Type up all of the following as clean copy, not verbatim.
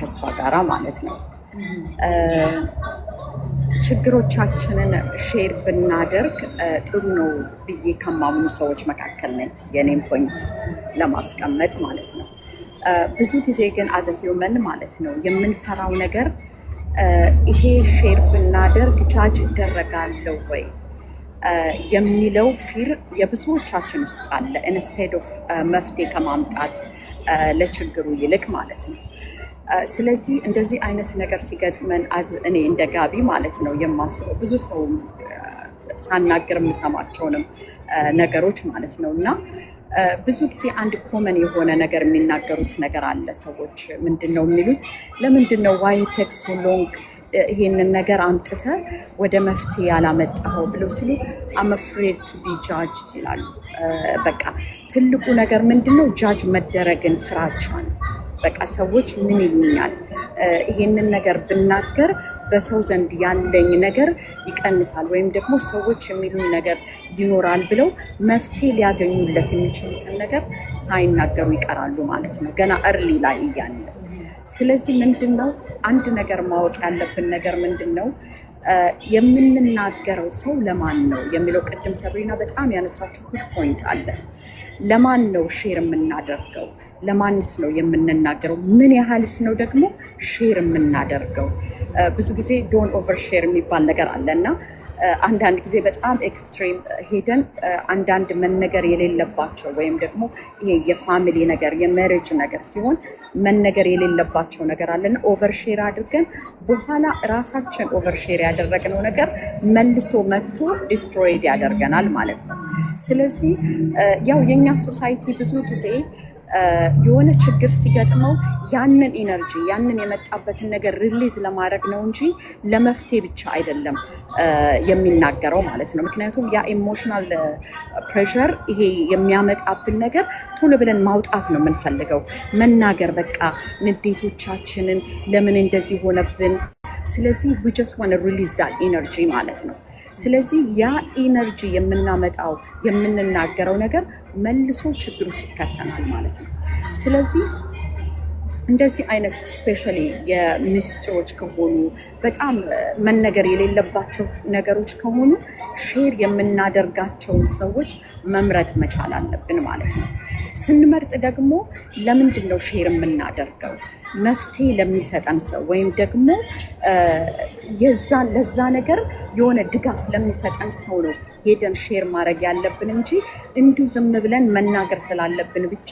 ከሷ ጋራ ማለት ነው። ችግሮቻችንን ሼር ብናደርግ ጥሩ ነው ብዬ ከማምኑ ሰዎች መካከል ነኝ፣ የኔም ፖይንት ለማስቀመጥ ማለት ነው። ብዙ ጊዜ ግን አዘ ሂውመን ማለት ነው የምንፈራው ነገር ይሄ ሼር ብናደርግ ጃጅ ይደረጋለሁ ወይ የሚለው ፊር የብዙዎቻችን ውስጥ አለ። ኢንስቴድ ኦፍ መፍትሄ ከማምጣት ለችግሩ ይልቅ ማለት ነው። ስለዚህ እንደዚህ አይነት ነገር ሲገጥመን እኔ እንደ ጋቢ ማለት ነው የማስበው ብዙ ሰው ሳናገር የምሰማቸውንም ነገሮች ማለት ነው እና ብዙ ጊዜ አንድ ኮመን የሆነ ነገር የሚናገሩት ነገር አለ። ሰዎች ምንድን ነው የሚሉት? ለምንድን ነው ዋይ ቴክ ሶ ሎንግ ይሄንን ነገር አምጥተ ወደ መፍትሄ ያላመጣኸው ብለው ሲሉ አም አፍሬድ ቱ ቢ ጃጅድ ይላሉ። በቃ ትልቁ ነገር ምንድን ነው? ጃጅ መደረግን ፍራቻ ነው። በቃ ሰዎች ምን ይሉኛል፣ ይሄንን ነገር ብናገር በሰው ዘንድ ያለኝ ነገር ይቀንሳል ወይም ደግሞ ሰዎች የሚሉኝ ነገር ይኖራል ብለው መፍትሄ ሊያገኙለት የሚችሉትን ነገር ሳይናገሩ ይቀራሉ ማለት ነው፣ ገና እርሊ ላይ እያለ። ስለዚህ ምንድን ነው አንድ ነገር ማወቅ ያለብን ነገር ምንድን ነው፣ የምንናገረው ሰው ለማን ነው የሚለው ቅድም ሰብሪና በጣም ያነሳችሁ ጉድ ፖይንት አለ። ለማን ነው ሼር የምናደርገው? ለማንስ ነው የምንናገረው? ምን ያህልስ ነው ደግሞ ሼር የምናደርገው? ብዙ ጊዜ ዶን ኦቨር ሼር የሚባል ነገር አለ እና አንዳንድ ጊዜ በጣም ኤክስትሪም ሄደን አንዳንድ መነገር የሌለባቸው ወይም ደግሞ ይሄ የፋሚሊ ነገር የሜሬጅ ነገር ሲሆን መነገር የሌለባቸው ነገር አለና ኦቨር ሼር አድርገን በኋላ ራሳችን ኦቨር ሼር ያደረግነው ነገር መልሶ መጥቶ ዲስትሮይድ ያደርገናል ማለት ነው። ስለዚህ ያው የኛ ሶሳይቲ ብዙ ጊዜ የሆነ ችግር ሲገጥመው ያንን ኢነርጂ ያንን የመጣበትን ነገር ሪሊዝ ለማድረግ ነው እንጂ ለመፍትሄ ብቻ አይደለም የሚናገረው ማለት ነው። ምክንያቱም ያ ኢሞሽናል ፕሬሸር ይሄ የሚያመጣብን ነገር ቶሎ ብለን ማውጣት ነው የምንፈልገው፣ መናገር በቃ ንዴቶቻችንን ለምን እንደዚህ ሆነብን። ስለዚህ we just want to release that energy ማለት ነው። ስለዚህ ያ ኢነርጂ የምናመጣው የምንናገረው ነገር መልሶ ችግር ውስጥ ይከተናል ማለት ነው። ስለዚህ እንደዚህ አይነት ስፔሻሊ የሚስጥሮች ከሆኑ በጣም መነገር የሌለባቸው ነገሮች ከሆኑ ሼር የምናደርጋቸውን ሰዎች መምረጥ መቻል አለብን ማለት ነው። ስንመርጥ ደግሞ ለምንድን ነው ሼር የምናደርገው? መፍትሄ ለሚሰጠን ሰው ወይም ደግሞ ለዛ ነገር የሆነ ድጋፍ ለሚሰጠን ሰው ነው ሄደን ሼር ማድረግ ያለብን እንጂ እንዲሁ ዝም ብለን መናገር ስላለብን ብቻ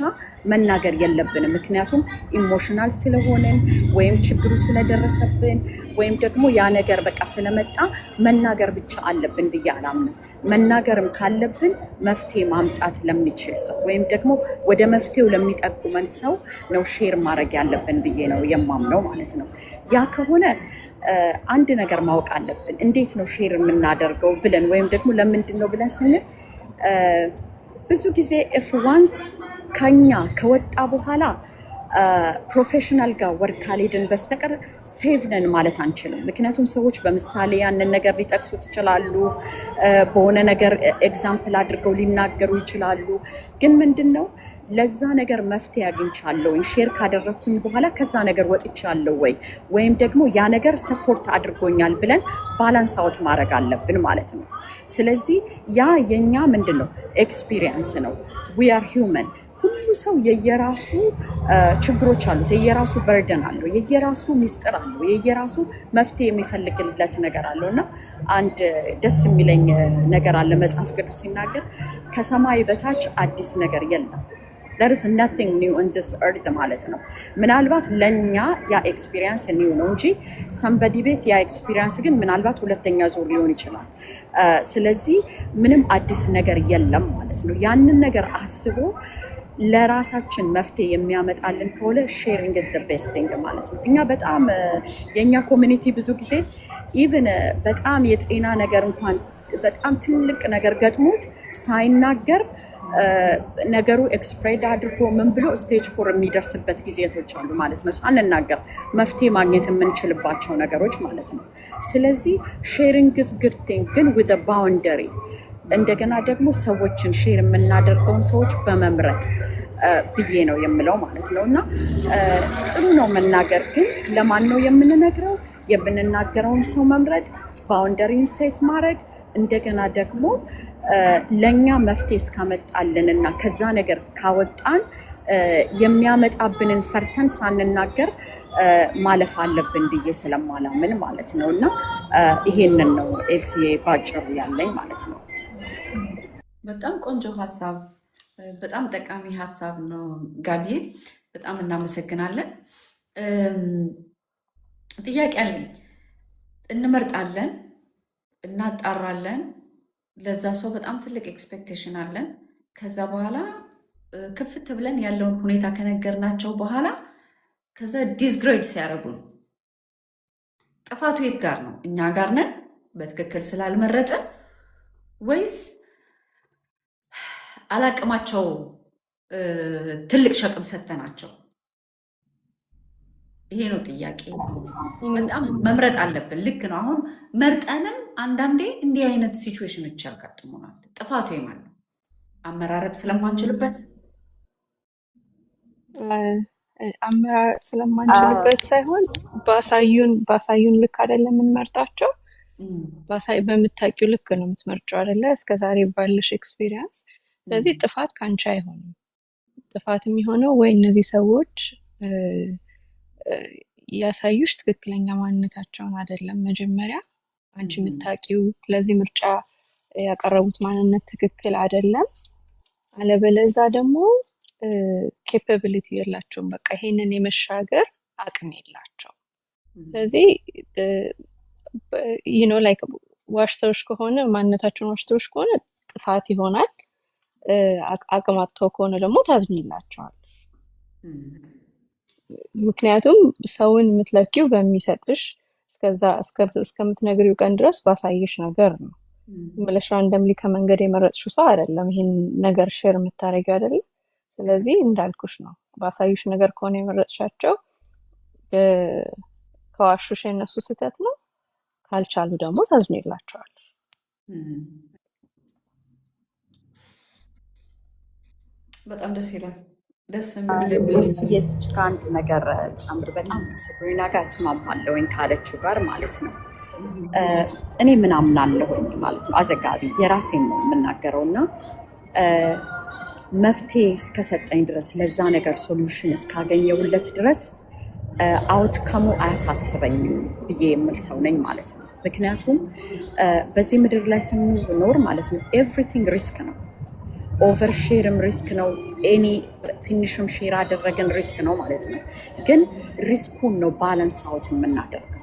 መናገር የለብንም። ምክንያቱም ኢሞሽናል ስለሆነን ወይም ችግሩ ስለደረሰብን ወይም ደግሞ ያ ነገር በቃ ስለመጣ መናገር ብቻ አለብን ብዬ አላምንም። መናገርም ካለብን መፍትሄ ማምጣት ለሚችል ሰው ወይም ደግሞ ወደ መፍትሄው ለሚጠቁመን ሰው ነው ሼር ማድረግ ያለብን ብዬ ነው የማምነው ማለት ነው። ያ ከሆነ አንድ ነገር ማወቅ አለብን። እንዴት ነው ሼር የምናደርገው ብለን ወይም ደግሞ ለምንድን ነው ብለን ስንል ብዙ ጊዜ ኢፍ ዋንስ ከኛ ከወጣ በኋላ ፕሮፌሽናል ጋር ወርክ ካልሄድን በስተቀር ሴቭ ነን ማለት አንችልም። ምክንያቱም ሰዎች በምሳሌ ያንን ነገር ሊጠቅሱት ይችላሉ፣ በሆነ ነገር ኤግዛምፕል አድርገው ሊናገሩ ይችላሉ። ግን ምንድን ነው ለዛ ነገር መፍትሄ አግኝቻለሁ ወይ ሼር ካደረኩኝ በኋላ ከዛ ነገር ወጥቻለሁ ወይ ወይም ደግሞ ያ ነገር ሰፖርት አድርጎኛል ብለን ባላንስ አውት ማድረግ አለብን ማለት ነው። ስለዚህ ያ የኛ ምንድን ነው ኤክስፒሪየንስ ነው። ዊ አር ሂውመን። ሁሉ ሰው የየራሱ ችግሮች አሉት፣ የየራሱ በርደን አለው፣ የየራሱ ሚስጥር አለው፣ የየራሱ መፍትሄ የሚፈልግለት ነገር አለው እና አንድ ደስ የሚለኝ ነገር አለ መጽሐፍ ቅዱስ ሲናገር ከሰማይ በታች አዲስ ነገር የለም። there is nothing new in this earth ማለት ነው። ምናልባት ለኛ ያ ኤክስፒሪየንስ ኒው ነው እንጂ ሰምበዲ ቤት ያ ኤክስፒሪየንስ ግን ምናልባት ሁለተኛ ዙር ሊሆን ይችላል። ስለዚህ ምንም አዲስ ነገር የለም ማለት ነው። ያንን ነገር አስቦ ለራሳችን መፍትሄ የሚያመጣልን ከሆነ ሼሪንግ is the best thing ማለት ነው። እኛ በጣም የኛ ኮሚኒቲ ብዙ ጊዜ ኢቭን በጣም የጤና ነገር እንኳን በጣም ትልቅ ነገር ገጥሞት ሳይናገር ነገሩ ኤክስፕሬድ አድርጎ ምን ብሎ ስቴጅ 4 የሚደርስበት ጊዜቶች አሉ ማለት ነው። ሳንናገር መፍትሄ ማግኘት የምንችልባቸው ነገሮች ማለት ነው። ስለዚህ ሼሪንግ is good thing ግን with a boundary እንደገና ደግሞ ሰዎችን ሼር የምናደርገውን ሰዎች በመምረጥ ብዬ ነው የምለው ማለት ነው። እና ጥሩ ነው መናገር፣ ግን ለማን ነው የምንነግረው? የምንናገረውን ሰው መምረጥ፣ ባውንደሪን ሴት ማድረግ፣ እንደገና ደግሞ ለእኛ መፍትሄ እስካመጣልን እና ከዛ ነገር ካወጣን የሚያመጣብንን ፈርተን ሳንናገር ማለፍ አለብን ብዬ ስለማላምን ማለት ነው። እና ይሄንን ነው ኤልሲዬ ባጭሩ ያለኝ ማለት ነው። በጣም ቆንጆ ሀሳብ፣ በጣም ጠቃሚ ሀሳብ ነው ጋቢዬ፣ በጣም እናመሰግናለን። ጥያቄ አለኝ። እንመርጣለን፣ እናጣራለን፣ ለዛ ሰው በጣም ትልቅ ኤክስፔክቴሽን አለን። ከዛ በኋላ ክፍት ብለን ያለውን ሁኔታ ከነገርናቸው በኋላ ከዛ ዲስግሬድ ሲያደርጉን ጥፋቱ የት ጋር ነው? እኛ ጋር ነን በትክክል ስላልመረጥን ወይስ አላቅማቸው ትልቅ ሸክም ሰተናቸው? ይሄ ነው ጥያቄ። በጣም መምረጥ አለብን። ልክ ነው። አሁን መርጠንም አንዳንዴ እንዲህ አይነት ሲቹዌሽኖች ያጋጥሙናል። ጥፋቱ የማን ነው? አመራረጥ ስለማንችልበት አመራረጥ ስለማንችልበት ሳይሆን ባሳዩን ልክ አይደለም የምንመርጣቸው። በምታውቂው ልክ ነው የምትመርጨው አይደለ? እስከዛሬ ባለሽ ኤክስፒሪየንስ። ስለዚህ ጥፋት ካንቺ አይሆንም። ጥፋት የሚሆነው ወይ እነዚህ ሰዎች ያሳዩሽ ትክክለኛ ማንነታቸውን አይደለም መጀመሪያ አንቺ የምታውቂው ለዚህ ምርጫ ያቀረቡት ማንነት ትክክል አይደለም። አለበለዛ ደግሞ ኬፓቢሊቲ የላቸውም። በቃ ይሄንን የመሻገር አቅም የላቸውም። ስለዚህ ላይክ ዋሽተውሽ ከሆነ ማንነታቸውን ዋሽተውሽ ከሆነ ጥፋት ይሆናል። አቅም አጥተው ከሆነ ደግሞ ታዝኝላቸዋል። ምክንያቱም ሰውን የምትለኪው በሚሰጥሽ እስከምትነግሪው ቀን ድረስ ባሳየሽ ነገር ነው። ብለሽ ራንደምሊ ከመንገድ የመረጥሽው ሰው አይደለም ይሄን ነገር ሼር የምታደርጊው አይደለም። ስለዚህ እንዳልኩሽ ነው፣ ባሳዩሽ ነገር ከሆነ የመረጥሻቸው ከዋሹሽ የነሱ ስህተት ነው። ካልቻሉ ደግሞ ታዝኝላቸዋል። በጣም ደስ ይላል። ደስ የስች ከአንድ ነገር ጨምር። በጣም ከሰብሪና ጋር እስማማለሁኝ ካለችው ጋር ማለት ነው። እኔ ምን አምናለሁኝ ማለት ነው፣ አዘጋቢ የራሴን ነው የምናገረው እና መፍትሄ እስከሰጠኝ ድረስ ለዛ ነገር ሶሉሽን እስካገኘውለት ድረስ አውትከሙ አያሳስበኝም ብዬ የምል ሰው ነኝ ማለት ነው። ምክንያቱም በዚህ ምድር ላይ ስንኖር ማለት ነው ኤቭሪቲንግ ሪስክ ነው። ኦቨር ሼርም ሪስክ ነው። ኤኒ ትንሽም ሼር አደረገን ሪስክ ነው ማለት ነው። ግን ሪስኩን ነው ባላንስ አውት የምናደርገው።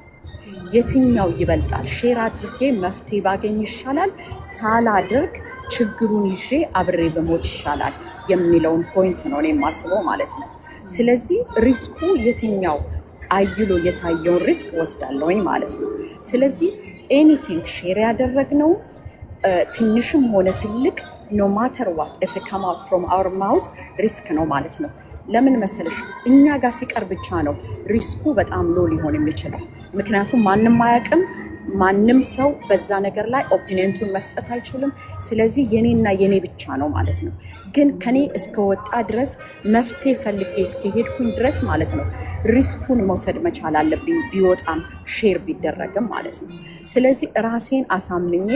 የትኛው ይበልጣል? ሼር አድርጌ መፍትሄ ባገኝ ይሻላል፣ ሳላደርግ ችግሩን ይዤ አብሬ በሞት ይሻላል የሚለውን ፖይንት ነው እኔ የማስበው ማለት ነው። ስለዚህ ሪስኩ የትኛው አይሎ የታየውን ሪስክ ወስዳለሁኝ ማለት ነው። ስለዚህ ኤኒቲንግ ሼር ያደረግነው ትንሽም ሆነ ትልቅ ኖ ማተር ዋት ኢፍ ኢት ካም አውት ፍሮም አወር ማውዝ ሪስክ ነው ማለት ነው። ለምን መሰለሽ? እኛ ጋር ሲቀር ብቻ ነው ሪስኩ በጣም ሎ ሊሆን የሚችለው። ምክንያቱም ማንም አያውቅም፣ ማንም ሰው በዛ ነገር ላይ ኦፒኒየንቱን መስጠት አይችልም። ስለዚህ የኔና የኔ ብቻ ነው ማለት ነው። ግን ከኔ እስከወጣ ድረስ መፍትሄ ፈልጌ እስከሄድኩኝ ድረስ ማለት ነው ሪስኩን መውሰድ መቻል አለብኝ፣ ቢወጣም ሼር ቢደረግም ማለት ነው። ስለዚህ ራሴን አሳምኜ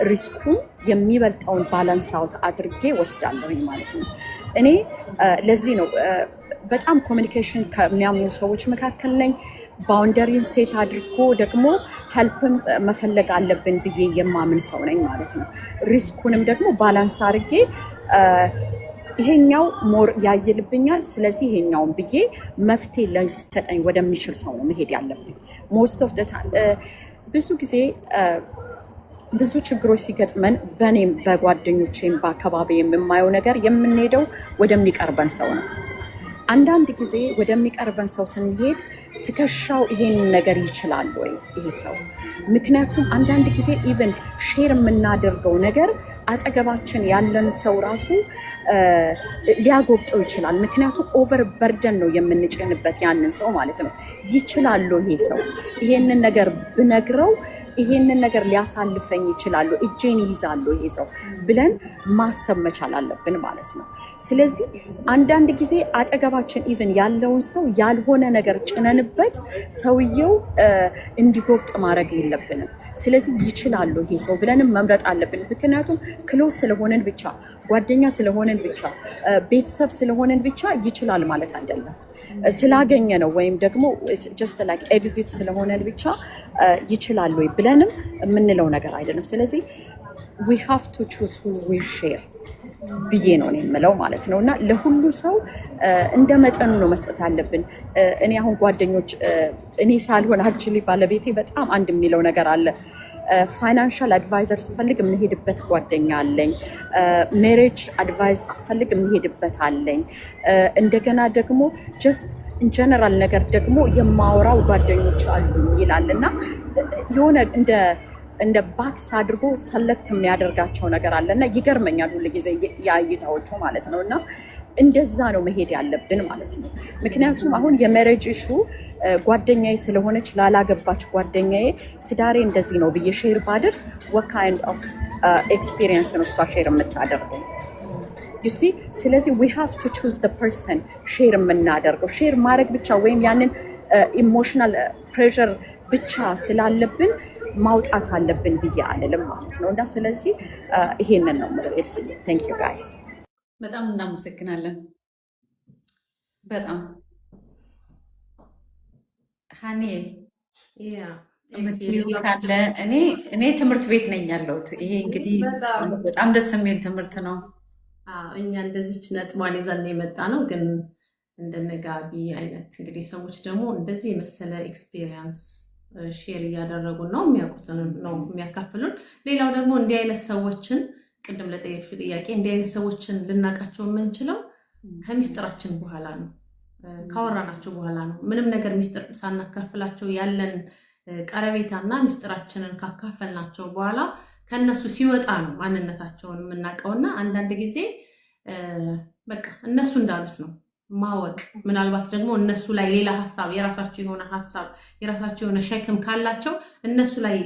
ሪስኩን የሚበልጠውን ባላንስ አውት አድርጌ ወስዳለሁኝ ማለት ነው። እኔ ለዚህ ነው በጣም ኮሚኒኬሽን ከሚያምኑ ሰዎች መካከል ነኝ። ባውንደሪን ሴት አድርጎ ደግሞ ሄልፕም መፈለግ አለብን ብዬ የማምን ሰው ነኝ ማለት ነው። ሪስኩንም ደግሞ ባላንስ አድርጌ ይሄኛው ሞር ያይልብኛል፣ ስለዚህ ይሄኛውን ብዬ መፍትሄ ሊሰጠኝ ወደሚችል ሰው ነው መሄድ ያለብኝ። ሞስት ኦፍ ብዙ ጊዜ ብዙ ችግሮች ሲገጥመን በእኔም በጓደኞቼም በአካባቢ የምማየው ነገር የምንሄደው ወደሚቀርበን ሰው ነው። አንዳንድ ጊዜ ወደሚቀርበን ሰው ስንሄድ ትከሻው ይሄን ነገር ይችላል ወይ ይሄ ሰው? ምክንያቱም አንዳንድ ጊዜ ኢቨን ሼር የምናደርገው ነገር አጠገባችን ያለን ሰው ራሱ ሊያጎብጠው ይችላል። ምክንያቱም ኦቨር በርደን ነው የምንጭንበት ያንን ሰው ማለት ነው። ይችላሉ ይሄ ሰው ይሄንን ነገር ብነግረው ይሄንን ነገር ሊያሳልፈኝ ይችላሉ፣ እጄን ይይዛሉ ይሄ ሰው ብለን ማሰብ መቻል አለብን ማለት ነው። ስለዚህ አንዳንድ ጊዜ አጠገባችን ኢቨን ያለውን ሰው ያልሆነ ነገር ጭነንበት ሰውየው እንዲጎብጥ ማድረግ የለብንም። ስለዚህ ይችላሉ ይሄ ሰው ብለንም መምረጥ አለብን። ምክንያቱም ክሎዝ ስለሆነን ብቻ፣ ጓደኛ ስለሆነን ብቻ፣ ቤተሰብ ስለሆነን ብቻ ይችላል ማለት አይደለም። ስላገኘ ነው ወይም ደግሞ ጀስት ላይክ ኤግዚት ስለሆነን ብቻ ይችላሉ ብለንም የምንለው ነገር አይደለም። ስለዚህ we have to choose who we share ብዬ ነው የምለው ማለት ነው። እና ለሁሉ ሰው እንደ መጠኑ ነው መስጠት አለብን። እኔ አሁን ጓደኞች እኔ ሳልሆን አክቹሊ ባለቤቴ በጣም አንድ የሚለው ነገር አለ። ፋይናንሻል አድቫይዘር ስፈልግ የምሄድበት ጓደኛ አለኝ። ሜሬጅ አድቫይዝ ስፈልግ የምሄድበት አለኝ። እንደገና ደግሞ ጀስት ኢንጀነራል ነገር ደግሞ የማወራው ጓደኞች አሉ ይላል እና የሆነ እንደ ባክስ አድርጎ ሰለክት የሚያደርጋቸው ነገር አለ እና ይገርመኛል ሁሉ ጊዜ የእይታዎቹ ማለት ነው። እና እንደዛ ነው መሄድ ያለብን ማለት ነው። ምክንያቱም አሁን የሜሬጅ ኢሹ ጓደኛዬ ስለሆነች ላላገባች ጓደኛዬ ትዳሬ እንደዚህ ነው ብዬ ሼር ባድር what kind of experience ነው እሷ ሼር የምታደርገው? you see ስለዚህ we have to choose the person ሼር የምናደርገው። ሼር ማድረግ ብቻ ወይም ያንን ኢሞሽናል ፕሬሸር ብቻ ስላለብን ማውጣት አለብን ብዬ አልልም ማለት ነው። እና ስለዚህ ይሄንን ነው የምለው። ኤልስዬ ቴንክ ዩ ጋይስ፣ በጣም እናመሰግናለን። በጣም ሀኒ የምትይው ካለ እኔ ትምህርት ቤት ነኝ ያለሁት። ይሄ እንግዲህ በጣም ደስ የሚል ትምህርት ነው። እኛ እንደዚች ነጥቧን ይዘን የመጣ ነው። ግን እንደነ ጋቢ አይነት እንግዲህ ሰዎች ደግሞ እንደዚህ የመሰለ ኤክስፔሪየንስ ሼር እያደረጉ ነው፣ የሚያውቁትን ነው የሚያካፍሉን። ሌላው ደግሞ እንዲህ አይነት ሰዎችን ቅድም ለጠየቅሽው ጥያቄ እንዲህ አይነት ሰዎችን ልናውቃቸው የምንችለው ከሚስጥራችን በኋላ ነው፣ ካወራናቸው በኋላ ነው። ምንም ነገር ሚስጥር ሳናካፍላቸው ያለን ቀረቤታና ሚስጥራችንን ካካፈልናቸው በኋላ ከነሱ ሲወጣ ነው ማንነታቸውን የምናውቀውና አንዳንድ ጊዜ በቃ እነሱ እንዳሉት ነው ማወቅ። ምናልባት ደግሞ እነሱ ላይ ሌላ ሀሳብ፣ የራሳቸው የሆነ ሀሳብ፣ የራሳቸው የሆነ ሸክም ካላቸው እነሱ ላይ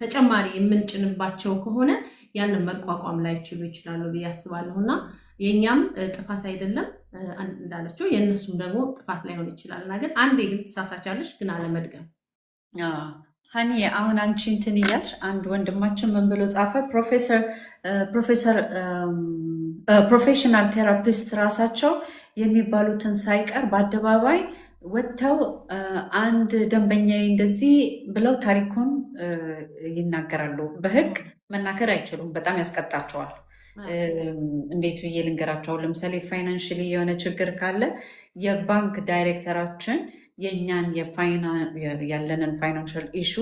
ተጨማሪ የምንጭንባቸው ከሆነ ያንን መቋቋም ላይችሉ ይችላሉ ብዬ አስባለሁ። እና የእኛም ጥፋት አይደለም እንዳለችው የእነሱም ደግሞ ጥፋት ላይሆን ይችላል። እና ግን አንዴ ግን ትሳሳቻለሽ፣ ግን አለመድገም። ሀኒ አሁን አንቺ እንትን እያልሽ አንድ ወንድማችን ምን ብሎ ጻፈ? ፕሮፌሽናል ቴራፒስት ራሳቸው የሚባሉትን ሳይቀር በአደባባይ ወጥተው አንድ ደንበኛ እንደዚህ ብለው ታሪኩን ይናገራሉ። በህግ መናገር አይችሉም፣ በጣም ያስቀጣቸዋል። እንዴት ብዬ ልንገራቸው? ለምሳሌ ፋይናንሽሊ የሆነ ችግር ካለ የባንክ ዳይሬክተራችን የእኛን ያለንን ፋይናንሻል ኢሹ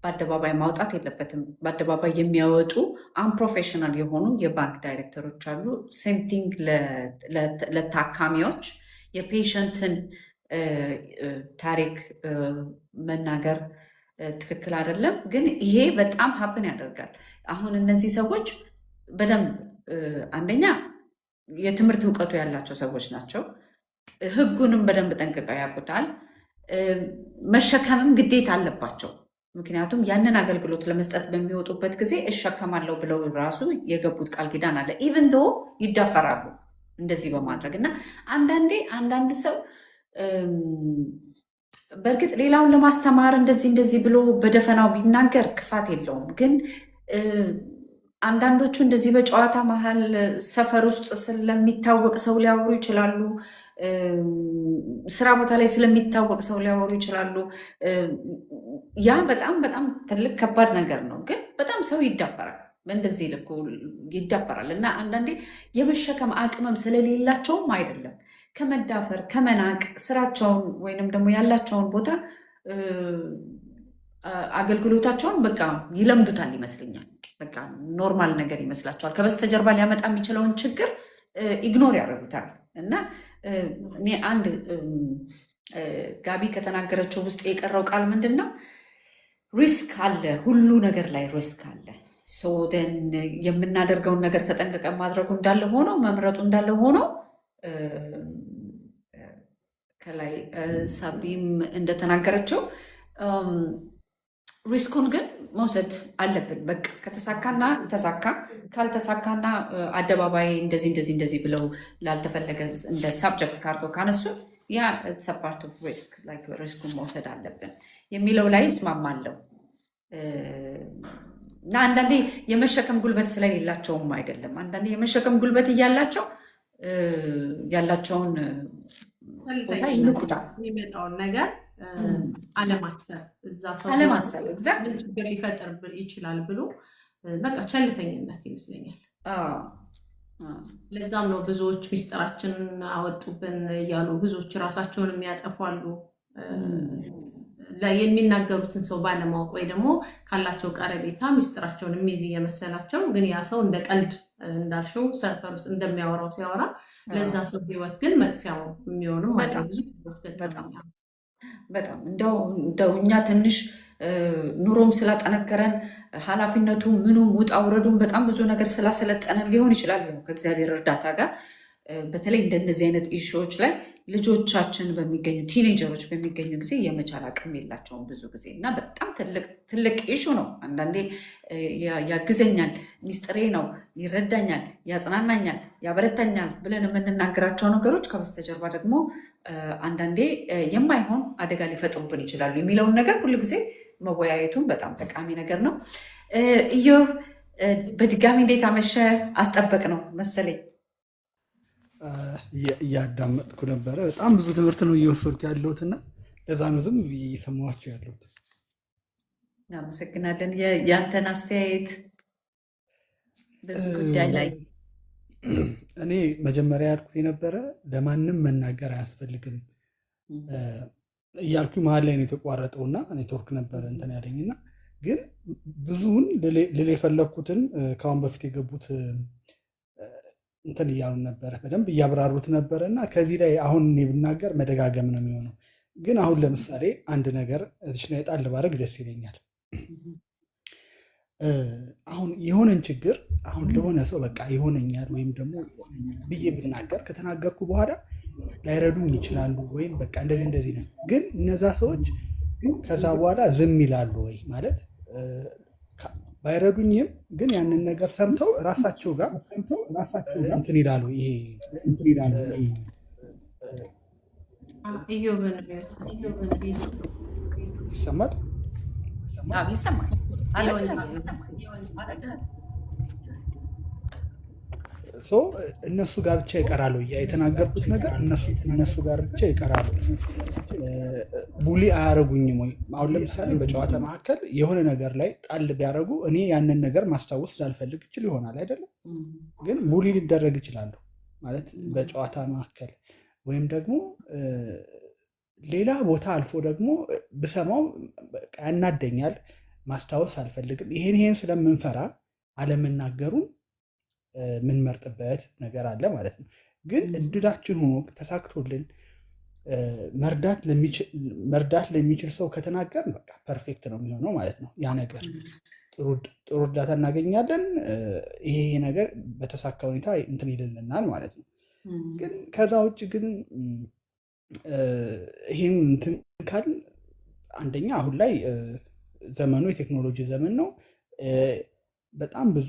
በአደባባይ ማውጣት የለበትም። በአደባባይ የሚያወጡ አንፕሮፌሽናል የሆኑ የባንክ ዳይሬክተሮች አሉ። ሴምቲንግ ለታካሚዎች የፔሸንትን ታሪክ መናገር ትክክል አይደለም፣ ግን ይሄ በጣም ሀፕን ያደርጋል። አሁን እነዚህ ሰዎች በደንብ አንደኛ የትምህርት እውቀቱ ያላቸው ሰዎች ናቸው። ህጉንም በደንብ ጠንቅቀው ያውቁታል። መሸከምም ግዴታ አለባቸው። ምክንያቱም ያንን አገልግሎት ለመስጠት በሚወጡበት ጊዜ እሸከማለሁ ብለው ራሱ የገቡት ቃል ኪዳን አለ። ኢቨን ዶ ይዳፈራሉ እንደዚህ በማድረግ እና አንዳንድ ሰው በእርግጥ ሌላውን ለማስተማር እንደዚህ ብሎ በደፈናው ቢናገር ክፋት የለውም። ግን አንዳንዶቹ እንደዚህ በጨዋታ መሀል ሰፈር ውስጥ ስለሚታወቅ ሰው ሊያወሩ ይችላሉ። ስራ ቦታ ላይ ስለሚታወቅ ሰው ሊያወሩ ይችላሉ። ያ በጣም በጣም ትልቅ ከባድ ነገር ነው። ግን በጣም ሰው ይዳፈራል፣ በእንደዚህ ልኩ ይዳፈራል። እና አንዳንዴ የመሸከም አቅምም ስለሌላቸውም አይደለም ከመዳፈር ከመናቅ ስራቸውን ወይንም ደግሞ ያላቸውን ቦታ አገልግሎታቸውን በቃ ይለምዱታል ይመስለኛል። በቃ ኖርማል ነገር ይመስላቸዋል። ከበስተጀርባ ሊያመጣ የሚችለውን ችግር ኢግኖር ያደርጉታል። እና እኔ አንድ ጋቢ ከተናገረችው ውስጥ የቀረው ቃል ምንድን ነው? ሪስክ አለ፣ ሁሉ ነገር ላይ ሪስክ አለ። ሶደን የምናደርገውን ነገር ተጠንቀቀን ማድረጉ እንዳለ ሆኖ መምረጡ እንዳለ ሆኖ ከላይ ሳቢም እንደተናገረችው ሪስኩን ግን መውሰድ አለብን። በቃ ከተሳካና ተሳካ፣ ካልተሳካና አደባባይ እንደዚህ ብለው ላልተፈለገ እንደ ሳብጀክት ካርገው ካነሱ ያ ፓርት ኦፍ ሪስክ ሪስኩን መውሰድ አለብን የሚለው ላይ እስማማለሁ። እና አንዳንዴ የመሸከም ጉልበት ስለሌላቸውም አይደለም። አንዳንዴ የመሸከም ጉልበት እያላቸው ያላቸውን ቦታ ይንቁታል። የሚመጣውን ነገር አለማሰብ፣ እዛ ሰው አለማሰብ ምን ችግር ሊፈጥር ይችላል ብሎ በቃ ቸልተኝነት ይመስለኛል። ለዛም ነው ብዙዎች ሚስጥራችንን አወጡብን እያሉ ብዙዎች ራሳቸውን የሚያጠፋሉ። የሚናገሩትን ሰው ባለማወቅ ወይ ደግሞ ካላቸው ቀረቤታ ሚስጥራቸውን የሚይዝ እየመሰላቸው፣ ግን ያ ሰው እንደ ቀልድ እንዳልሽው ሰፈር ውስጥ እንደሚያወራው ሲያወራ ለዛ ሰው ህይወት ግን መጥፊያው የሚሆንም ብዙ በጣም እንደው እኛ ትንሽ ኑሮም ስላጠነከረን ኃላፊነቱ ምኑም ውጣ ውረዱም በጣም ብዙ ነገር ስላሰለጠነን ሊሆን ይችላል ከእግዚአብሔር እርዳታ ጋር በተለይ እንደነዚህ አይነት ኢሹዎች ላይ ልጆቻችን በሚገኙ ቲኔጀሮች በሚገኙ ጊዜ የመቻል አቅም የላቸውም ብዙ ጊዜ እና በጣም ትልቅ ኢሹ ነው። አንዳንዴ ያግዘኛል፣ ሚስጥሬ ነው፣ ይረዳኛል፣ ያጽናናኛል፣ ያበረታኛል ብለን የምንናገራቸው ነገሮች ከበስተጀርባ ደግሞ አንዳንዴ የማይሆን አደጋ ሊፈጥሩብን ይችላሉ የሚለውን ነገር ሁሉ ጊዜ መወያየቱን በጣም ጠቃሚ ነገር ነው። ኢዮብ በድጋሚ እንዴት አመሸ? አስጠበቅ ነው መሰለኝ። እያዳመጥኩ ነበረ። በጣም ብዙ ትምህርት ነው እየወሰድኩ ያለሁት እና ለዛ ነው ዝም እየሰማኋቸው ያለሁት። እናመሰግናለን። ያንተን አስተያየት በዚህ ጉዳይ ላይ? እኔ መጀመሪያ ያልኩት የነበረ ለማንም መናገር አያስፈልግም እያልኩ መሀል ላይ ነው የተቋረጠውና ኔትወርክ ነበረ እንትን ያለኝና ግን ብዙውን ልል የፈለግኩትን ከአሁን በፊት የገቡት እንትን እያሉ ነበረ፣ በደንብ እያብራሩት ነበረ እና ከዚህ ላይ አሁን እኔ ብናገር መደጋገም ነው የሚሆነው። ግን አሁን ለምሳሌ አንድ ነገር እዚች ላይ ጣል ባረግ ደስ ይለኛል። አሁን የሆነን ችግር አሁን ለሆነ ሰው በቃ ይሆነኛል ወይም ደግሞ ብዬ ብናገር ከተናገርኩ በኋላ ላይረዱኝ ይችላሉ ወይም በቃ እንደዚህ ነው። ግን እነዛ ሰዎች ከዛ በኋላ ዝም ይላሉ ወይ ማለት ባይረዱኝም ግን ያንን ነገር ሰምተው ራሳቸው ጋር እንትን ይላሉ። ይሄ ይሰማል ይሰማል። እነሱ ጋር ብቻ ይቀራሉ። የተናገርኩት ነገር እነሱ ጋር ብቻ ይቀራሉ። ቡሊ አያረጉኝም ወይ? አሁን ለምሳሌ በጨዋታ መካከል የሆነ ነገር ላይ ጣል ቢያደርጉ እኔ ያንን ነገር ማስታወስ ላልፈልግ ይችል ይሆናል አይደለም፣ ግን ቡሊ ሊደረግ ይችላሉ ማለት በጨዋታ መካከል ወይም ደግሞ ሌላ ቦታ አልፎ ደግሞ ብሰማው ያናደኛል፣ ማስታወስ አልፈልግም። ይሄን ስለምንፈራ አለመናገሩን ምንመርጥበት ነገር አለ ማለት ነው። ግን እድላችን ሆኖ ተሳክቶልን መርዳት ለሚችል ሰው ከተናገር በቃ ፐርፌክት ነው የሚሆነው ማለት ነው። ያ ነገር ጥሩ እርዳታ እናገኛለን። ይሄ ነገር በተሳካ ሁኔታ እንትን ይልልናል ማለት ነው። ግን ከዛ ውጭ ግን ይህን እንትን ካል አንደኛ አሁን ላይ ዘመኑ የቴክኖሎጂ ዘመን ነው። በጣም ብዙ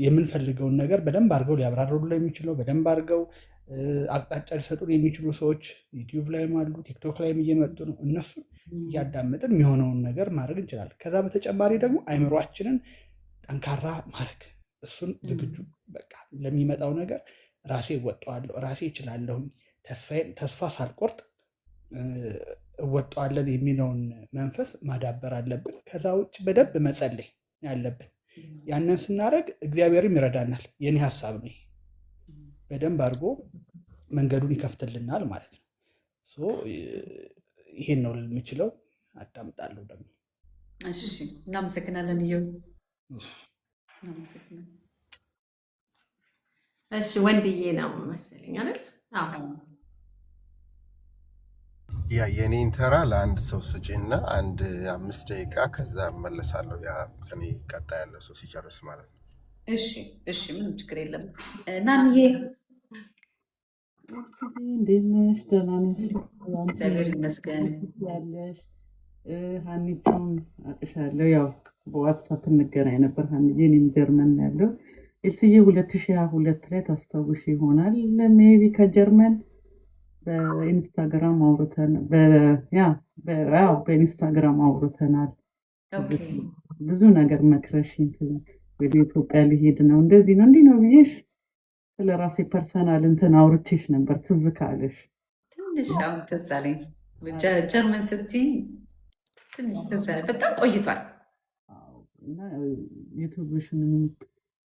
የምንፈልገውን ነገር በደንብ አድርገው ሊያብራሩልን የሚችለው በደንብ አድርገው አቅጣጫ ሊሰጡን የሚችሉ ሰዎች ዩቲዩብ ላይም አሉ፣ ቲክቶክ ላይም እየመጡ ነው። እነሱን እያዳመጥን የሚሆነውን ነገር ማድረግ እንችላለን። ከዛ በተጨማሪ ደግሞ አይምሯችንን ጠንካራ ማድረግ፣ እሱን ዝግጁ በቃ ለሚመጣው ነገር ራሴ እወጣዋለሁ፣ ራሴ እችላለሁኝ፣ ተስፋ ሳልቆርጥ እወጣዋለን የሚለውን መንፈስ ማዳበር አለብን። ከዛ ውጭ በደንብ መጸለይ ያለብን። ያንን ስናደርግ እግዚአብሔርም ይረዳናል። የኔ ሀሳብ ነው። በደንብ አድርጎ መንገዱን ይከፍትልናል ማለት ነው። ይሄን ነው የምችለው። አዳምጣለሁ ደግሞ። እሺ፣ እናመሰግናለን። እዩ እሺ፣ ወንድዬ ነው መሰለኝ አይደል? አዎ። ያ የኔን ተራ ለአንድ ሰው ስጪና አንድ 5 ደቂቃ ከዛ እመለሳለሁ። ያ ከኔ ቀጣይ ያለ ሰው ሲጨርስ ማለት ነው። እሺ፣ ምንም ችግር የለም። ናንዬ እንዴት ነሽ? ደህና ነሽ? እግዚአብሔር ይመስገን። ያለሽ ሀኒቾም አቅሻለሁ። ያው በዋትሳፕ እንገናኝ ነበር። ሀኒዬ እኔም ጀርመን ነው ያለው። ኤልስዬ 2022 ላይ ታስታውሽ ይሆናል ሜቢ ከጀርመን በኢንስታግራም አውርተን በኢንስታግራም አውርተናል። ኦኬ ብዙ ነገር መክረሽኝ ወደ ኢትዮጵያ ሊሄድ ነው እንደዚህ ነው እንዲህ ነው ብዬሽ ስለ ራሴ ፐርሰናል እንትን አውርቼሽ ነበር። ትዝ ካለሽ ትንሽ አሁን ትዝ አለኝ። ጀርመን ስትይ ትንሽ ትዝ አለኝ። በጣም ቆይቷል እና ዩቱብሽንም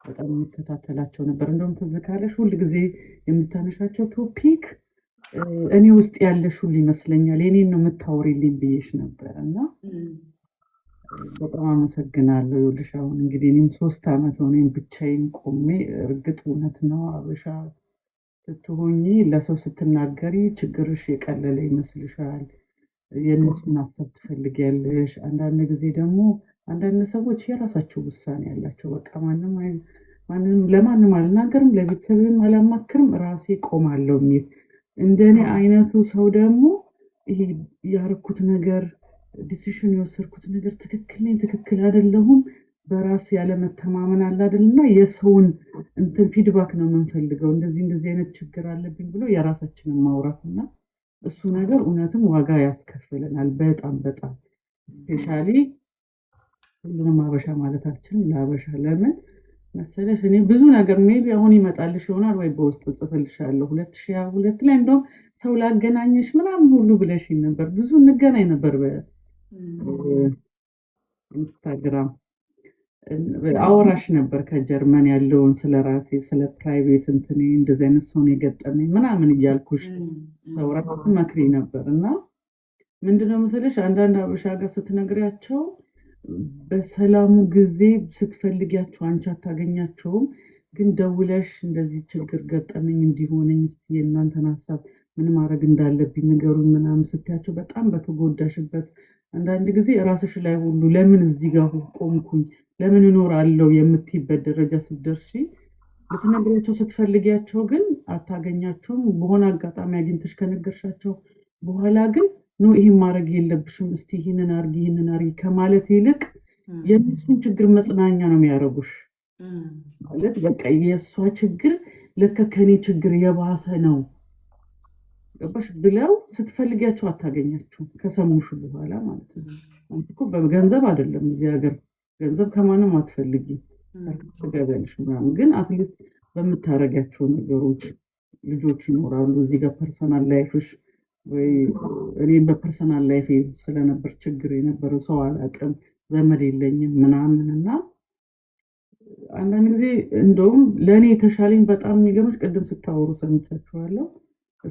በጣም የምከታተላቸው ነበር። እንደውም ትዝ ካለሽ ሁል ጊዜ የምታነሻቸው ቶፒክ እኔ ውስጥ ያለሽ ሁሉ ይመስለኛል የኔን ነው የምታወሪልኝ ብዬሽ ነበር እና በጣም አመሰግናለሁ። ይኸውልሽ አሁን እንግዲህ እኔም 3 ዓመት ሆነኝ ብቻዬን ቆሜ። እርግጥ እውነት ነው አበሻ ስትሆኚ ለሰው ስትናገሪ ችግርሽ የቀለለ ይመስልሻል፣ የእነሱን ሀሳብ ትፈልጊያለሽ። አንዳንድ ጊዜ ደግሞ አንዳንድ ሰዎች የራሳቸው ውሳኔ ያላቸው በቃ ለማንም አልናገርም፣ ለቤተሰብም አላማክርም፣ ራሴ ቆማለሁ የሚል እንደኔ አይነቱ ሰው ደግሞ ይሄ ያረኩት ነገር ዲሲሽን የወሰድኩት ነገር ትክክል ነኝ ትክክል አይደለሁም በራስ ያለመተማመን አለ አይደልና የሰውን እንትን ፊድባክ ነው የምንፈልገው። እንደዚህ አይነት ችግር አለብኝ ብሎ የራሳችንን ማውራትና እሱ ነገር እውነትም ዋጋ ያስከፍለናል በጣም በጣም ስፔሻሊ ሁሉንም አበሻ ማለታችን ለአበሻ ለምን መሰለሽ እኔ ብዙ ነገር ሜቢ አሁን ይመጣልሽ ይሆናል ወይ በውስጥ ጽፍልሻለሁ 2022 ላይ እንደውም ሰው ላገናኘሽ ምናምን ሁሉ ብለሽኝ ነበር። ብዙ እንገናኝ ነበር በኢንስታግራም አወራሽ ነበር ከጀርመን ያለውን ስለ ራሴ ስለ ፕራይቬት እንትኔ እንደዚህ አይነት ሰው ነው የገጠመኝ ምናምን እያልኩሽ ሰውራት መክሪ ነበር። እና ምንድነው መሰለሽ አንዳንድ አበሻ ጋር ስትነግሪያቸው በሰላሙ ጊዜ ስትፈልጊያቸው አንቺ አታገኛቸውም፣ ግን ደውለሽ እንደዚህ ችግር ገጠመኝ እንዲሆነኝ እስቲ የእናንተን ሀሳብ ምን ማድረግ እንዳለብኝ ንገሩኝ ምናምን ስትያቸው በጣም በተጎዳሽበት አንዳንድ ጊዜ ራስሽ ላይ ሁሉ ለምን እዚህ ጋር ቆምኩኝ ለምን እኖራለሁ የምትይበት ደረጃ ስትደርሺ ልትነግሪያቸው ስትፈልጊያቸው ግን አታገኛቸውም። በሆነ አጋጣሚ አግኝተሽ ከነገርሻቸው በኋላ ግን ነው ይሄን ማድረግ የለብሽም እስቲ ይሄንን አርጊ ከማለት ይልቅ የእሱን ችግር መጽናኛ ነው የሚያደርጉሽ። ማለት በቃ የእሷ ችግር ለካ ከኔ ችግር የባሰ ነው ገባሽ ብለው ስትፈልጊያቸው አታገኛቸውም ከሰሙሽ በኋላ ማለት ነው። አንቺ እኮ በገንዘብ አይደለም እዚህ ሀገር ገንዘብ ከማንም አትፈልጊ ተገበልሽ ምናምን፣ ግን አትሊስት በምታረጋቸው ነገሮች ልጆች ይኖራሉ እዚህ ጋር ፐርሰናል ላይፍሽ ወይ እኔ በፐርሰናል ላይፍ ስለነበር ችግር የነበረው ሰው አላውቅም ዘመድ የለኝም ምናምን እና አንዳንድ ጊዜ እንደውም ለእኔ የተሻለኝ በጣም የሚገርምሽ ቅድም ስታወሩ ሰምቻችኋለሁ።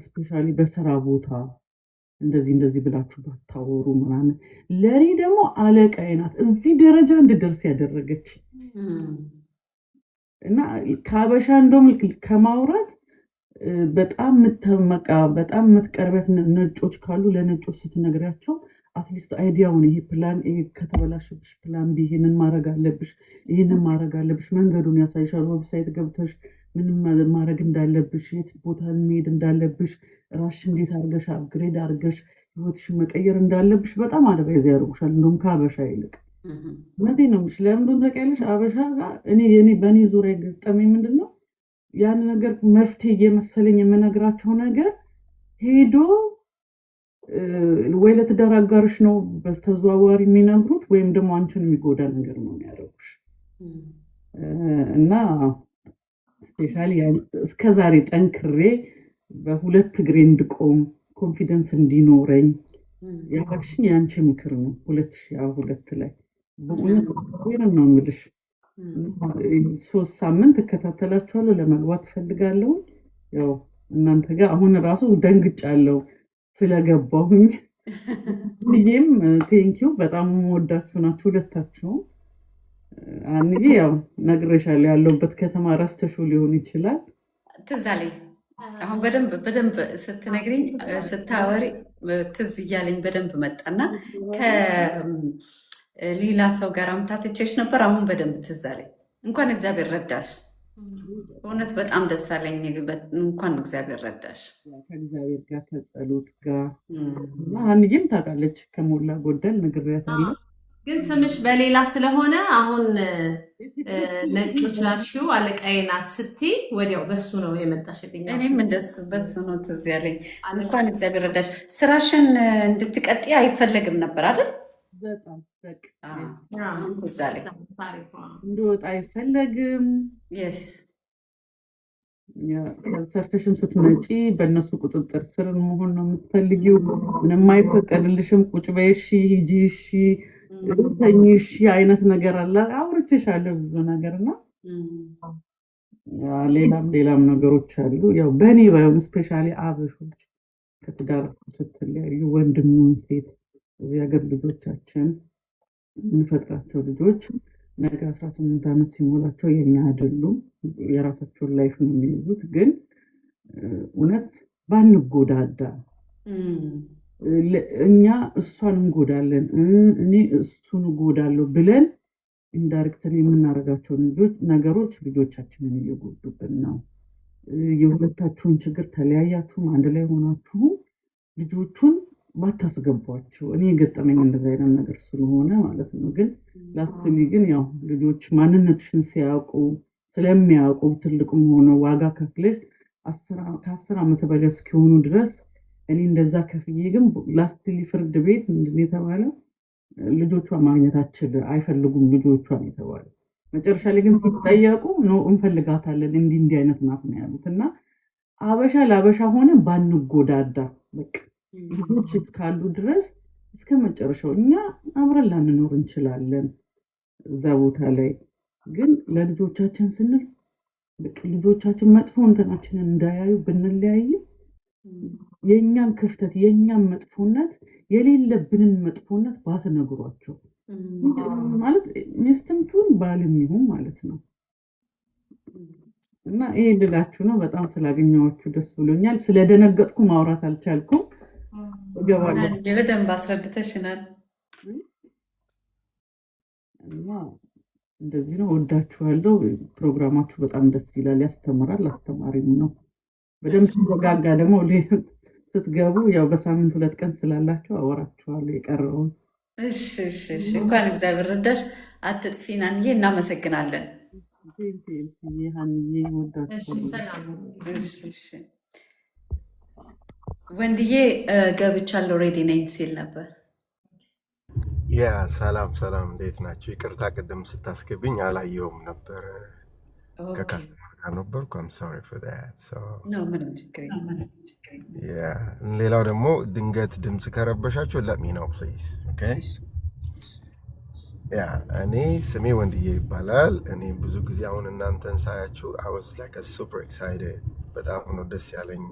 ስፔሻሊ በስራ ቦታ እንደዚህ ብላችሁ ባታወሩ ምናምን ለእኔ ደግሞ አለቃዬ ናት እዚህ ደረጃ እንድደርስ ያደረገች እና ከአበሻ እንደውም ከማውራት በጣም የምትቀርበት ነጮች ካሉ ለነጮች ስትነግሪያቸው አትሊስት አይዲያውን ይሄ ፕላን ኤ ከተበላሽብሽ ፕላን ቢ ይሄንን ማድረግ አለብሽ መንገዱን ያሳይሻል። ዌብሳይት ገብተሽ ምንም ማድረግ እንዳለብሽ የት ቦታ መሄድ እንዳለብሽ ራስሽ እንዴት አድርገሽ አፕግሬድ አድርገሽ ህይወትሽን መቀየር እንዳለብሽ በጣም አድቫይዝ ያደርጉሻል እንደውም ከአበሻ ይልቅ። እውነቴን ነው የምልሽ። ለምን እንደሆነ ታውቂያለሽ አበሻ ጋር በእኔ ዙሪያ ገጠመኝ ምንድን ነው ያን ነገር መፍትሄ እየመሰለኝ የምነግራቸው ነገር ሄዶ ወይ ለትዳር አጋርሽ ነው በተዘዋዋሪ የሚነግሩት ወይም ደግሞ አንቺን የሚጎዳ ነገር ነው የሚያደርጉሽ። እና ስፔሻሊ እስከዛሬ ጠንክሬ በሁለት እግሬ እንድቆም ኮንፊደንስ እንዲኖረኝ ያደረግሽኝ የአንቺ ምክር ነው 2022 ላይ በእውነት ነው የምልሽ። 3 ሳምንት እከታተላችኋለሁ ለመግባት ፈልጋለሁ። ያው እናንተ ጋር አሁን ራሱ ደንግጫለሁ ስለገባሁኝ። ይሄም ቴንኪው በጣም ወዳችሁ ናችሁ ሁለታችሁ። አንዬ ያው ነግሬሻለሁ ያለውበት ከተማ ረስተሽው ሊሆን ይችላል። ትዝ አለኝ አሁን በደንብ ስትነግሪኝ ስታወሪ ትዝ እያለኝ በደንብ መጣና ከሌላ ሰው ጋር አምታትቼሽ ነበር። አሁን በደንብ ትዝ አለኝ። እንኳን እግዚአብሔር ረዳሽ። እውነት በጣም ደስ አለኝ። እንኳን እግዚአብሔር ረዳሽ። ከእግዚአብሔር ጋር ከጸሎት ጋር አንዬም ታውቃለች ከሞላ ጎደል ነግሬያታለሁ። ግን ስምሽ በሌላ ስለሆነ አሁን ነጮች ላልሽው አለቃዬ ናት ስትይ ወዲያው በሱ ነው የመጣሽልኝ። እኔም እንደሱ በሱ ነው ትዝ ያለኝ። እንኳን እግዚአብሔር ረዳሽ። ስራሽን እንድትቀጥይ አይፈለግም ነበር አይደል? በጣም ትዝ አለኝ። እንድወጣ አይፈለግም። የስ ሰርተሽም ስትመጪ በእነሱ ቁጥጥር ስር መሆን ነው የምትፈልጊው። ምንም አይፈቀድልሽም። ቁጭ በይ እሺ፣ ሂጂ እሺ፣ ተኝ እሺ አይነት ነገር አለ። አውርቼሻለሁ ብዙ ነገር እና ሌላም ነገሮች አሉ። ያው በእኔ ባይሆን ስፔሻሊ አበሾች ከትዳር ስትለያዩ ወንድሙን ሴት እዚህ ሀገር ልጆቻችን የምንፈጥራቸው ልጆች ነገ 18 ዓመት ሲሞላቸው የኛ አይደሉም። የራሳቸውን ላይፍ ነው የሚይዙት። ግን እውነት ባንጎዳዳ እኛ እሷን እንጎዳለን እኔ እሱን እጎዳለሁ ብለን ኢንዳይሬክትሊ የምናደርጋቸው ነገሮች ልጆቻችንን እየጎዱብን ነው። የሁለታችሁን ችግር ተለያያችሁም አንድ ላይ ሆናችሁ ልጆቹን ባታስገቧቸው። እኔ የገጠመኝ እንደዚህ አይነት ነገር ስለሆነ ማለት ነው። ግን ላስትሊ ግን ያው ልጆች ማንነትሽን ሲያውቁ ስለሚያውቁ ትልቅም ሆነ ዋጋ ከፍለሽ ከ10 ዓመት በላይ እስኪሆኑ ድረስ እኔ እንደዛ ከፍዬ ግን ላስትሊ ፍርድ ቤት ምንድን የተባለው ልጆቿን ማግኘታችን አይፈልጉም ልጆቿን የተባለው። መጨረሻ ላይ ግን ሲጠየቁ ነው እንፈልጋታለን እንዲህ አይነት ናት ነው ያሉት። እና አበሻ ለአበሻ ሆነ ባንጎዳዳ በቃ ልጆች እስካሉ ድረስ እስከ መጨረሻው እኛ አብረን ላንኖር እንችላለን እዛ ቦታ ላይ። ግን ለልጆቻችን ስንል በቃ ልጆቻችን መጥፎ እንትናችንን እንዳያዩ ብንለያይም የኛን ክፍተት የኛን መጥፎነት የሌለብንን መጥፎነት ባትነግሯቸው ማለት ሚስትምቱን ባልም ይሁን ማለት ነው። እና ይሄ ልላችሁ ነው። በጣም ስላገኘኋችሁ ደስ ብሎኛል። ስለደነገጥኩ ማውራት አልቻልኩም። እገባለሁ። በደንብ አስረድተሽናል። እና እንደዚህ ነው። ወዳችኋለሁ። ፕሮግራማችሁ በጣም ደስ ይላል፣ ያስተምራል፣ አስተማሪም ነው። በደንብ ሲረጋጋ ደግሞ ስትገቡ ያው በሳምንት 2 ቀን ስላላችሁ አወራችኋለሁ የቀረውን። እሺ። እንኳን እግዚአብሔር ረዳሽ። አትጥፊ ናንዬ። እናመሰግናለን። ሀንዬ ወዳችኋለሁ። እሺ ወንድዬ ገብቻለሁ ሬዲ ነኝ ሲል ነበር። ያ ሰላም፣ እንዴት ናቸው? ይቅርታ ቅድም ስታስገብኝ አላየውም ነበር። ከካስተመር ጋር ነበርኩ። I'm sorry for that. ምንም ችግር የለም። ሌላው ደግሞ ድንገት ድምፅ ከረበሻችሁ let me know please. Okay? ያ እኔ ስሜ ወንድዬ ይባላል። እኔ ብዙ ጊዜ አሁን እናንተን ሳያችሁ I was like a super excited። በጣም ነው ደስ ያለኝ።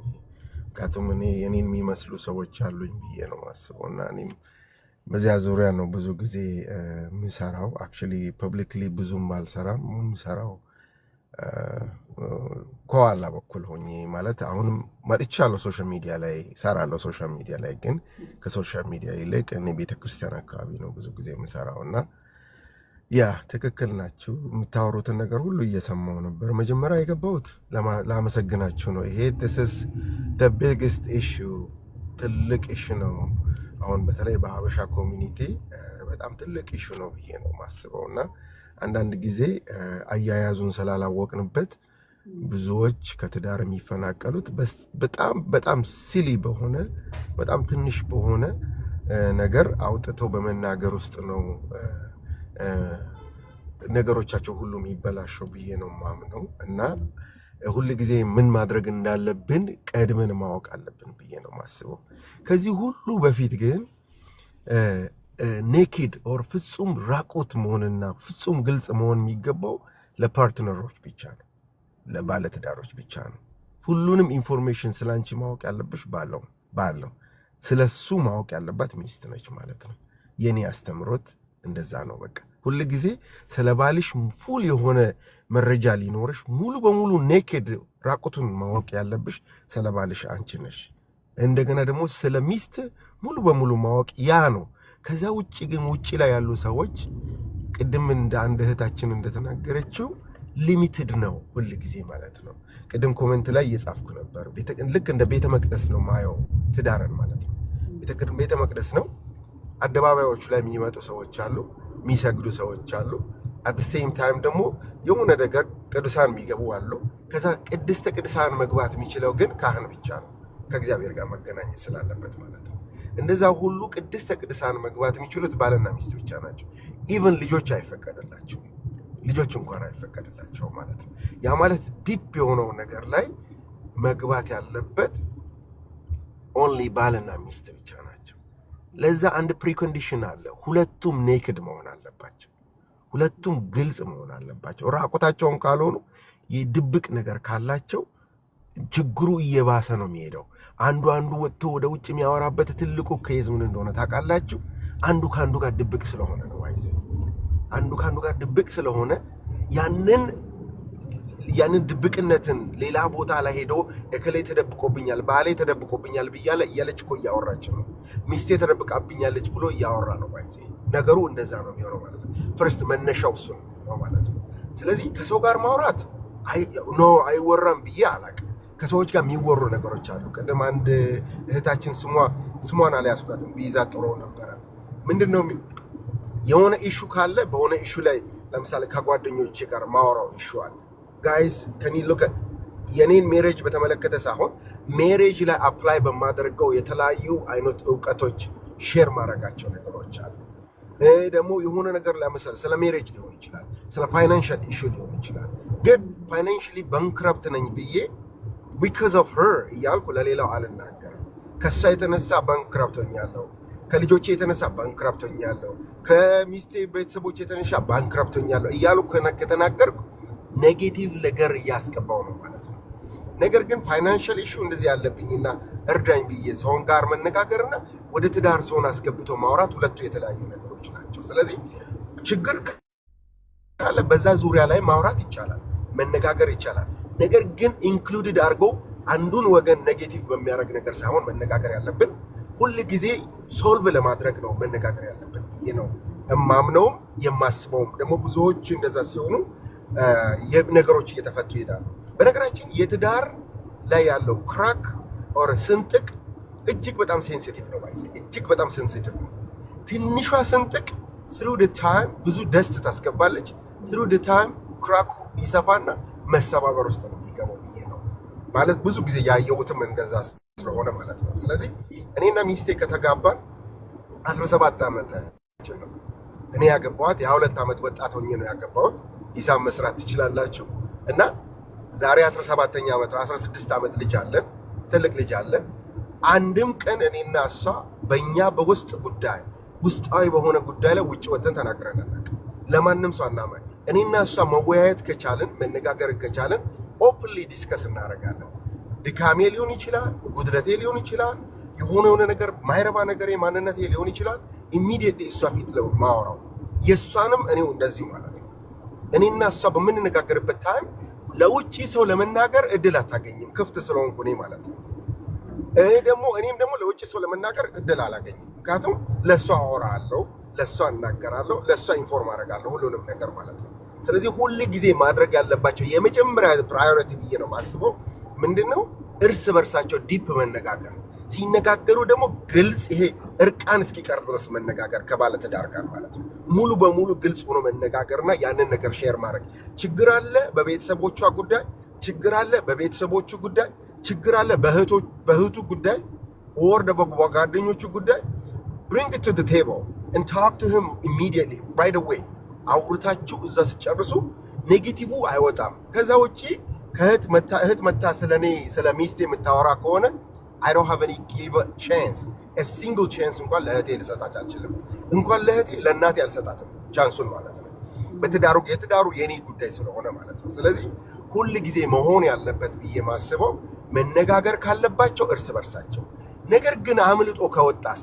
ምክንያቱም እኔን የሚመስሉ ሰዎች አሉኝ ብዬ ነው ማስበው እና እኔም በዚያ ዙሪያ ነው ብዙ ጊዜ የሚሰራው። አክቹዋሊ ፐብሊክሊ ብዙም ባልሰራም የሚሰራው ከኋላ በኩል ሆኜ ማለት አሁንም መጥቻለሁ። ሶሻል ሚዲያ ላይ ሰራለሁ። ሶሻል ሚዲያ ላይ ግን ከሶሻል ሚዲያ ይልቅ እኔ ቤተክርስቲያን አካባቢ ነው ብዙ ጊዜ የምሰራው እና ያ ትክክል ናችሁ። የምታወሩትን ነገር ሁሉ እየሰማው ነበር። መጀመሪያ የገባሁት ላመሰግናችሁ ነው። ይሄ this is the biggest issue፣ ትልቅ ኢሹ ነው። አሁን በተለይ በሀበሻ ኮሚኒቲ በጣም ትልቅ ኢሹ ነው ብዬ ነው ማስበው እና አንዳንድ ጊዜ አያያዙን ስላላወቅንበት ብዙዎች ከትዳር የሚፈናቀሉት በጣም ሲሊ በሆነ በጣም ትንሽ በሆነ ነገር አውጥቶ በመናገር ውስጥ ነው ነገሮቻቸው ሁሉ የሚበላሸው ብዬ ነው ማምነው እና ሁል ጊዜ ምን ማድረግ እንዳለብን ቀድመን ማወቅ አለብን ብዬ ነው ማስበው። ከዚህ ሁሉ በፊት ግን ኔኪድ ኦር ፍጹም ራቆት መሆንና ፍጹም ግልጽ መሆን የሚገባው ለፓርትነሮች ብቻ ነው፣ ለባለትዳሮች ብቻ ነው። ሁሉንም ኢንፎርሜሽን ስላንቺ ማወቅ ያለብሽ ባለው ስለሱ ማወቅ ያለባት ሚስት ነች ማለት ነው። የኔ አስተምሮት እንደዛ ነው። በቃ ሁል ጊዜ ስለ ባልሽ ፉል የሆነ መረጃ ሊኖርሽ፣ ሙሉ በሙሉ ኔክድ ራቁቱን ማወቅ ያለብሽ ስለ ባልሽ አንቺ ነሽ። እንደገና ደግሞ ስለ ሚስት ሙሉ በሙሉ ማወቅ ያ ነው። ከዛ ውጪ ግን ውጪ ላይ ያሉ ሰዎች ቅድም እንደ አንድ እህታችን እንደተናገረችው ሊሚትድ ነው ሁል ጊዜ ማለት ነው። ቅድም ኮሜንት ላይ እየጻፍኩ ነበር። ልክ እንደ ቤተ መቅደስ ነው ማየው ትዳርን ማለት ነው። ቤተ መቅደስ ነው። አደባባዮቹ ላይ የሚመጡ ሰዎች አሉ፣ የሚሰግዱ ሰዎች አሉ። አት ሴም ታይም ደግሞ የሆነ ነገር ቅዱሳን የሚገቡ አሉ። ከዛ ቅድስተ ቅዱሳን መግባት የሚችለው ግን ካህን ብቻ ነው፣ ከእግዚአብሔር ጋር መገናኘት ስላለበት ማለት ነው። እንደዛ ሁሉ ቅድስተ ቅዱሳን መግባት የሚችሉት ባልና ሚስት ብቻ ናቸው። ኢቨን ልጆች አይፈቀድላቸው፣ ልጆች እንኳን አይፈቀድላቸው ማለት ነው። ያ ማለት ዲፕ የሆነው ነገር ላይ መግባት ያለበት ኦንሊ ባልና ሚስት ብቻ ናቸው። ለዛ አንድ ፕሪኮንዲሽን አለ። ሁለቱም ኔክድ መሆን አለባቸው። ሁለቱም ግልጽ መሆን አለባቸው። ራቁታቸውን ካልሆኑ የድብቅ ነገር ካላቸው ችግሩ እየባሰ ነው የሚሄደው። አንዱ ወጥቶ ወደ ውጭ የሚያወራበት ትልቁ ኬዝ ምን እንደሆነ ታውቃላችሁ? አንዱ ከአንዱ ጋር ድብቅ ስለሆነ ነው። አይዘ አንዱ ከአንዱ ጋር ድብቅ ስለሆነ ያንን ድብቅነትን ሌላ ቦታ ላይ ሄዶ እከሌ ተደብቆብኛል፣ ባሌ ተደብቆብኛል ብያለ እያለች እኮ እያወራች ነው። ሚስቴ ተደብቃብኛለች ብሎ እያወራ ነው። አይዘ ነገሩ እንደዛ ነው የሚሆነው ማለት ነው። ፈርስት መነሻው እሱ ነው ማለት ነው። ስለዚህ ከሰው ጋር ማውራት አይወራም ብዬ አላውቅም። ከሰዎች ጋር የሚወሩ ነገሮች አሉ። ቀደም አንድ እህታችን ስሟን አልያዝኳትም ቢይዛት ጥሩ ነበረ። ምንድነው የሆነ ኢሹ ካለ በሆነ ኢሹ ላይ ለምሳሌ ከጓደኞቼ ጋር ማወራው ኢሹ አለ። ጋይስ ከኒ ሉክ የኔን ሜሬጅ በተመለከተ ሳይሆን ሜሬጅ ላይ አፕላይ በማደርገው የተለያዩ አይነት እውቀቶች ሼር ማድረጋቸው ነገሮች አሉ። ደግሞ የሆነ ነገር ለምሳሌ ስለ ሜሬጅ ሊሆን ይችላል፣ ስለ ፋይናንሻል ኢሹ ሊሆን ይችላል። ግን ፋይናንሻሊ ባንክረፕት ነኝ ብዬ because of her እያልኩ ለሌላው አልናገርም። ከሷ የተነሳ ባንክረፕት ሆኛለሁ፣ ከልጆቼ የተነሳ ባንክረፕት ሆኛለሁ፣ ከሚስቴ ቤተሰቦች የተነሳ ባንክረፕት ሆኛለሁ እያሉ ከተናገርኩ ኔጌቲቭ ነገር እያስገባው ነው ማለት ነው። ነገር ግን ፋይናንሻል ኢሹ እንደዚህ ያለብኝና እርዳኝ ብዬ ሰውን ጋር መነጋገርና ወደ ትዳር ሰውን አስገብቶ ማውራት ሁለቱ የተለያዩ ነገሮች ናቸው። ስለዚህ ችግር ካለ በዛ ዙሪያ ላይ ማውራት ይቻላል፣ መነጋገር ይቻላል። ነገር ግን ኢንክሉድድ አድርገው አንዱን ወገን ኔጌቲቭ በሚያደርግ ነገር ሳይሆን መነጋገር ያለብን ሁል ጊዜ ሶልቭ ለማድረግ ነው መነጋገር ያለብን ብዬ ነው እማምነውም የማስበውም። ደግሞ ብዙዎች እንደዛ ሲሆኑ ነገሮች እየተፈቱ ይሄዳሉ። በነገራችን የትዳር ላይ ያለው ክራክ ኦር ስንጥቅ እጅግ በጣም ሴንሲቲቭ ነው። እጅግ በጣም ሴንሲቲቭ ነው። ትንሿ ስንጥቅ through the time ብዙ ደስት ታስገባለች። through the time ክራኩ ይሰፋና መሰባበር ውስጥ ነው የሚገባው ብዬ ነው ማለት ብዙ ጊዜ ያየሁትም እንደዛ ስለሆነ ማለት ነው። ስለዚህ እኔና ሚስቴ ከተጋባን 17 ዓመታችን ነው። እኔ ያገባኋት የ2 ዓመት ወጣት ሆኜ ነው ያገባሁት። ሂሳብ መስራት ትችላላችሁ። እና ዛሬ 17ኛ ዓመት 16 ዓመት ልጅ አለን፣ ትልቅ ልጅ አለን። አንድም ቀን እኔና እሷ በእኛ በውስጥ ጉዳይ ውስጣዊ በሆነ ጉዳይ ላይ ውጭ ወጥተን ተናግረን አናውቅም። ለማንም ሰው አናማኝ። እኔና እሷ መወያየት ከቻልን መነጋገር ከቻልን ኦፕንሊ ዲስከስ እናደርጋለን። ድካሜ ሊሆን ይችላል፣ ጉድለቴ ሊሆን ይችላል፣ የሆነ ነገር ማይረባ ነገር ማንነቴ ሊሆን ይችላል። ኢሚዲየትሊ እሷ ፊት ነው ማወራው፣ የእሷንም እኔው እንደዚሁ ማለት ነው። እኔና እሷ በምንነጋገርበት ታይም ለውጭ ሰው ለመናገር እድል አታገኝም፣ ክፍት ስለሆንኩ እኔ ማለት ነው። እኔም ደግሞ ለውጭ ሰው ለመናገር እድል አላገኝም፣ ምክንያቱም ለእሷ አወራለሁ፣ ለእሷ እናገራለሁ፣ ለእሷ ኢንፎርም አደርጋለሁ ሁሉንም ነገር ማለት ነው። ስለዚህ ሁል ጊዜ ማድረግ ያለባቸው የመጀመሪያ ፕራዮሪቲ ብዬ ነው ማስበው ምንድነው እርስ በርሳቸው ዲፕ መነጋገር። ሲነጋገሩ ደግሞ ግልጽ ይሄ እርቃን እስኪቀር ድረስ መነጋገር ከባለትዳር ጋር ማለት ነው። ሙሉ በሙሉ ግልጽ ሆኖ መነጋገርና ያንን ነገር ሼር ማድረግ። ችግር አለ በቤተሰቦቿ ጉዳይ፣ ችግር አለ በቤተሰቦቹ ጉዳይ፣ ችግር አለ በእህቱ ጉዳይ ወር በጓደኞቹ ጉዳይ። bring it to the table and talk to him immediately right away። አውርታችሁ እዛ ስጨርሱ ኔጌቲቭ አይወጣም። ከዛ ውጪ እህት መታ ስለ ሚስቴ የምታወራ ከሆነ I don't have any give a chance, a single chance እንኳን ለእህቴ ልሰጣት አልችልም። እንኳን ለእህቴ ለእናቴ አልሰጣትም ቻንሱን ማለት ነው። የትዳሩ የኔ ጉዳይ ስለሆነ ማለት ነው። ስለዚህ ሁል ጊዜ መሆን ያለበት ብዬ ማስበው መነጋገር ካለባቸው እርስ በርሳቸው። ነገር ግን አምልጦ ከወጣስ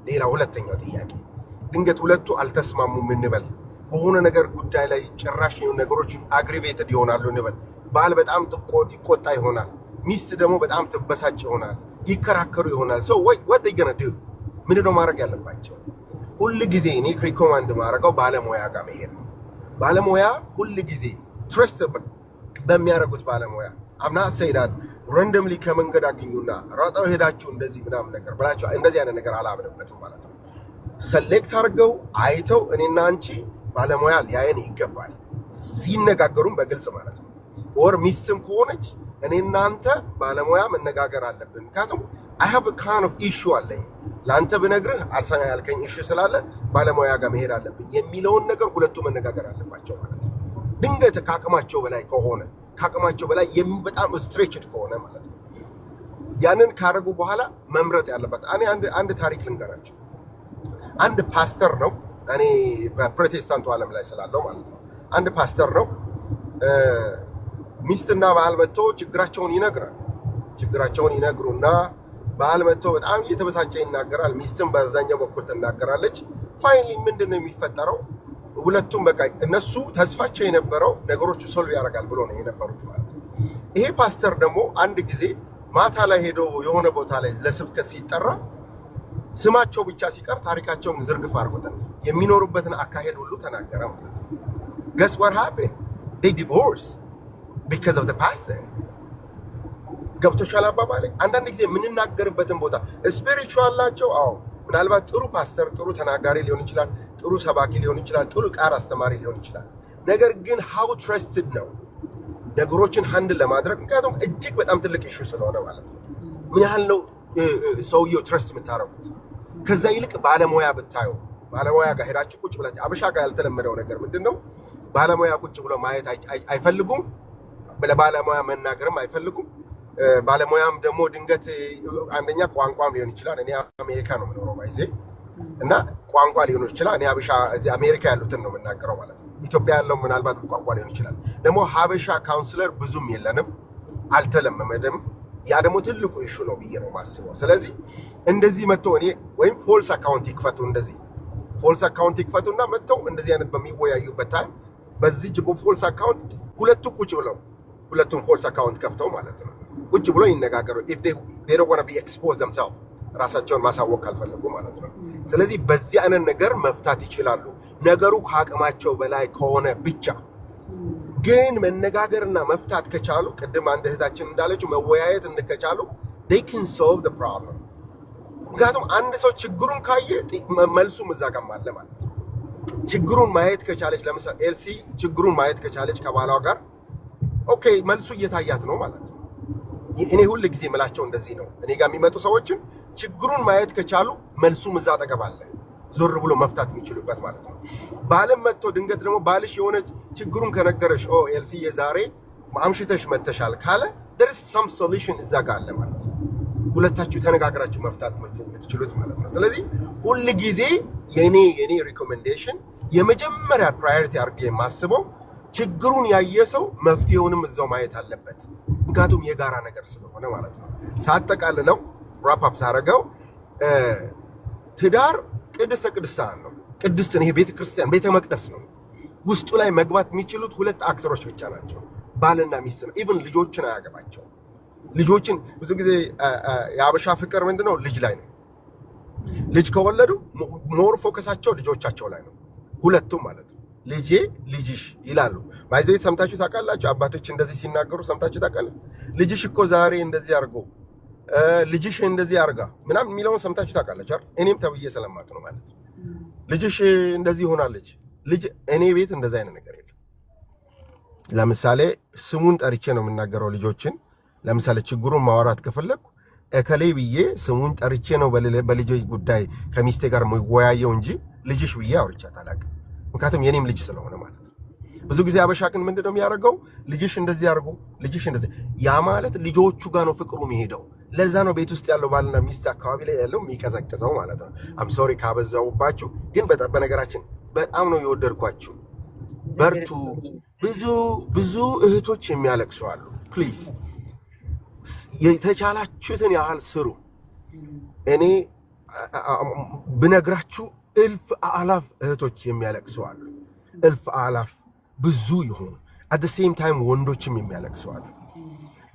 ሌላ ሁለተኛው ጥያቄ፣ ድንገት ሁለቱ አልተስማሙም እንበል፣ በሆነ ነገር ጉዳይ ላይ ጭራሽ ነገሮች አግሪቬትድ ይሆናሉ እንበል። ባል በጣም ይቆጣ ይሆናል፣ ሚስት ደግሞ በጣም ትበሳጭ ይሆናል፣ ይከራከሩ ይሆናል። ሰው what they gonna do? ምንድነው ማድረግ ያለባቸው? ሁሉ ጊዜ እኔ ሪኮማንድ ማድረገው ባለሙያ ጋር መሄድ ነው። ባለሙያ ሁሉ ጊዜ ትረስት በሚያደርጉት ባለሙያ አምና ሰይዳት ራንደምሊ ከመንገድ አግኙና ራጣው ሄዳችሁ እንደዚህ ምናምን ነገር ብላችሁ እንደዚህ አይነት ነገር አላምንበትም ማለት ነው። ሰሌክት አድርገው አይተው እኔና አንቺ ባለሙያ ሊያየን ይገባል፣ ሲነጋገሩም በግልጽ ማለት ነው። ወር ሚስትም ከሆነች እኔና አንተ ባለሙያ መነጋገር አለብን። ምክንያቱም I have a kind of issue አለኝ ለአንተ ብነግርህ አልሰማ ያልከኝ ኢሹ ስላለ ባለሙያ ጋር መሄድ አለብኝ የሚለውን ነገር ሁለቱ መነጋገር አለባቸው ማለት ነው። ድንገት ካቅማቸው በላይ ከሆነ ካቅማቸው በላይ በጣም ስትሬችድ ከሆነ ማለት ነው ያንን ካረጉ በኋላ መምረጥ ያለበት። እኔ አንድ ታሪክ ልንገራቸው። አንድ ፓስተር ነው፣ እኔ በፕሮቴስታንቱ ዓለም ላይ ስላለው ማለት ነው። አንድ ፓስተር ነው። ሚስትና ባል መጥቶ ችግራቸውን ይነግራል። ችግራቸውን ይነግሩና ባል መጥቶ በጣም እየተበሳጨ ይናገራል። ሚስትም በዛኛው በኩል ትናገራለች። ፋይናሊ ምንድነው የሚፈጠረው? ሁለቱም በቃ እነሱ ተስፋቸው የነበረው ነገሮቹ ሶልቭ ያደርጋል ብሎ ነው የነበሩት ማለት ነው። ይሄ ፓስተር ደግሞ አንድ ጊዜ ማታ ላይ ሄዶ የሆነ ቦታ ላይ ለስብከት ሲጠራ ስማቸው ብቻ ሲቀር ታሪካቸውን ዝርግፍ አድርጎታል። የሚኖሩበትን አካሄድ ሁሉ ተናገረ ማለት ነው። Guess what happened? They divorced because of the pastor. ገብቶሻል አባባሌ? አንዳንድ ጊዜ የምንናገርበትን ቦታ ስፒሪቹዋል ናቸው። አዎ ምናልባት ጥሩ ፓስተር፣ ጥሩ ተናጋሪ ሊሆን ይችላል፣ ጥሩ ሰባኪ ሊሆን ይችላል፣ ጥሩ ቃል አስተማሪ ሊሆን ይችላል። ነገር ግን how trusted ነው ነገሮችን ሃንድል ለማድረግ? ምክንያቱም እጅግ በጣም ትልቅ ኢሹ ስለሆነ ማለት ነው። ምን ያህል ነው ሰውየው ትረስት የምታረጉት? ከዛ ይልቅ ባለሙያ ብታዩ፣ ባለሙያ ጋር ሄዳችሁ ቁጭ ብላችሁ። አበሻ ጋር ያልተለመደው ነገር ምንድነው? ባለሙያ ቁጭ ብሎ ማየት አይፈልጉም፣ ለባለሙያ መናገርም አይፈልጉም። ባለሙያም ደግሞ ድንገት አንደኛ ቋንቋም ሊሆን ይችላል። እኔ አሜሪካ ነው የምኖረው ባይዜ እና ቋንቋ ሊሆን ይችላል። እኔ ሀበሻ እዚህ አሜሪካ ያሉትን ነው የምናገረው ማለት ነው። ኢትዮጵያ ያለው ምናልባት ቋንቋ ሊሆን ይችላል። ደግሞ ሀበሻ ካውንስለር ብዙም የለንም፣ አልተለመመድም። ያ ደግሞ ትልቁ ኢሹ ነው ብዬ ነው ማስበው። ስለዚህ እንደዚህ መጥቶ እኔ ወይም ፎልስ አካውንት ይክፈቱ፣ እንደዚህ ፎልስ አካውንት ይክፈቱና መጥተው እንደዚህ አይነት በሚወያዩበት ታይም በዚህ ጅቦ ፎልስ አካውንት ሁለቱም ፎልስ አካውንት ከፍተው ማለት ነው ቁጭ ብሎ ይነጋገሩ። if they don't want to be exposed themselves ራሳቸውን ማሳወቅ ካልፈለጉ ማለት ነው። ስለዚህ በዚህ አይነት ነገር መፍታት ይችላሉ፣ ነገሩ ከአቅማቸው በላይ ከሆነ ብቻ። ግን መነጋገርና መፍታት ከቻሉ ቅድም አንድ እህታችን እንዳለችው መወያየት ከቻሉ they can solve the problem። ምክንያቱም አንድ ሰው ችግሩን ካየ መልሱም እዛ ጋር አለ ማለት ነው። ችግሩን ማየት ከቻለች፣ ለምሳሌ ኤልሲ ችግሩን ማየት ከቻለች ከባሏ ጋር ኦኬ መልሱ እየታያት ነው ማለት ነው። እኔ ሁሉ ጊዜ የምላቸው እንደዚህ ነው። እኔ ጋር የሚመጡ ሰዎችን ችግሩን ማየት ከቻሉ መልሱም እዛ አጠገብ አለ፣ ዞር ብሎ መፍታት የሚችሉበት ማለት ነው። ባልም መጥቶ ድንገት ደግሞ ባልሽ የሆነ ችግሩን ከነገረሽ ኤልሲ የዛሬ አምሽተሽ መተሻል ካለ there is some solution እዛ ጋር አለ ማለት ነው። ሁለታችሁ ተነጋግራችሁ መፍታት የምትችሉት ማለት ነው። ስለዚህ ሁሉ ጊዜ የኔ ሪኮሜንዴሽን የመጀመሪያ ፕራዮሪቲ አድርጌ የማስበው ችግሩን ያየ ሰው መፍትሄውንም እዛው ማየት አለበት። ምክንያቱም የጋራ ነገር ስለሆነ ማለት ነው። ሳጠቃልለው ራፕ አፕ ሳረገው ትዳር ቅድስተ ቅዱሳን ነው። ቅድስት ነው። ይሄ ቤተክርስቲያን ቤተ መቅደስ ነው። ውስጡ ላይ መግባት የሚችሉት ሁለት አክተሮች ብቻ ናቸው፣ ባልና ሚስት ነው። ኢቭን ልጆችን አያገባቸው። ልጆችን ብዙ ጊዜ የአበሻ ፍቅር ምንድነው? ልጅ ላይ ነው። ልጅ ከወለዱ ሞር ፎከሳቸው ልጆቻቸው ላይ ነው፣ ሁለቱም ማለት ነው። ልጄ ልጅሽ ይላሉ። ማይዘት ሰምታችሁ ታውቃላችሁ? አባቶች እንደዚህ ሲናገሩ ሰምታችሁ ታውቃላችሁ? ልጅሽ እኮ ዛሬ እንደዚህ አድርጎ ልጅሽ እንደዚህ አርጋ ምናምን የሚለውን ሰምታችሁ ታውቃላችሁ አይደል? እኔም ተብዬ ስለማቅ ነው ማለት ነው። ልጅሽ እንደዚህ ሆናለች። ልጅ እኔ ቤት እንደዛ አይነት ነገር የለም። ለምሳሌ ስሙን ጠርቼ ነው የምናገረው ልጆችን። ለምሳሌ ችግሩን ማወራት ከፈለኩ እከሌ ብዬ ስሙን ጠርቼ ነው በልጅ ጉዳይ ከሚስቴ ጋር የምወያየው እንጂ ልጅሽ ብዬ አውርቻት አላውቅም። ምክንያቱም የኔም ልጅ ስለሆነ ማለት ነው። ብዙ ጊዜ አበሻ ግን ምንድነው የሚያደርገው? ልጅሽ እንደዚህ አድርጎ ልጅሽ እንደዚህ። ያ ማለት ልጆቹ ጋር ነው ፍቅሩ የሚሄደው። ለዛ ነው ቤት ውስጥ ያለው ባልና ሚስት አካባቢ ላይ ያለው የሚቀዘቅዘው ማለት ነው። አም ሶሪ ካበዛውባችሁ፣ ግን በነገራችን በጣም ነው የወደድኳችሁ። በርቱ። ብዙ እህቶች የሚያለቅሱ አሉ። ፕሊዝ የተቻላችሁትን ያህል ስሩ። እኔ ብነግራችሁ እልፍ አላፍ እህቶች የሚያለቅሱ አሉ። እልፍ አላፍ ብዙ ይሆኑ at the same time ወንዶችም የሚያለቅሱ አሉ።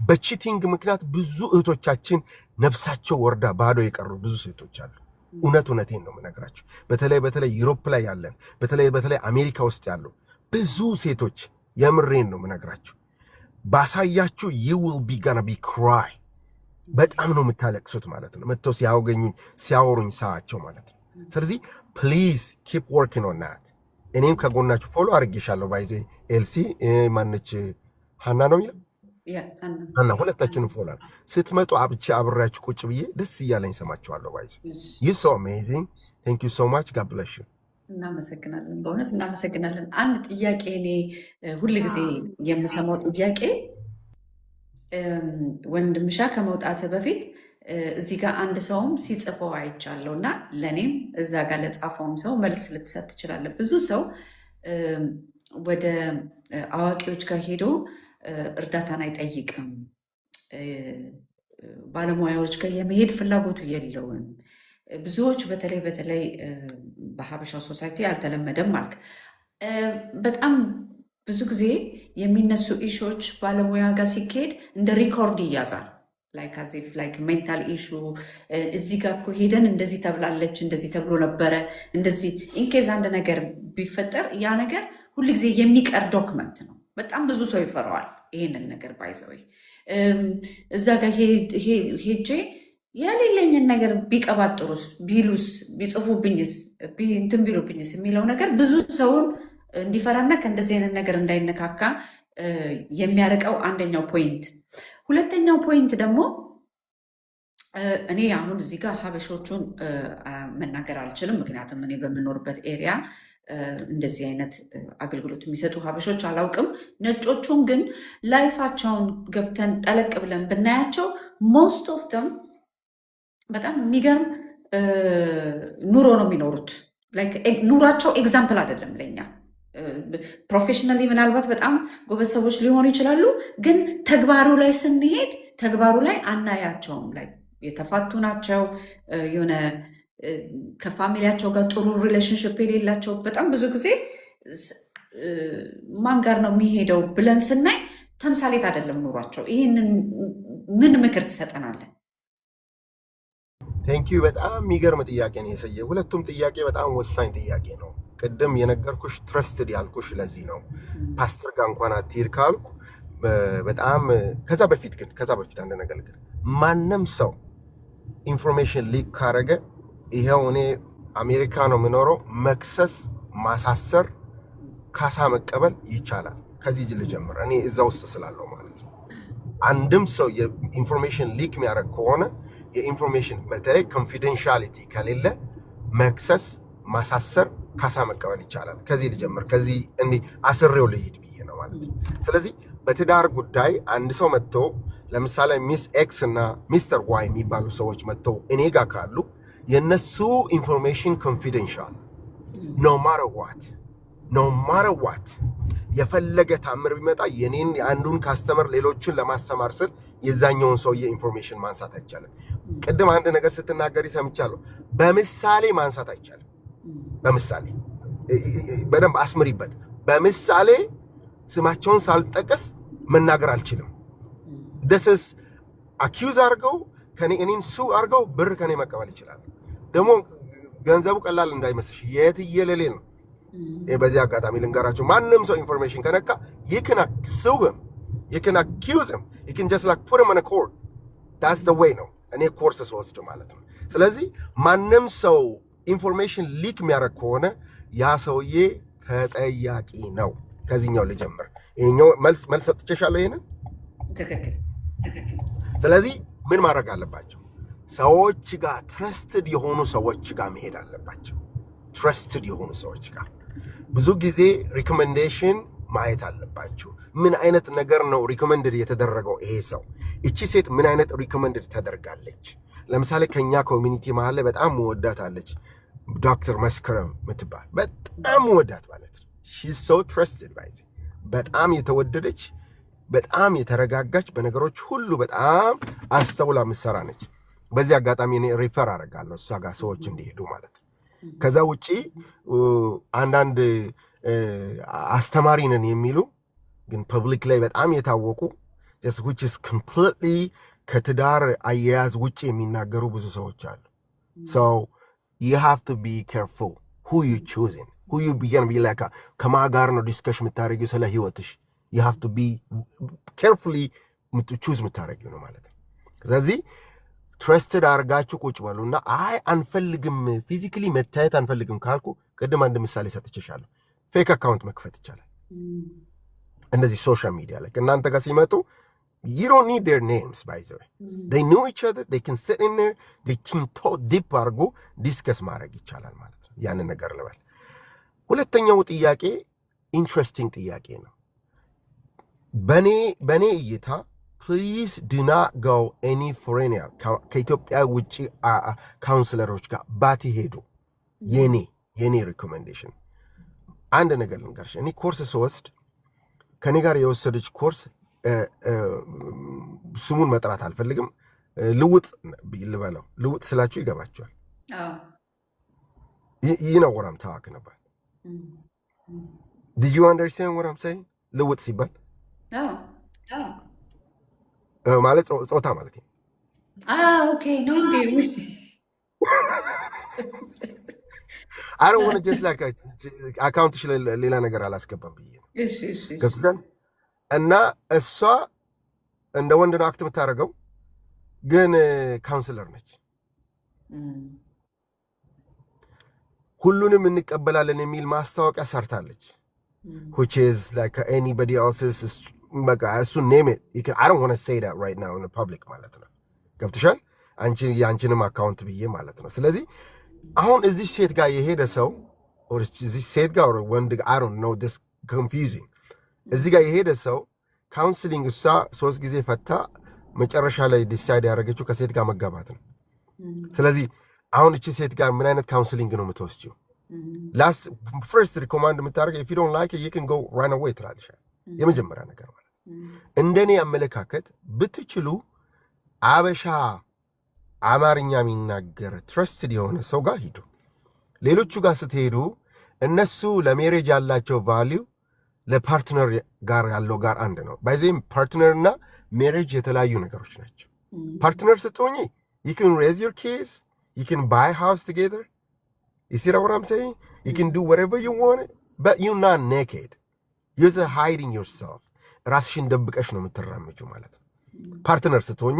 በቺቲንግ ምክንያት ብዙ እህቶቻችን ነፍሳቸው ወርዳ ባዶ የቀሩ ብዙ ሴቶች አሉ። እውነቴን ነው የምነግራችሁ። በተለይ ዩሮፕ ላይ ያለን በተለይ አሜሪካ ውስጥ ያሉ ብዙ ሴቶች የምሬን ነው የምነግራችሁ። ባሳያችሁ you will be gonna be cry በጣም ነው የምታለቅሱት ማለት ነው። መጥተው ሲያወሩኝ ሰዓቸው ማለት ነው። ስለዚህ ፕሊዝ ኪፕ ወርኪንግ ኦን ናት። እኔም ከጎናችሁ ፎሎ አድርጌሻለሁ። ባይዜ ኤልሲ ማነች ሀና ነው የሚለው ሀና፣ ሁለታችሁንም ፎሎ ስትመጡ አብሬያችሁ ቁጭ ብዬ ደስ እያለኝ ሰማችኋለሁ። ባይዜ you so amazing thank you so much god bless you። እናመሰግናለን፣ በእውነት እናመሰግናለን። አንድ ጥያቄ እኔ ሁል ጊዜ የምሰማው ጥያቄ ወንድምሻ ከመውጣት በፊት እዚህ ጋር አንድ ሰውም ሲጽፈው አይቻለሁ እና ለእኔም እዛ ጋር ለጻፈውም ሰው መልስ ልትሰጥ ትችላለህ። ብዙ ሰው ወደ አዋቂዎች ጋር ሄዶ እርዳታን አይጠይቅም፣ ባለሙያዎች ጋር የመሄድ ፍላጎቱ የለውም። ብዙዎች በተለይ በሀበሻ ሶሳይቲ አልተለመደም አልክ። በጣም ብዙ ጊዜ የሚነሱ ኢሹዎች ባለሙያ ጋር ሲካሄድ እንደ ሪኮርድ ይያዛል። ላይክ አዚፍ ላይክ ሜንታል ኢሹ እዚህ ጋር እኮ ሄደን እንደዚህ ተብላለች፣ እንደዚህ ተብሎ ነበረ፣ እንደዚህ ኢንኬዝ አንድ ነገር ቢፈጠር ያ ነገር ሁልጊዜ የሚቀር ዶክመንት ነው። በጣም ብዙ ሰው ይፈራዋል ይሄንን ነገር ባይዘወይ እዛ ጋር ሄጄ የሌለኝን ነገር ቢቀባጥሩስ፣ ቢሉስ፣ ቢጽፉብኝስ፣ እንትን ቢሉብኝስ የሚለው ነገር ብዙ ሰውን እንዲፈራና ከእንደዚህ አይነት ነገር እንዳይነካካ የሚያርቀው አንደኛው ፖይንት። ሁለተኛው ፖይንት ደግሞ እኔ አሁን እዚህ ጋር ሀበሾቹን መናገር አልችልም፣ ምክንያቱም እኔ በምኖርበት ኤሪያ እንደዚህ አይነት አገልግሎት የሚሰጡ ሀበሾች አላውቅም። ነጮቹን ግን ላይፋቸውን ገብተን ጠለቅ ብለን ብናያቸው ሞስት ኦፍ ተም በጣም የሚገርም ኑሮ ነው የሚኖሩት። ኑሯቸው ኤግዛምፕል አይደለም ለኛ። ፕሮፌሽናሊ ምናልባት በጣም ጎበዝ ሰዎች ሊሆኑ ይችላሉ፣ ግን ተግባሩ ላይ ስንሄድ ተግባሩ ላይ አናያቸውም። ላይ የተፋቱ ናቸው፣ የሆነ ከፋሚሊያቸው ጋር ጥሩ ሪሌሽንሽፕ የሌላቸው። በጣም ብዙ ጊዜ ማን ጋር ነው የሚሄደው ብለን ስናይ ተምሳሌት አይደለም ኑሯቸው። ይህንን ምን ምክር ትሰጠናለን? ቴንኪዩ። በጣም የሚገርም ጥያቄ ነው የሰየ። ሁለቱም ጥያቄ በጣም ወሳኝ ጥያቄ ነው። ቅድም የነገርኩሽ ትረስትድ ያልኩሽ ለዚህ ነው። ፓስተር ጋር እንኳን አትሄድ ካልኩ በጣም ከዛ በፊት አንድ ነገር ግን ማንም ሰው ኢንፎርሜሽን ሊክ ካረገ ይሄው እኔ አሜሪካ ነው የምኖረው፣ መክሰስ፣ ማሳሰር፣ ካሳ መቀበል ይቻላል። ከዚህ ልጀምር፣ እኔ እዛ ውስጥ ስላለው ማለት ነው። አንድም ሰው የኢንፎርሜሽን ሊክ የሚያደርግ ከሆነ የኢንፎርሜሽን በተለይ ኮንፊደንሻሊቲ ከሌለ መክሰስ፣ ማሳሰር፣ ካሳ መቀበል ይቻላል። ከዚህ ልጀምር፣ ከዚህ እንዲህ አስሬው ልሂድ ብዬ ነው ማለት ነው። ስለዚህ በትዳር ጉዳይ አንድ ሰው መጥቶ ለምሳሌ ሚስ ኤክስ እና ሚስተር ዋይ የሚባሉ ሰዎች መጥተው እኔ ጋር ካሉ የነሱ ኢንፎርሜሽን ኮንፊደንሻል ኖ ማተር ዋት የፈለገ ታምር ቢመጣ የኔን የአንዱን ካስተመር ሌሎችን ለማስተማር ስል የዛኛውን ሰውዬ ኢንፎርሜሽን ማንሳት አይቻልም። ቅድም አንድ ነገር ስትናገሪ ሰምቻለሁ። በምሳሌ ማንሳት አይቻልም። በምሳሌ በደንብ አስምሪበት። በምሳሌ ስማቸውን ሳልጠቅስ መናገር አልችልም። ደስስ አኪዩዝ አድርገው እኔን ሱ አድርገው ብር ከኔ መቀበል ይችላል። ደግሞ ገንዘቡ ቀላል እንዳይመስልሽ የትየለሌ ነው። በዚህ አጋጣሚ ልንገራቸው፣ ማንም ሰው ኢንፎርሜሽን ከነካ you can sue him, you can accuse him, you can just like put him in a court. that's the way ነው እኔ ኮርስ ስወስድ ማለት ነው። ስለዚህ ማንም ሰው ኢንፎርሜሽን ሊክ የሚያደርግ ከሆነ ያ ሰውዬ ተጠያቂ ነው። ከዚህኛው ልጀምር። ይሄኛው መልስ ሰጥቼሻለሁ። ይሄንን ትክክል። ስለዚህ ምን ማድረግ አለባቸው? ሰዎች ጋር ትረስትድ የሆኑ ሰዎች ጋር መሄድ አለባቸው። ትረስትድ የሆኑ ሰዎች ጋር ብዙ ጊዜ ሪኮሜንዴሽን ማየት አለባችሁ። ምን አይነት ነገር ነው ሪኮሜንድድ የተደረገው? ይሄ ሰው እቺ ሴት ምን አይነት ሪኮሜንድድ ተደርጋለች? ለምሳሌ ከኛ ኮሚኒቲ መሀል በጣም መወዳት አለች፣ ዶክተር መስከረም ምትባል በጣም መወዳት ማለት ነው። she's so trusted ባይዚ በጣም የተወደደች፣ በጣም የተረጋጋች፣ በነገሮች ሁሉ በጣም አስተውላ ምሰራ ነች። በዚህ አጋጣሚ እኔ ሪፈር አደርጋለሁ እሷ ጋር ሰዎች እንዲሄዱ ማለት ነው። ከዛ ውጪ አንዳንድ አስተማሪ ነን የሚሉ ግን ፐብሊክ ላይ በጣም የታወቁ which is completely ከትዳር አያያዝ ውጭ የሚናገሩ ብዙ ሰዎች አሉ። so you have to be careful who you choosing, who you begin be like ከማን ጋር ነው ዲስከሽን የምታደርጊው ስለ ህይወትሽ you have to be carefully choose የምታደርጊው ነው ማለት ነው። ስለዚህ ትረስትድ አድርጋችሁ ቁጭ በሉና አይ አንፈልግም ፊዚካሊ መታየት አንፈልግም ካልኩ ቅድም አንድ ምሳሌ ሰጥቼሻለሁ። ፌክ አካውንት መክፈት ይቻላል። እነዚህ ሶሻል ሚዲያ ላይ እናንተ ጋር ሲመጡ you don't need their names by the way. They know each other, they can sit in there, they can talk deep አድርጎ ዲስከስ ማድረግ ይቻላል ማለት ነው። ያንን ነገር ልበል። ሁለተኛው ጥያቄ ኢንትረስቲንግ ጥያቄ ነው። በኔ እይታ please do not go any foreigner ከኢትዮጵያ ውጪ ካውንስለሮች ጋር ባትሄዱ የኔ ሪኮሜንዴሽን። አንድ ነገር ልንገርሽ፣ እኔ ኮርስ ስወስድ ከኔ ጋር የወሰደች ኮርስ ስሙን መጥራት አልፈልግም፣ ልውጥ ልበለው። ልውጥ ስላችሁ ይገባችኋል። you know what I'm talking about. Did you understand what I'm saying? ልውጥ ሲባል ማለት ጾታ ማለት ነው። ኦኬ ነው እንዴ? I don't want to just like አካውንትሽ ሌላ ነገር አላስገባም ብዬ ነው። እሺ እና እሷ እንደ ወንድ ነው አክት የምታደርገው፣ ግን ካውንስለር ነች። ሁሉንም እንቀበላለን የሚል ማስታወቂያ ሰርታለች። which is like anybody else's በቃ እሱ name it I don't want to say that right now in the public ማለት ነው። ገብቶሻል? የአንቺንም አካውንት ብዬ ማለት ነው። ስለዚህ አሁን እዚህ ሴት ጋር የሄደ ሰው እዚህ ሴት ጋር ወንድ I don't know, this confusing። እዚህ ጋር የሄደ ሰው ካውንስሊንግ እሷ 3 ጊዜ ፈታ መጨረሻ ላይ ዲሳይድ ያደረገችው ከሴት ጋር መጋባት ነው። ስለዚህ አሁን እቺ ሴት ጋር ምን አይነት ካውንስሊንግ ነው የምትወስጂው? ላስት ፈርስት ሪኮማንድ የምታደርገው if you don't like it you can go run away ትላለሽ። የመጀመሪያ ነገር ማለት እንደኔ አመለካከት ብትችሉ አበሻ አማርኛ የሚናገር ትረስትድ የሆነ ሰው ጋር ሂዱ። ሌሎቹ ጋር ስትሄዱ እነሱ ለሜሬጅ ያላቸው ቫልዩ ለፓርትነር ጋር ያለው ጋር አንድ ነው። ባይዘም ፓርትነር እና ሜሬጅ የተለያዩ ነገሮች ናቸው። ፓርትነር ስትሆኚ you can raise your kids, you can buy a house together, you see what I'm saying? You can do whatever you want, but you're not naked, you're just hiding yourself. ራስሽን ደብቀሽ ነው የምትራመጂው ማለት ነው። ፓርትነር ስትሆኚ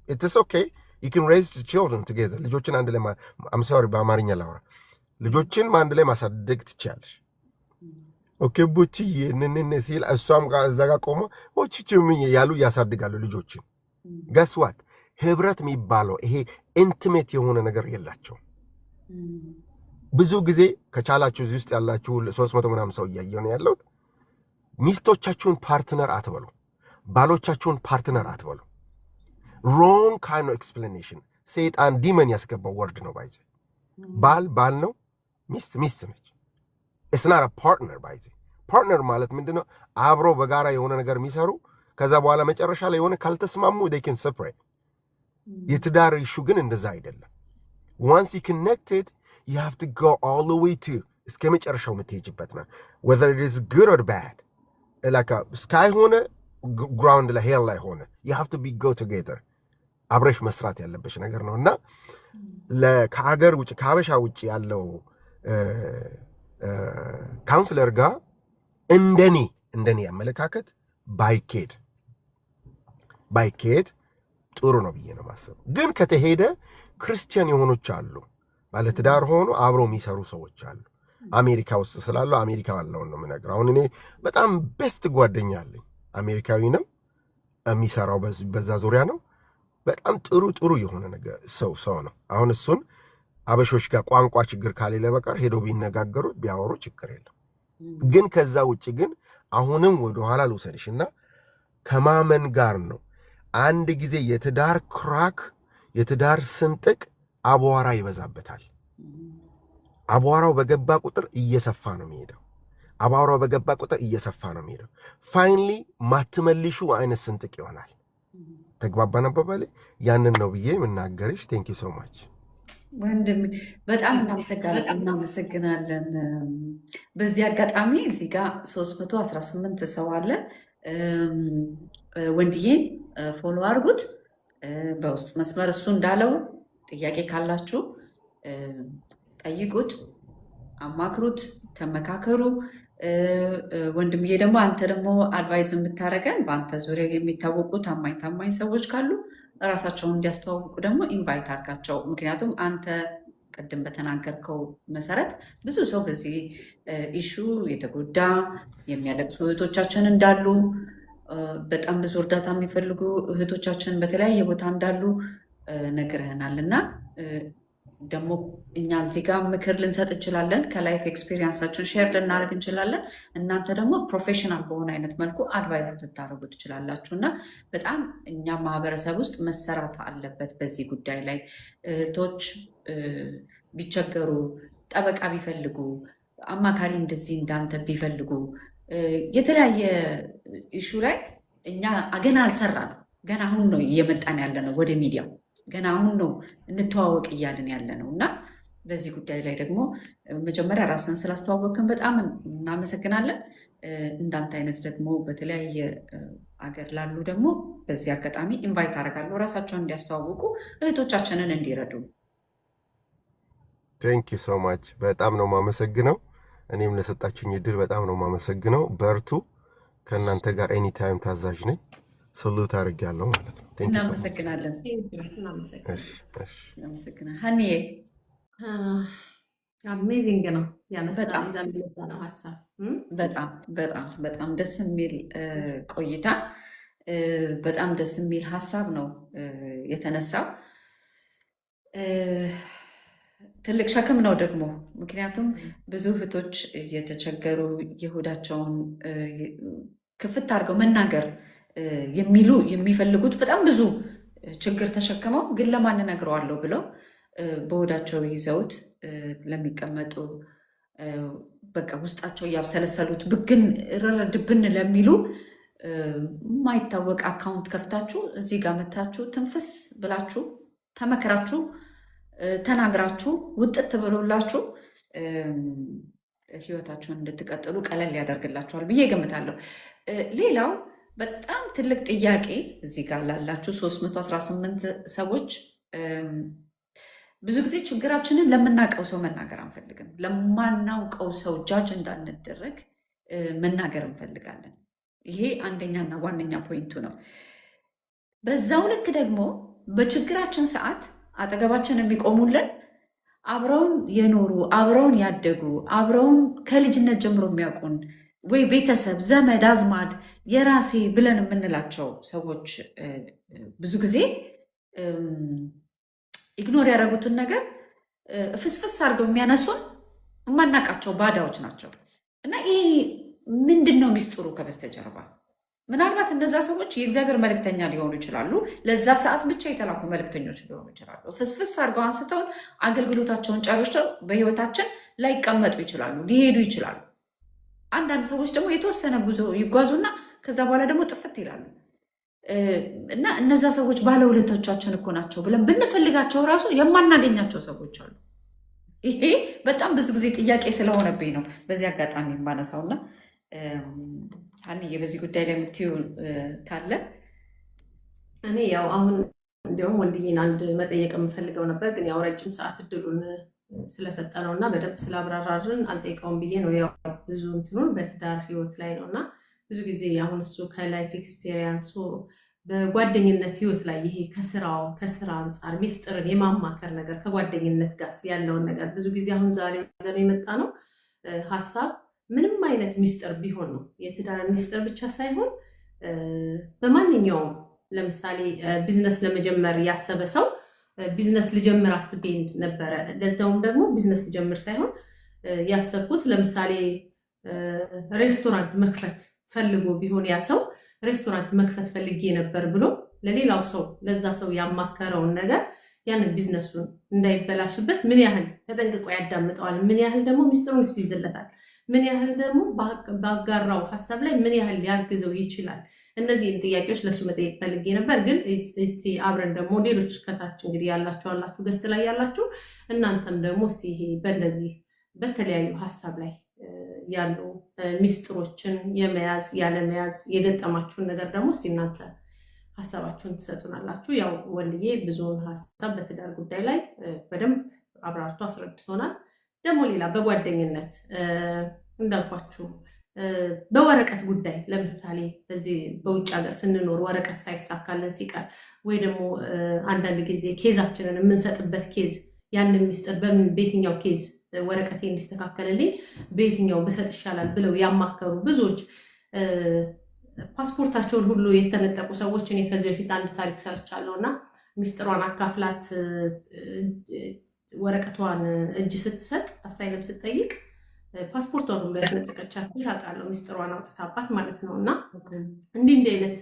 it's okay, you can raise the children together. ልጆችን አንድ ላይ I'm sorry በአማርኛ ላውራ፣ ልጆችን አንድ ላይ ማሳደግ ትችያለሽ። ኦኬ ቡቲዬ ነነነ ሲል እሷም ጋር እዛ ጋር ቆሞ ወጭጭም ያሉ ያሳድጋሉ ልጆችን። guess what? ህብረት የሚባለው ይሄ ኢንቲሜት የሆነ ነገር የላቸው። ብዙ ጊዜ ከቻላችሁ እዚህ ውስጥ ያላችሁ 300 ምናምን ሰው እያየሁ ነው ያለው። ሚስቶቻችሁን ፓርትነር አትበሉ፣ ባሎቻችሁን ፓርትነር አትበሉ። wrong kind of explanation። ሰይጣን ዲመን ያስገባው ወርድ ነው። ባይዘ ባል ነው፣ ሚስት ነች። it's not a partner ባይዘ። ፓርትነር ማለት ምንድነው? አብሮ በጋራ የሆነ ነገር የሚሰሩ ከዛ በኋላ መጨረሻ ላይ የሆነ ካልተስማሙ they can separate። የትዳር ኢሹ ግን እንደዛ አይደለም። once you connected you have to go all the way to እስከ መጨረሻው የምትሄጂበት ነው። whether it is good or bad like sky ሆነ ground ላይ hell ላይ ሆነ you have to be go together። አብረሽ መስራት ያለበሽ ነገር ነውና ከሀገር ውጭ ከሀበሻ ውጭ ያለው ካውንስለር ጋር እንደኔ አመለካከት ባይኬድ ጥሩ ነው ብዬ ነው ማሰብ። ግን ከተሄደ ክርስቲያን የሆኖች አሉ፣ ባለትዳር ሆኖ አብሮ የሚሰሩ ሰዎች አሉ። አሜሪካ ውስጥ ስላለው አሜሪካ ያለውን ነው የምነግረው። አሁን እኔ በጣም ቤስት ጓደኛ አለኝ፣ አሜሪካዊ ነው፣ የሚሰራው በዛ ዙሪያ ነው። በጣም ጥሩ የሆነ ነገር ሰው ነው። አሁን እሱን አበሾች ጋር ቋንቋ ችግር ካሌለ በቀር ሄዶ ቢነጋገሩ ቢያወሩ ችግር የለም። ግን ከዛ ውጭ ግን አሁንም ወደ ኋላ ልውሰድሽና ከማመን ጋር ነው። አንድ ጊዜ የትዳር ክራክ የትዳር ስንጥቅ አቧራ ይበዛበታል። አቧራው በገባ ቁጥር እየሰፋ ነው የሚሄደው። ፋይናሊ ማትመልሹ አይነት ስንጥቅ ይሆናል። ተግባባን አባባሌ? ያንን ነው ብዬ የምናገርሽ። ቴንክ ዩ ሶ ማች ወንድም፣ በጣም እናመሰግናለን። በዚህ አጋጣሚ እዚህ ጋር 318 ሰው አለ። ወንድዬን ፎሎ አድርጉት በውስጥ መስመር። እሱ እንዳለው ጥያቄ ካላችሁ ጠይቁት፣ አማክሩት፣ ተመካከሩ። ወንድምዬ ደግሞ አንተ ደግሞ አድቫይዝ የምታደርገን በአንተ ዙሪያ የሚታወቁ ታማኝ ሰዎች ካሉ እራሳቸውን እንዲያስተዋውቁ ደግሞ ኢንቫይት አድርጋቸው። ምክንያቱም አንተ ቅድም በተናገርከው መሰረት ብዙ ሰው በዚህ ኢሹ የተጎዳ የሚያለቅሱ እህቶቻችን እንዳሉ፣ በጣም ብዙ እርዳታ የሚፈልጉ እህቶቻችን በተለያየ ቦታ እንዳሉ ነግረህናል እና ደግሞ እኛ እዚህ ጋር ምክር ልንሰጥ እንችላለን፣ ከላይፍ ኤክስፒሪየንሳችን ሼር ልናደርግ እንችላለን። እናንተ ደግሞ ፕሮፌሽናል በሆነ አይነት መልኩ አድቫይዝ ልታደርጉ ትችላላችሁ እና በጣም እኛ ማህበረሰብ ውስጥ መሰራት አለበት በዚህ ጉዳይ ላይ። እህቶች ቢቸገሩ፣ ጠበቃ ቢፈልጉ፣ አማካሪ እንደዚህ እንዳንተ ቢፈልጉ፣ የተለያየ ኢሹ ላይ እኛ ገና አልሰራንም። ገና አሁን ነው እየመጣን ያለ ነው ወደ ሚዲያው፣ ገና አሁን ነው እንተዋወቅ እያልን ያለ ነው እና በዚህ ጉዳይ ላይ ደግሞ መጀመሪያ ራስን ስላስተዋወቅን በጣም እናመሰግናለን። እንዳንተ አይነት ደግሞ በተለያየ አገር ላሉ ደግሞ በዚህ አጋጣሚ ኢንቫይት አደርጋለሁ ራሳቸውን እንዲያስተዋውቁ፣ እህቶቻችንን እንዲረዱ። ቴንክ ዩ ሶ ማች። በጣም ነው ማመሰግነው። እኔም ለሰጣችሁኝ እድል በጣም ነው ማመሰግነው። በርቱ። ከእናንተ ጋር ኤኒ ታይም ታዛዥ ነኝ። ሰሉት አድርጌያለሁ ማለት ነው። እናመሰግናለን። እናመሰግናለን። ሀኒዬ አሜዚንግ ነው ያነሳነው ሀሳብ። በጣም ደስ የሚል ቆይታ፣ በጣም ደስ የሚል ሀሳብ ነው የተነሳው። ትልቅ ሸክም ነው ደግሞ፣ ምክንያቱም ብዙ እህቶች እየተቸገሩ የሆዳቸውን ክፍት አድርገው መናገር የሚፈልጉት በጣም ብዙ ችግር ተሸክመው ግን ለማን እነግረዋለሁ ብለው በሆዳቸው ይዘውት ለሚቀመጡ በቃ ውስጣቸው እያብሰለሰሉት ብግን ድብን ለሚሉ የማይታወቅ አካውንት ከፍታችሁ እዚህ ጋር መታችሁ ትንፍስ ብላችሁ ተመክራችሁ ተናግራችሁ ውጥት ብሎላችሁ ህይወታችሁን እንድትቀጥሉ ቀለል ያደርግላችኋል ብዬ እገምታለሁ። ሌላው በጣም ትልቅ ጥያቄ እዚህ ጋር ላላችሁ 318 ሰዎች፣ ብዙ ጊዜ ችግራችንን ለምናውቀው ሰው መናገር አንፈልግም። ለማናውቀው ሰው ጃጅ እንዳንደረግ መናገር እንፈልጋለን። ይሄ አንደኛና ዋነኛ ፖይንቱ ነው። በዛው ልክ ደግሞ በችግራችን ሰዓት አጠገባችን የሚቆሙልን አብረውን የኖሩ አብረውን ያደጉ አብረውን ከልጅነት ጀምሮ የሚያውቁን ወይ ቤተሰብ፣ ዘመድ አዝማድ፣ የራሴ ብለን የምንላቸው ሰዎች ብዙ ጊዜ ኢግኖር ያደረጉትን ነገር ፍስፍስ አድርገው የሚያነሱን የማናውቃቸው ባዳዎች ናቸው እና ይህ ምንድን ነው ሚስጥሩ ከበስተጀርባ? ምናልባት እነዛ ሰዎች የእግዚአብሔር መልእክተኛ ሊሆኑ ይችላሉ። ለዛ ሰዓት ብቻ የተላኩ መልእክተኞች ሊሆኑ ይችላሉ። ፍስፍስ አድርገው አንስተውን አገልግሎታቸውን ጨርሰው በህይወታችን ላይቀመጡ ይችላሉ፣ ሊሄዱ ይችላሉ። አንዳንድ ሰዎች ደግሞ የተወሰነ ጉዞ ይጓዙና ከዛ በኋላ ደግሞ ጥፍት ይላሉ እና እነዛ ሰዎች ባለውለቶቻችን እኮ ናቸው ብለን ብንፈልጋቸው ራሱ የማናገኛቸው ሰዎች አሉ። ይሄ በጣም ብዙ ጊዜ ጥያቄ ስለሆነብኝ ነው በዚህ አጋጣሚ የማነሳውና ሀኒዬ በዚህ ጉዳይ ላይ የምትይው ካለ? እኔ ያው አሁን እንዲሁም ወንድዬን አንድ መጠየቅ የምፈልገው ነበር፣ ግን ያው ረጅም ሰዓት እድሉን ስለሰጠ ነው እና በደንብ ስላብራራርን አልጠይቀውም ብዬ ነው። ያው ብዙ እንትኑን በትዳር ህይወት ላይ ነው እና ብዙ ጊዜ አሁን እሱ ከላይፍ ኤክስፔሪየንሱ በጓደኝነት ህይወት ላይ ይሄ ከስራ አንጻር ሚስጥርን የማማከር ነገር ከጓደኝነት ጋር ያለውን ነገር ብዙ ጊዜ አሁን ዛሬ ዘን የመጣ ነው ሀሳብ ምንም አይነት ሚስጥር ቢሆን ነው የትዳር ሚስጥር ብቻ ሳይሆን በማንኛውም ለምሳሌ ቢዝነስ ለመጀመር ያሰበ ሰው ቢዝነስ ልጀምር አስቤ ነበረ። ለዛውም ደግሞ ቢዝነስ ልጀምር ሳይሆን ያሰብኩት ለምሳሌ ሬስቶራንት መክፈት ፈልጎ ቢሆን ያ ሰው ሬስቶራንት መክፈት ፈልጌ ነበር ብሎ ለሌላው ሰው ለዛ ሰው ያማከረውን ነገር ያንን ቢዝነሱን እንዳይበላሽበት ምን ያህል ተጠንቅቆ ያዳምጠዋል፣ ምን ያህል ደግሞ ሚስጥሩን ይይዝለታል፣ ምን ያህል ደግሞ ባጋራው ሀሳብ ላይ ምን ያህል ሊያግዘው ይችላል። እነዚህን ጥያቄዎች ለሱ መጠየቅ ፈልጌ ነበር። ግን እስቲ አብረን ደግሞ ሌሎች ከታች እንግዲህ ያላችሁ ገስት ላይ ያላችሁ እናንተም ደግሞ እስቲ ይሄ በእንደዚህ በተለያዩ ሀሳብ ላይ ያሉ ሚስጥሮችን የመያዝ ያለመያዝ የገጠማችሁን ነገር ደግሞ እስቲ እናንተ ሀሳባችሁን ትሰጡናላችሁ። ያው ወንድዬ ብዙውን ሀሳብ በትዳር ጉዳይ ላይ በደንብ አብራርቶ አስረድቶናል። ደግሞ ሌላ በጓደኝነት እንዳልኳችሁ በወረቀት ጉዳይ ለምሳሌ በዚህ በውጭ ሀገር ስንኖር ወረቀት ሳይሳካለን ሲቀር ወይ ደግሞ አንዳንድ ጊዜ ኬዛችንን የምንሰጥበት ኬዝ ያንን ሚስጥር በየትኛው ኬዝ ወረቀቴ እንዲስተካከልልኝ በየትኛው ብሰጥ ይሻላል ብለው ያማከሩ ብዙዎች ፓስፖርታቸውን ሁሉ የተነጠቁ ሰዎች እኔ ከዚህ በፊት አንድ ታሪክ ሰርቻለሁ እና ሚስጥሯን አካፍላት ወረቀቷን እጅ ስትሰጥ አሳይለም ስትጠይቅ ፓስፖርቷን ሁሉ ያስነጠቀቻት ታውቃለሁ። ሚስጥሯን አውጥታባት ማለት ነው። እና እንዲህ አይነት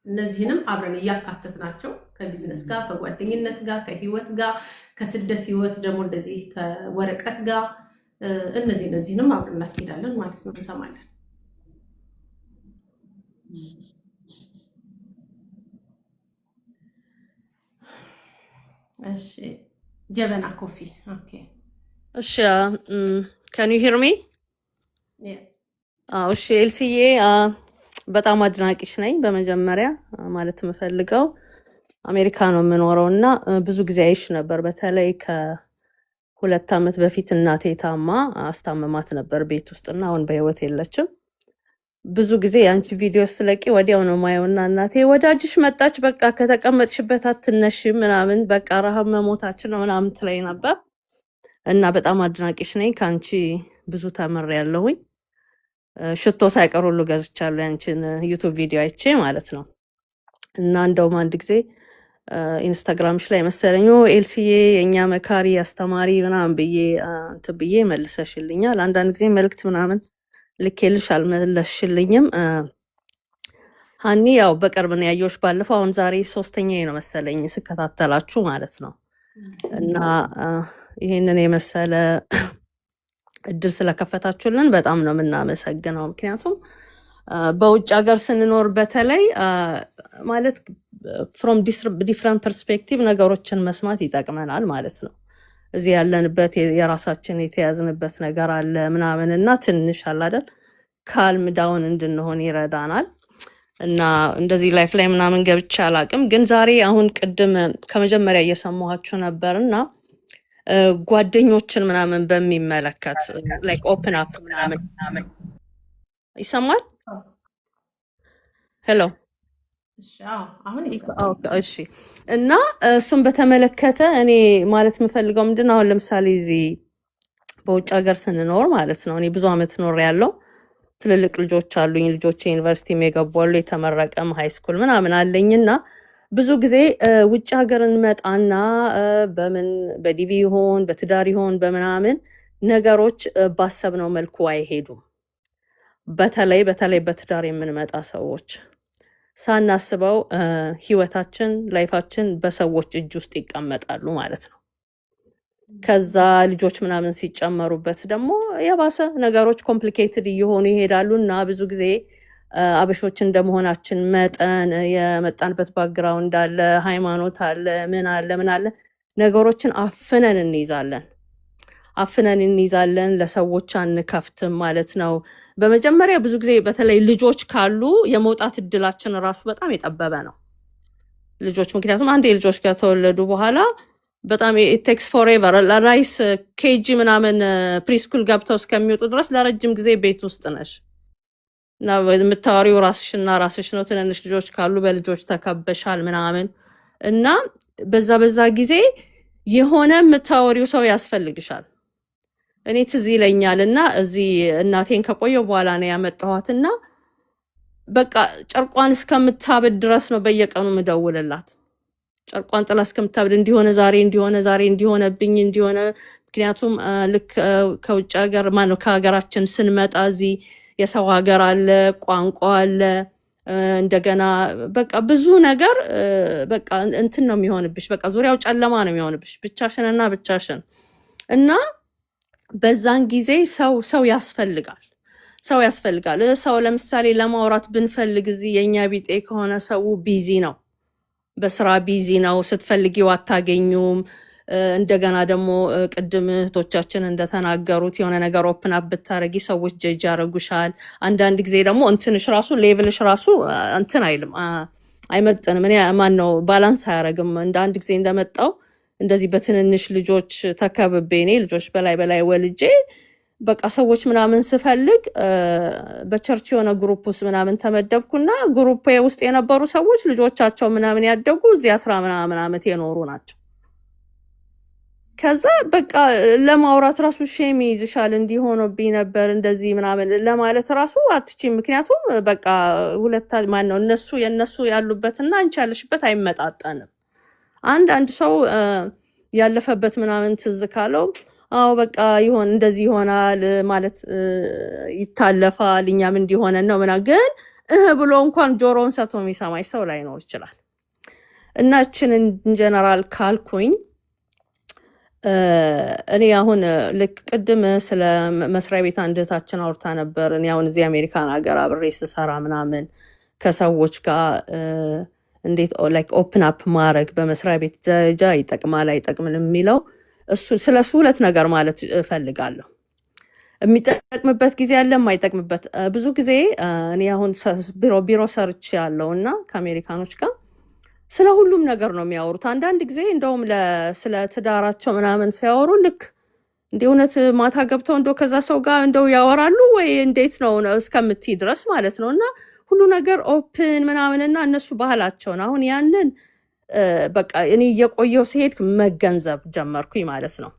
እነዚህንም አብረን እያካተትናቸው ከቢዝነስ ጋር ከጓደኝነት ጋር ከህይወት ጋር ከስደት ህይወት ደግሞ እንደዚህ ከወረቀት ጋር እነዚህንም አብረን እናስኬዳለን ማለት ነው። እንሰማለን። እሺ ጀበና ኮፊ ኦኬ። እሺ can you hear me? እሺ ኤልሲዬ በጣም አድናቂሽ ነኝ። በመጀመሪያ ማለት የምፈልገው አሜሪካ ነው የምኖረው እና ብዙ ጊዜ አይሽ ነበር። በተለይ ከ2 ዓመት በፊት እናቴ ታማ አስታመማት ነበር ቤት ውስጥና አሁን በህይወት የለችም። ብዙ ጊዜ አንቺ ቪዲዮ ስለቂ ወዲያው ነው ማየውና እናቴ ወዳጅሽ መጣች በቃ ከተቀመጥሽበት አትነሽ ምናምን በቃ ረሃብ መሞታችን ነው ምናምን ትለኝ ነበር እና በጣም አድናቂሽ ነኝ። ከአንቺ ብዙ ተምሬያለሁኝ። ሽቶ ሳይቀር ሁሉ ገዝቻለሁ ያንቺን ዩቲዩብ ቪዲዮ አይቼ ማለት ነው። እና እንደውም አንድ ጊዜ ኢንስታግራምሽ ላይ መሰለኝ ኤልሲዬ የኛ መካሪ አስተማሪ ምናምን ብዬ መልሰሽልኛል። አንዳንድ ጊዜ መልክት ምናምን ልኬልሽ አልመለስሽልኝም። ሀኒ ያው በቅርብ ነው ያየሁሽ ባለፈው፣ አሁን ዛሬ 3ኛዬ ነው መሰለኝ ስከታተላችሁ ማለት ነው። እና ይሄንን የመሰለ እድል ስለከፈታችሁልን በጣም ነው የምናመሰግነው። ምክንያቱም በውጭ ሀገር ስንኖር በተለይ ማለት ፍሮም ዲፍረንት ፐርስፔክቲቭ ነገሮችን መስማት ይጠቅመናል ማለት ነው። እዚህ ያለንበት የራሳችን የተያዝንበት ነገር አለ ምናምን እና ትንሽ አለ አይደል ካልም ዳውን እንድንሆን ይረዳናል። እና እንደዚህ ላይፍ ላይ ምናምን ገብቼ አላቅም፣ ግን ዛሬ አሁን ቅድም ከመጀመሪያ እየሰማኋችሁ ነበርና ጓደኞችን ምናምን በሚመለከት ላይክ ኦፕን አፕ ምናምን ይሰማል? ሄሎ እሺ። እና እሱን በተመለከተ እኔ ማለት የምፈልገው ምንድን ነው፣ አሁን ለምሳሌ እዚህ በውጭ ሀገር ስንኖር ማለት ነው እኔ ብዙ አመት ኖር ያለው ትልልቅ ልጆች አሉኝ። ልጆቼ ዩኒቨርሲቲ የገቡ አሉ፣ የተመረቀም ሃይስኩል ምናምን አለኝና ብዙ ጊዜ ውጭ ሀገር እንመጣና በምን በዲቪ ይሆን በትዳር ይሆን በምናምን ነገሮች ባሰብነው መልኩ አይሄዱም። በተለይ በትዳር የምንመጣ ሰዎች ሳናስበው ህይወታችን ላይፋችን በሰዎች እጅ ውስጥ ይቀመጣሉ ማለት ነው። ከዛ ልጆች ምናምን ሲጨመሩበት ደግሞ የባሰ ነገሮች ኮምፕሊኬትድ እየሆኑ ይሄዳሉ እና ብዙ ጊዜ አበሾች እንደመሆናችን መጠን የመጣንበት ባክግራውንድ አለ፣ ሃይማኖት አለ፣ ምን አለ ነገሮችን አፍነን እንይዛለን፣ ለሰዎች አንከፍትም ማለት ነው። በመጀመሪያ ብዙ ጊዜ በተለይ ልጆች ካሉ የመውጣት እድላችን ራሱ በጣም የጠበበ ነው። ልጆች ምክንያቱም አንዴ ልጆች ከተወለዱ በኋላ በጣም ቴክስ ፎሬቨር ለራይስ ኬጂ ምናምን ፕሪስኩል ገብተው እስከሚወጡ ድረስ ለረጅም ጊዜ ቤት ውስጥ ነሽ እና የምታወሪው ራስሽና ራስሽ ነው። ትንንሽ ልጆች ካሉ በልጆች ተከበሻል ምናምን እና በዛ ጊዜ የሆነ የምታወሪው ሰው ያስፈልግሻል። እኔ ትዝ ይለኛል እና እዚህ እናቴን ከቆየው በኋላ ነው ያመጣኋትና በቃ ጨርቋን እስከምታብድ ድረስ ነው በየቀኑ ምደውልላት። ጨርቋን ጥላ እስከምታብድ እንዲሆነ ዛሬ እንዲሆነብኝ ምክንያቱም ልክ ከውጭ ሀገር ማነው ከሀገራችን ስንመጣ እዚህ የሰው ሀገር አለ፣ ቋንቋ አለ፣ እንደገና በቃ ብዙ ነገር በቃ እንትን ነው የሚሆንብሽ። በቃ ዙሪያው ጨለማ ነው የሚሆንብሽ ብቻሽን እና በዛን ጊዜ ሰው ያስፈልጋል። ሰው ለምሳሌ ለማውራት ብንፈልግ እዚህ የኛ ቢጤ ከሆነ ሰው ቢዚ ነው፣ በስራ ቢዚ ነው፣ ስትፈልጊው አታገኙም። እንደገና ደግሞ ቅድም እህቶቻችን እንደተናገሩት የሆነ ነገር ኦፕን አፕ ብታረጊ ሰዎች ጀጅ ያደርጉሻል። አንዳንድ ጊዜ ደግሞ እንትንሽ ራሱ ሌቭልሽ ራሱ እንትን አይልም አይመጥንም። እኔ ማን ነው ባላንስ አያረግም። እንደ አንድ ጊዜ እንደመጣው እንደዚህ በትንንሽ ልጆች ተከብቤ እኔ ልጆች በላይ ወልጄ በቃ ሰዎች ምናምን ስፈልግ በቸርች የሆነ ግሩፕ ውስጥ ምናምን ተመደብኩና ግሩፕ ውስጥ የነበሩ ሰዎች ልጆቻቸው ምናምን ያደጉ እዚህ 10 ምናምን ዓመት የኖሩ ናቸው። ከዛ በቃ ለማውራት ራሱ ሼም ይዝሻል። እንዲሆነብኝ ነበር እንደዚህ ምናምን ለማለት ራሱ አትችይም። ምክንያቱም በቃ ሁለት ማን ነው እነሱ የነሱ ያሉበትና አንቺ ያለሽበት አይመጣጠንም። አንድ ሰው ያለፈበት ምናምን ትዝ ካለው አዎ በቃ ይሆን እንደዚህ ይሆናል ማለት ይታለፋል። እኛም እንዲሆነ ነው ምናምን ግን ብሎ እንኳን ጆሮውን ሰጥቶ የሚሰማኝ ሰው ላይኖር ይችላል። እና እችን ኢንጀነራል ካልኩኝ እኔ አሁን ልክ ቅድም ስለ መስሪያ ቤት አንድ እህታችን አውርታ ነበር። እኔ አሁን እዚህ አሜሪካን ሀገር አብሬ ስሰራ ምናምን ከሰዎች ጋር እንዴት ላይክ ኦፕን አፕ ማድረግ በመስሪያ ቤት ደረጃ ይጠቅማል አይጠቅምም የሚለው ስለሱ ሁለት ነገር ማለት እፈልጋለሁ። የሚጠቅምበት ጊዜ አለ፣ የማይጠቅምበት ብዙ ጊዜ እኔ አሁን ቢሮ ሰርች ያለው እና ከአሜሪካኖች ጋር ስለ ሁሉም ነገር ነው የሚያወሩት። አንዳንድ ጊዜ እንደውም ስለ ትዳራቸው ምናምን ሲያወሩ ልክ እንደ እውነት ማታ ገብተው እንደው ከዛ ሰው ጋር እንደው ያወራሉ ወይ እንዴት ነው እስከምትይ ድረስ ማለት ነው። እና ሁሉ ነገር ኦፕን ምናምንና እነሱ ባህላቸውን አሁን ያንን በቃ እኔ እየቆየው ሲሄድ መገንዘብ ጀመርኩኝ ማለት ነው።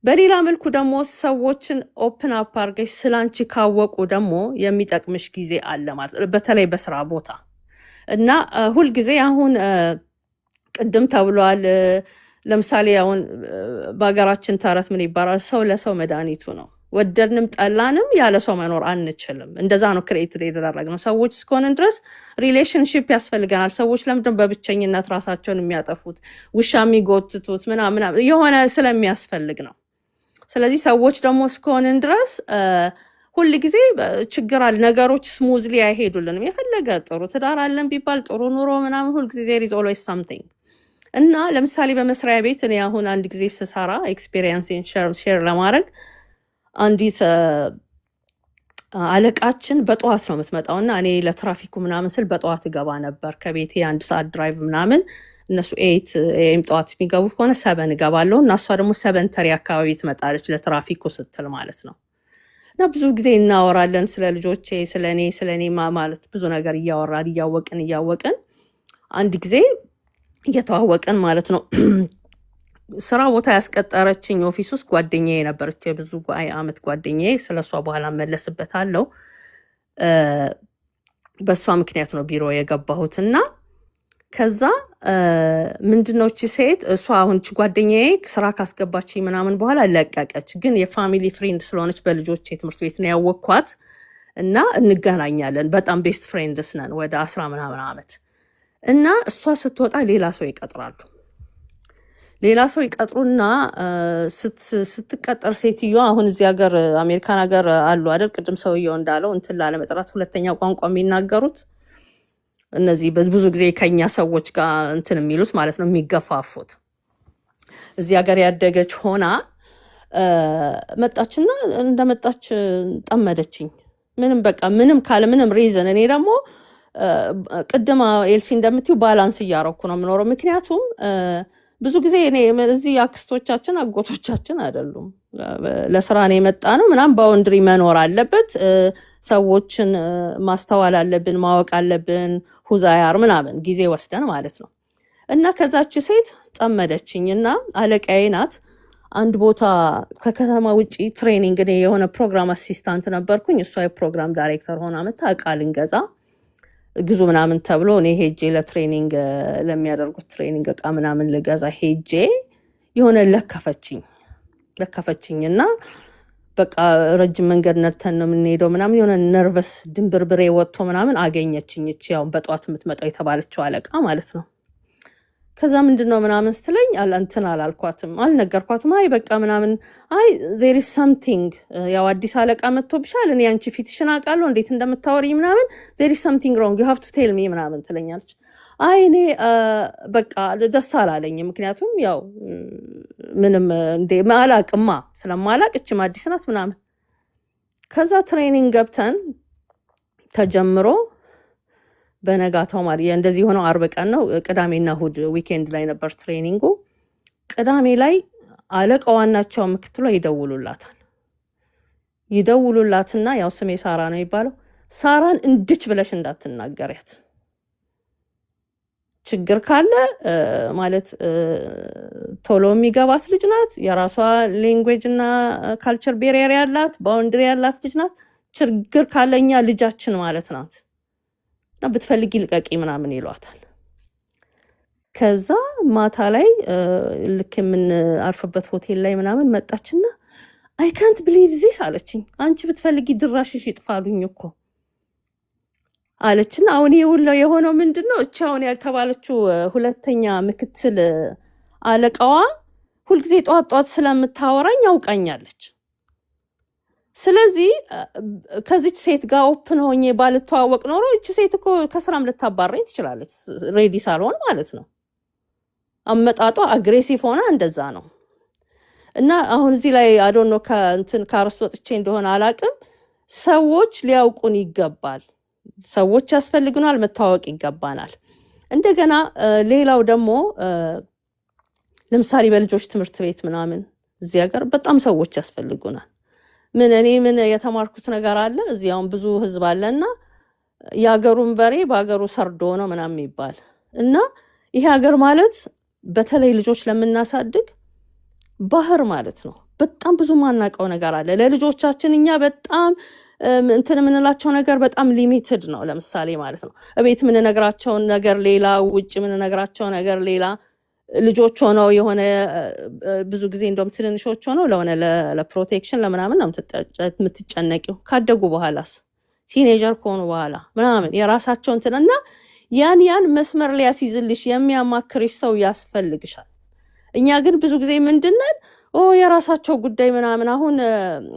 በሌላ መልኩ ደግሞ ሰዎችን ኦፕን አፕ አድርገሽ ስላንቺ ካወቁ ደግሞ የሚጠቅምሽ ጊዜ አለ ማለት በተለይ በስራ ቦታ እና ሁልጊዜ አሁን ቅድም ተብሏል። ለምሳሌ አሁን በሀገራችን ተረት ምን ይባላል? ሰው ለሰው መድኃኒቱ ነው። ወደድንም ጠላንም ያለ ሰው መኖር አንችልም። እንደዛ ነው ክሬት የተደረግነው። ሰዎች እስከሆንን ድረስ ሪሌሽንሽፕ ያስፈልገናል። ሰዎች ለምንድን በብቸኝነት ራሳቸውን የሚያጠፉት ውሻ የሚጎትቱት ምናምን የሆነ ስለሚያስፈልግ ነው። ስለዚህ ሰዎች ደግሞ እስከሆንን ድረስ ሁል ጊዜ ችግር አለ። ነገሮች ስሙዝሊ አይሄዱልንም። የፈለገ ጥሩ ትዳር አለን ቢባል ጥሩ ኑሮ ምናምን ሁል ጊዜ there is always something እና ለምሳሌ በመስሪያ ቤት እኔ አሁን አንድ ጊዜ ስሰራ ኤክስፒሪየንስን ሼር ለማድረግ አንዲት አለቃችን በጠዋት ነው የምትመጣው እና እኔ ለትራፊኩ ምናምን ስል በጠዋት እገባ ነበር ከቤቴ 1 ሰዓት ድራይቭ ምናምን። እነሱ 8 ኤም ጠዋት የሚገቡ ከሆነ 7 እገባለሁ እና እሷ ደግሞ 7:30 አካባቢ ትመጣለች ለትራፊኩ ስትል ማለት ነው። እና ብዙ ጊዜ እናወራለን ስለ ልጆቼ ስለ እኔ ማለት ብዙ ነገር እያወራን እያወቅን አንድ ጊዜ እየተዋወቅን ማለት ነው። ስራ ቦታ ያስቀጠረችኝ ኦፊስ ውስጥ ጓደኛዬ ነበረች፣ የብዙ ዓመት ጓደኛዬ። ስለሷ በኋላ መለስበታለሁ። በሷ ምክንያት ነው ቢሮ የገባሁት እና ከዛ ምንድነው እቺ ሴት እሷ አሁን እቺ ጓደኛዬ ስራ ካስገባችኝ ምናምን በኋላ ለቀቀች። ግን የፋሚሊ ፍሬንድ ስለሆነች በልጆቼ ትምህርት ቤት ነው ያወቅኳት እና እንገናኛለን። በጣም ቤስት ፍሬንድስ ነን ወደ 10 ምናምን ዓመት እና እሷ ስትወጣ ሌላ ሰው ይቀጥራሉ። ሌላ ሰው ይቀጥሩና ስትቀጠር ሴትዮዋ አሁን እዚህ ሀገር አሜሪካን ሀገር አሉ አይደል? ቅድም ሰውየው እንዳለው እንትን ላለመጥራት ሁለተኛ ቋንቋ የሚናገሩት እነዚህ ብዙ ጊዜ ከኛ ሰዎች ጋር እንትን የሚሉት ማለት ነው የሚገፋፉት። እዚህ ሀገር ያደገች ሆና መጣችና እንደመጣች ጠመደችኝ። ምንም በቃ ምንም ካለ ምንም ሪዝን። እኔ ደግሞ ቅድማ ኤልሲ እንደምትይው ባላንስ እያረኩ ነው የምኖረው። ምክንያቱም ብዙ ጊዜ እኔ እዚህ አክስቶቻችን አጎቶቻችን አይደሉም፣ ለስራ ነው የመጣ ነው ምናምን። ባውንድሪ መኖር አለበት። ሰዎችን ማስተዋል አለብን፣ ማወቅ አለብን። ሁዛያር ምናምን ጊዜ ወስደን ማለት ነው። እና ከዛች ሴት ጠመደችኝ እና አለቃዬ ናት። አንድ ቦታ ከከተማ ውጪ ትሬኒንግ እኔ የሆነ ፕሮግራም አሲስታንት ነበርኩኝ። እሷ የፕሮግራም ዳይሬክተር ሆና መታ እቃ ልንገዛ ግዙ ምናምን ተብሎ እኔ ሄጄ ለትሬኒንግ ለሚያደርጉት ትሬኒንግ እቃ ምናምን ልገዛ ሄጄ የሆነ ለከፈችኝ እና በቃ ረጅም መንገድ ነድተን ነው የምንሄደው ምናምን የሆነ ነርቨስ ድንብርብሬ ወጥቶ ምናምን አገኘችኝ። እቺ ያው በጠዋት የምትመጣው የተባለችው አለቃ ማለት ነው። ከዛ ምንድነው ምናምን ስትለኝ እንትን አላልኳትም አልነገርኳትም። አይ በቃ ምናምን አይ there is something ያው አዲስ አለቃ መጥቶብሻል እኔ አንቺ ፊትሽን አውቃለሁ እንዴት እንደምታወሪ ምናምን there is something wrong you have to tell me ምናምን ትለኛለች። አይ እኔ በቃ ደስ አላለኝ ምክንያቱም ያው ምንም እንደ ማላቅማ ስለማላቅ እቺም አዲስ ናት ምናምን። ከዛ ትሬኒንግ ገብተን ተጀምሮ በነጋታው ማለት እንደዚህ ሆኖ አርብ ቀን ነው ቅዳሜና እሑድ ዊኬንድ ላይ ነበር ትሬኒንጉ። ቅዳሜ ላይ አለቃዋናቸው ምክትሏ ይደውሉላትና ያው ስሜ ሳራ ነው ይባለው ሳራን እንድች ብለሽ እንዳትናገሪያት ችግር ካለ ማለት ቶሎ የሚገባት ልጅ ናት የራሷ ላንጉዌጅ እና ካልቸር ቤሪየር ያላት ባውንደሪ ያላት ልጅ ናት ችግር ካለኛ ልጃችን ማለት ናት እና ብትፈልጊ ልቀቂ ምናምን ይሏታል። ከዛ ማታ ላይ ልክ ምን አርፈበት ሆቴል ላይ ምናምን መጣችና I can't believe this አለችኝ። አንቺ ብትፈልጊ ድራሽሽ ይጥፋሉኝ እኮ አለችና አሁን ይኸውልህ የሆነው ምንድነው እቺ አሁን ያልተባለችው ሁለተኛ ምክትል አለቃዋ ሁልጊዜ ጧት ስለምታወራኝ ያውቃኛለች። ስለዚህ ከዚች ሴት ጋር ኦፕን ሆኜ ባልተዋወቅ ኖሮ እቺ ሴት እኮ ከስራም ልታባረኝ ትችላለች ሬዲ ሳልሆን ማለት ነው። አመጣጧ አግሬሲቭ ሆና እንደዛ ነው። እና አሁን እዚህ ላይ I don't know ከእንትን ካርስ ወጥቼ እንደሆነ አላቅም ሰዎች ሊያውቁን ይገባል። ሰዎች ያስፈልጉናል መታወቅ ይገባናል። እንደገና ሌላው ደግሞ ለምሳሌ በልጆች ትምህርት ቤት ምናምን እዚህ ሀገር በጣም ሰዎች ያስፈልጉናል። ምን የተማርኩት ነገር አለ እዚህ አሁን ብዙ ህዝብ አለና ያገሩን በሬ ባገሩ ሰርዶ ነው ምናምን ይባል እና ይሄ ሀገር ማለት በተለይ ልጆች ለምናሳድግ ባህር ማለት ነው። በጣም ብዙ ማናቀው ነገር አለ ለልጆቻችን እኛ በጣም እንትን ምንላቸው ነገር በጣም ሊሚትድ ነው። ለምሳሌ ማለት ነው እቤት ምን ነግራቸው ነገር ሌላ ውጭ ምን ነግራቸው ነገር ሌላ ልጆች ሆነው የሆነ ብዙ ጊዜ እንደውም ትንንሾች ሆነው ለሆነ ለፕሮቴክሽን ለምናምን ነው የምትጨነቂው። ካደጉ በኋላስ ቲኔጀር ከሆኑ በኋላ ምናምን የራሳቸው እንትንና ያን መስመር ሊያስይዝልሽ የሚያማክርሽ ሰው ያስፈልግሻል። እኛ ግን ብዙ ጊዜ ምንድነን የራሳቸው ጉዳይ ምናምን አሁን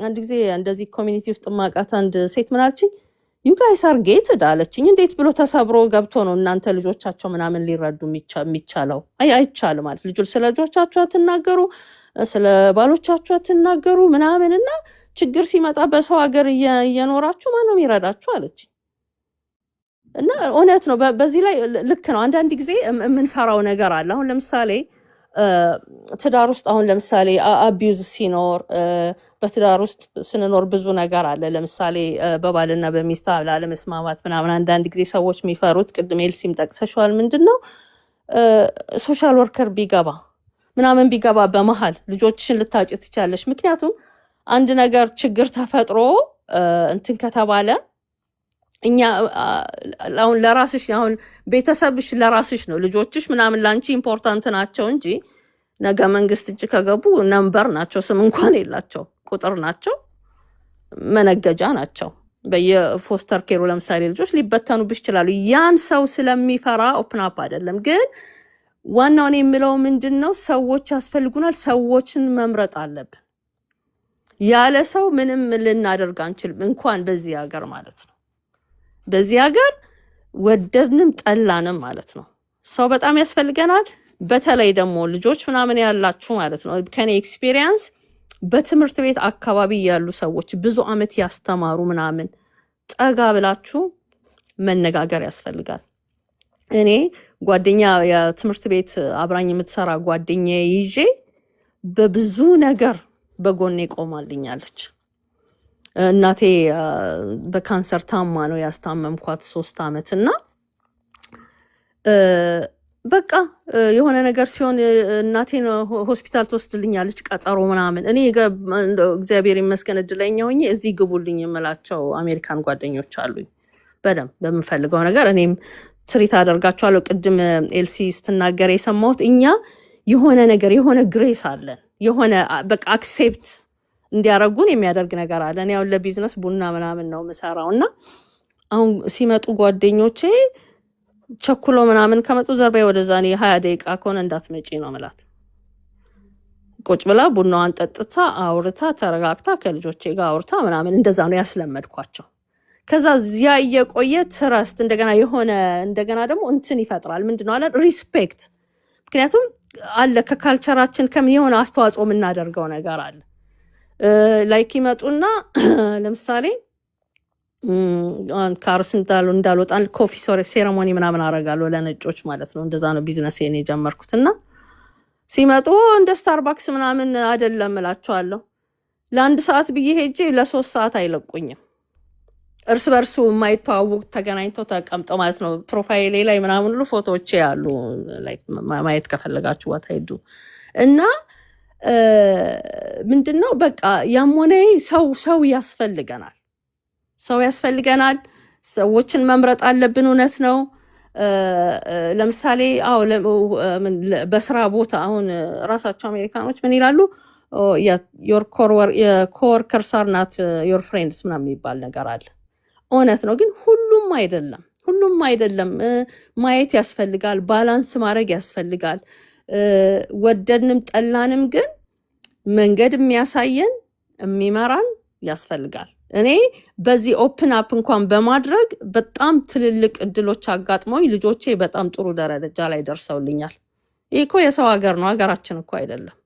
አንድ ጊዜ እንደዚህ ኮሚኒቲ ውስጥ ማቃት አንድ ሴት ምናልችኝ you guys are gated አለችኝ። እንዴት ብሎ ተሰብሮ ገብቶ ነው እናንተ ልጆቻቸው ምናምን ሊረዱ የሚቻለው? አይቻልም ማለት ልጆች ስለ ልጆቻቸው አትናገሩ ስለ ባሎቻቸው አትናገሩ ምናምንና ችግር ሲመጣ በሰው ሀገር እየኖራችሁ ማን ነው የሚረዳችሁ አለችኝ። እና እውነት ነው በዚህ ላይ ልክ ነው። አንዳንድ ጊዜ የምንፈራው ነገር አለ። አሁን ለምሳሌ ትዳር ውስጥ አሁን ለምሳሌ አቢዩዝ ሲኖር በትዳር ውስጥ ስንኖር ብዙ ነገር አለ። ለምሳሌ በባልና በሚስት አለመስማማት ምናምን አንዳንድ ጊዜ ሰዎች የሚፈሩት ቅድም ኤልሲም ጠቅሰሻል ምንድነው ሶሻል ወርከር ቢገባ ምናምን ቢገባ በመሃል ልጆችሽን ልታጭ ትችላለሽ። ምክንያቱም አንድ ነገር ችግር ተፈጥሮ እንትን ከተባለ እኛ አሁን ለራስሽ አሁን ቤተሰብሽ ለራስሽ ነው ልጆችሽ ምናምን ላንቺ ኢምፖርታንት ናቸው እንጂ ነገ መንግስት እጅ ከገቡ ነምበር ናቸው ስም እንኳን የላቸው ቁጥር ናቸው መነገጃ ናቸው። በየፎስተር ኬሩ ለምሳሌ ልጆች ሊበተኑብሽ ይችላሉ። ያን ሰው ስለሚፈራ ኦፕን አፕ አይደለም። ግን ዋናው ነው የሚለው ምንድነው ሰዎች ያስፈልጉናል። ሰዎችን መምረጥ አለብን። ያለ ሰው ምንም ልናደርግ አንችልም እንኳን በዚህ ሀገር ማለት ነው። በዚህ ሀገር ወደድንም ጠላንም ማለት ነው ሰው በጣም ያስፈልገናል። በተለይ ደግሞ ልጆች ምናምን ያላችሁ ማለት ነው ከኔ ኤክስፒሪየንስ በትምህርት ቤት አካባቢ ያሉ ሰዎች ብዙ አመት ያስተማሩ ምናምን ጠጋ ብላችሁ መነጋገር ያስፈልጋል። እኔ ጓደኛ የትምህርት ቤት አብራኝ የምትሰራ ጓደኛ ይዤ በብዙ ነገር በጎኔ ቆማልኛለች። እናቴ በካንሰር ታማ ነው ያስታመምኳት 3 አመት እና በቃ የሆነ ነገር ሲሆን እናቴን ሆስፒታል ትወስድልኛለች ቀጠሮ ምናምን። እኔ እግዚአብሔር ይመስገን እድለኛ ሆኜ እዚህ ግቡልኝ የምላቸው አሜሪካን ጓደኞች አሉኝ በደም በምፈልገው ነገር እኔም ትሪት አደርጋቸዋለሁ። ቅድም ኤልሲ ስትናገር የሰማሁት እኛ የሆነ ነገር የሆነ ግሬስ አለን የሆነ በቃ አክሴፕት እንዲያረጉን የሚያደርግ ነገር አለ። እኔ አሁን ለቢዝነስ ቡና ምናምን ነው የምሰራው እና አሁን ሲመጡ ጓደኞቼ ቸኩሎ ምናምን ከመጡ ዘርባይ ወደዛ እኔ 20 ደቂቃ ከሆነ እንዳትመጪ ነው ምላት። ቁጭ ብላ ቡናዋን ጠጥታ አውርታ ተረጋግታ ከልጆቼ ጋር አውርታ ምናምን እንደዛ ነው ያስለመድኳቸው። ከዛ ያ እየቆየ ትረስት እንደገና የሆነ እንደገና ደግሞ እንትን ይፈጥራል። ምንድነው አለ ሪስፔክት። ምክንያቱም አለ ከካልቸራችን የሆነ አስተዋጽኦ የምናደርገው ነገር አለ። ላይክ ይመጡና ለምሳሌ ካርስ እንዳልወጣ ኮፊ ሴሬሞኒ ምናምን አደርጋለሁ ለነጮች ማለት ነው። እንደዛ ነው ቢዝነሴን የጀመርኩትና ሲመጡ እንደ ስታርባክስ ምናምን አይደለም እላቸዋለሁ። ለ1 ሰዓት ብዬ ሄጄ ለ3 ሰዓት አይለቁኝም። እርስ በርሱ የማይተዋወቅ ተገናኝተው ተቀምጠው ማለት ነው። ፕሮፋይሌ ላይ ምናምን ሁሉ ፎቶዎቼ ያሉ ማየት ከፈለጋችሁ ቦታ ሄዱ እና ምንድነው በቃ ያም ሆነ ሰው ያስፈልገናል። ሰው ያስፈልገናል። ሰዎችን መምረጥ አለብን። እውነት ነው። ለምሳሌ በስራ ቦታ አሁን ራሳቸው አሜሪካኖች ምን ይላሉ? your coworkers are not your friends ምናምን የሚባል ነገር አለ። እውነት ነው። ግን ሁሉም አይደለም። ማየት ያስፈልጋል። ባላንስ ማድረግ ያስፈልጋል። ወደድንም ጠላንም ግን መንገድ የሚያሳየን የሚመራን ያስፈልጋል። እኔ በዚህ ኦፕን አፕ እንኳን በማድረግ በጣም ትልልቅ እድሎች አጋጥመውኝ ልጆቼ በጣም ጥሩ ደረጃ ላይ ደርሰውልኛል። ይህ እኮ የሰው ሀገር ነው፣ ሀገራችን እኮ አይደለም።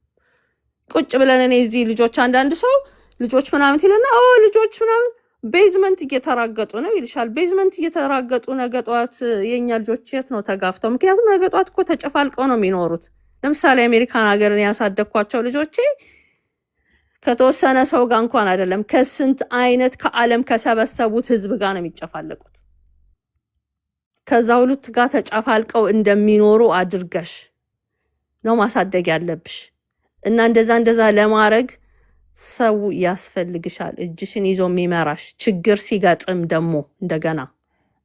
ቁጭ ብለን እኔ እዚህ ልጆች አንዳንድ ሰው ልጆች ምናምን ይልና ልጆች ምናምን ቤዝመንት እየተራገጡ ነው ይልሻል። ቤዝመንት እየተራገጡ ነገ ጠዋት የኛ ልጆች የት ነው ተጋፍተው? ምክንያቱም ነገ ጠዋት እኮ ተጨፋልቀው ነው የሚኖሩት። ለምሳሌ አሜሪካን ሀገርን ያሳደግኳቸው ልጆቼ ከተወሰነ ሰው ጋር እንኳን አይደለም ከስንት አይነት ከዓለም ከሰበሰቡት ህዝብ ጋር ነው የሚጨፋለቁት። ከዛ ሁሉት ጋር ተጨፋልቀው እንደሚኖሩ አድርገሽ ነው ማሳደግ ያለብሽ። እና እንደዛ ለማድረግ ሰው ያስፈልግሻል፣ እጅሽን ይዞ የሚመራሽ። ችግር ሲገጥም ደግሞ እንደገና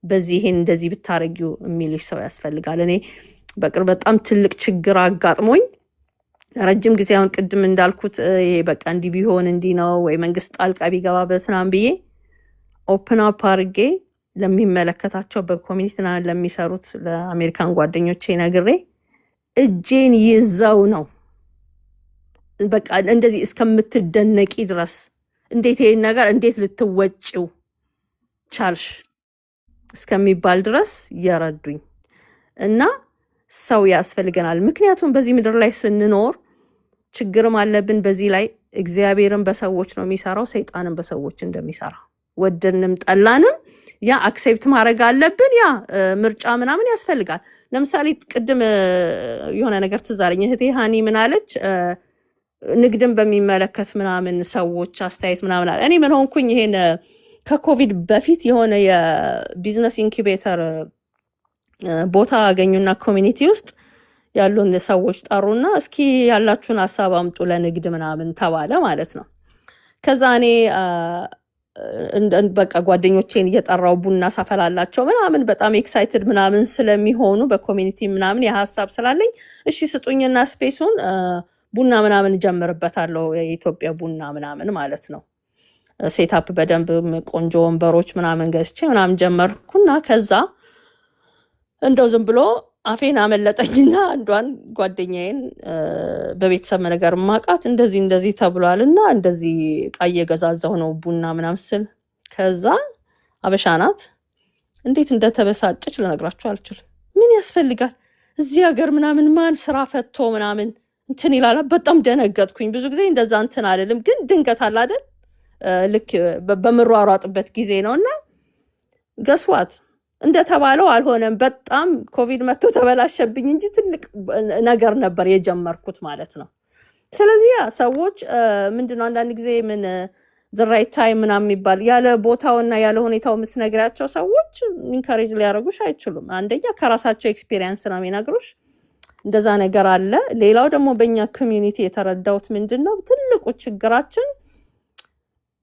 በዚህ ይሄን እንደዚህ ብታረጊው የሚልሽ ሰው ያስፈልጋል። እኔ በቅርብ በጣም ትልቅ ችግር አጋጥሞኝ ረጅም ጊዜ አሁን ቅድም እንዳልኩት ይሄ በቃ እንዲህ ቢሆን እንዲህ ነው ወይ መንግስት ጣልቃ ቢገባበት ምናምን ብዬ ኦፕን አፕ አድርጌ ለሚመለከታቸው በኮሚኒቲ ለሚሰሩት ለአሜሪካን ጓደኞቼ ነግሬ እጄን ይዘው ነው በቃ እንደዚህ እስከምትደነቂ ድረስ እንዴት ይሄን ነገር እንዴት ልትወጪው ቻልሽ እስከሚባል ድረስ የረዱኝ። እና ሰው ያስፈልገናል። ምክንያቱም በዚህ ምድር ላይ ስንኖር ችግርም አለብን። በዚህ ላይ እግዚአብሔርን በሰዎች ነው የሚሰራው፣ ሰይጣንን በሰዎች እንደሚሰራ ወደንም ጠላንም ያ አክሴፕት ማድረግ አለብን። ያ ምርጫ ምናምን ያስፈልጋል። ለምሳሌ ቅድም የሆነ ነገር ትዝ አለኝ። እህቴ ሃኒ ምን አለች? ንግድን በሚመለከት ምናምን ሰዎች አስተያየት ምናምን አለ። እኔ ምን ሆንኩኝ? ይሄን ከኮቪድ በፊት የሆነ የቢዝነስ ኢንኩቤተር ቦታ አገኙና ኮሚኒቲ ውስጥ ያሉን ሰዎች ጠሩና እስኪ ያላችሁን ሀሳብ አምጡ ለንግድ ምናምን ተባለ ማለት ነው። ከዛ እኔ በቃ ጓደኞቼን እየጠራው ቡና ሳፈላላቸው ምናምን በጣም ኤክሳይትድ ምናምን ስለሚሆኑ በኮሚኒቲ ምናምን የሀሳብ ስላለኝ እሺ ስጡኝና ስፔሱን ቡና ምናምን ጀምርበታለሁ፣ የኢትዮጵያ ቡና ምናምን ማለት ነው። ሴታፕ በደንብ ቆንጆ ወንበሮች ምናምን ገዝቼ ምናምን ጀመርኩና ከዛ እንደው ዝም ብሎ አፌን አመለጠኝና አንዷን ጓደኛዬን በቤተሰብ ነገር ማቃት እንደዚህ ተብሏል እና እንደዚህ ዕቃ እየገዛዛሁ ነው ቡና ምናምን ስል ከዛ አበሻ ናት። እንዴት እንደተበሳጨች ልነግራችሁ አልችልም። ምን ያስፈልጋል እዚህ ሀገር ምናምን ማን ስራ ፈቶ ምናምን እንትን ይላል። በጣም ደነገጥኩኝ። ብዙ ጊዜ እንደዛ እንትን አይደለም፣ ግን ድንገት አለ አይደል ልክ በምሯሯጥበት ጊዜ ነውና ገስዋት እንደተባለው አልሆነም። በጣም ኮቪድ መጥቶ ተበላሸብኝ እንጂ ትልቅ ነገር ነበር የጀመርኩት ማለት ነው። ስለዚህ ያ ሰዎች ምንድነው አንዳንድ ጊዜ ምን ዘራይት ታይም ምናምን የሚባል ያለ ቦታውና ያለ ሁኔታው የምትነግራቸው ሰዎች ኢንካሬጅ ሊያደርጉሽ አይችሉም። አንደኛ ከራሳቸው ኤክስፒሪየንስ ነው የሚነግሩሽ። እንደዛ ነገር አለ። ሌላው ደግሞ በእኛ ኮሚዩኒቲ የተረዳሁት ምንድነው ትልቁ ችግራችን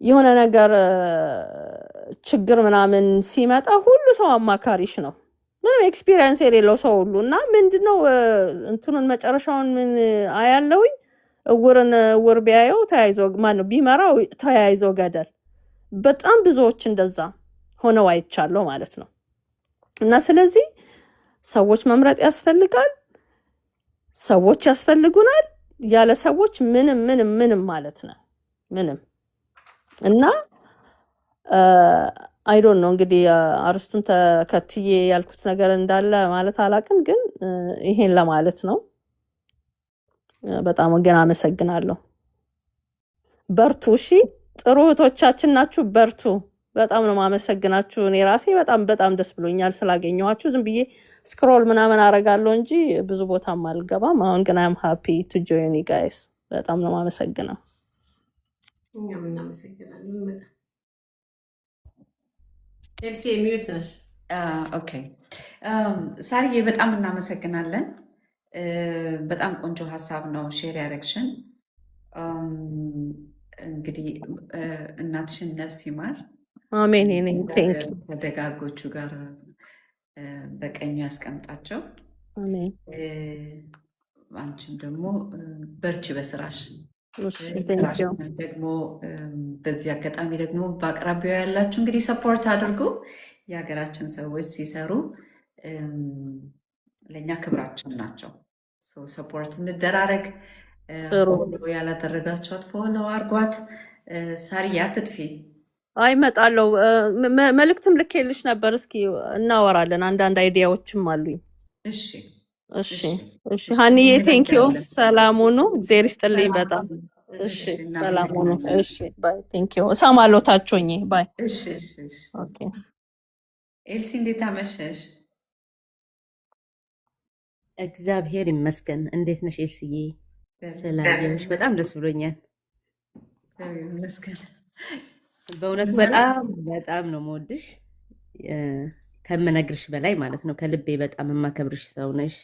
የሆነ ነገር ችግር ምናምን ሲመጣ ሁሉ ሰው አማካሪሽ ነው፣ ምንም ኤክስፒሪየንስ የሌለው ሰው ሁሉ እና ምንድነው እንትኑን መጨረሻውን ምን አያለውኝ እውር ቢያየው ተያይዞ ማነው ቢመራው ተያይዞ ገደል። በጣም ብዙዎች እንደዛ ሆነው አይቻለሁ ማለት ነው። እና ስለዚህ ሰዎች መምረጥ ያስፈልጋል። ሰዎች ያስፈልጉናል። ያለ ሰዎች ምንም ማለት ነው ምንም እና አይ ዶንት ኖ እንግዲህ አርስቱን ተከትዬ ያልኩት ነገር እንዳለ ማለት አላውቅም፣ ግን ይሄን ለማለት ነው። በጣም ግን አመሰግናለሁ። በርቱ። እሺ፣ ጥሩ እህቶቻችን ናችሁ። በርቱ። በጣም ነው ማመሰግናችሁ። እኔ ራሴ በጣም ደስ ብሎኛል ስላገኘኋችሁ። ዝም ብዬ ስክሮል ምናምን አረጋለሁ እንጂ ብዙ ቦታም አልገባም። አሁን ግን አም ሃፒ ቱ ጆይን ዩ ጋይስ። በጣም ነው ማመሰግነው። እኛም እናመሰግናለን በጣም። ኤልሲ ሚዩት ነሽ። ኦኬ ሳርዬ በጣም እናመሰግናለን። በጣም ቆንጆ ሀሳብ ነው ሼር ያደረግሽን። እንግዲህ እናትሽን ነፍስ ይማር፣ አሜን። ቴንክ ዩ። ከደጋጎቹ ጋር በቀኙ ያስቀምጣቸው። አሜን። አንቺም ደግሞ በርቺ በስራሽ። እሺ፣ ቴንክ ዩ። ደግሞ በዚህ አጋጣሚ ደግሞ በአቅራቢያው ያላችሁ እንግዲህ ሰፖርት አድርጉ። የሀገራችን ሰዎች ሲሰሩ ለእኛ ክብራችን ናቸው። ሰፖርት እንደራረግ። ጥሩ። ፎሎ ያላደረጋችኋት ፎሎ አርጓት። ሳርዬ አትጥፊ። አይ እመጣለሁ። መልእክትም ልኬልሽ ነበር። እስኪ እናወራለን። አንዳንድ አይዲያዎችም አሉኝ። እሺ እሺ እሺ። ሀኒዬ ቴንክ ዩ። ሰላም ሁኑ። እግዚአብሔር ይስጥልኝ በጣም። እሺ ሰላም ሁኑ። እሺ ባይ። ቴንክ ዩ። እሰማለሁ ታች ሆኜ ባይ። እሺ እሺ። ኦኬ። ኤልሲ እንዴት አመሸሽ? እግዚአብሔር ይመስገን። እንዴት ነሽ ኤልስዬ? ስላየሁሽ በጣም ደስ ብሎኛል። እግዚአብሔር ይመስገን። በእውነት በጣም ነው የምወድሽ ከምነግርሽ በላይ ማለት ነው። ከልቤ በጣም የማከብርሽ ሰው ነሽ።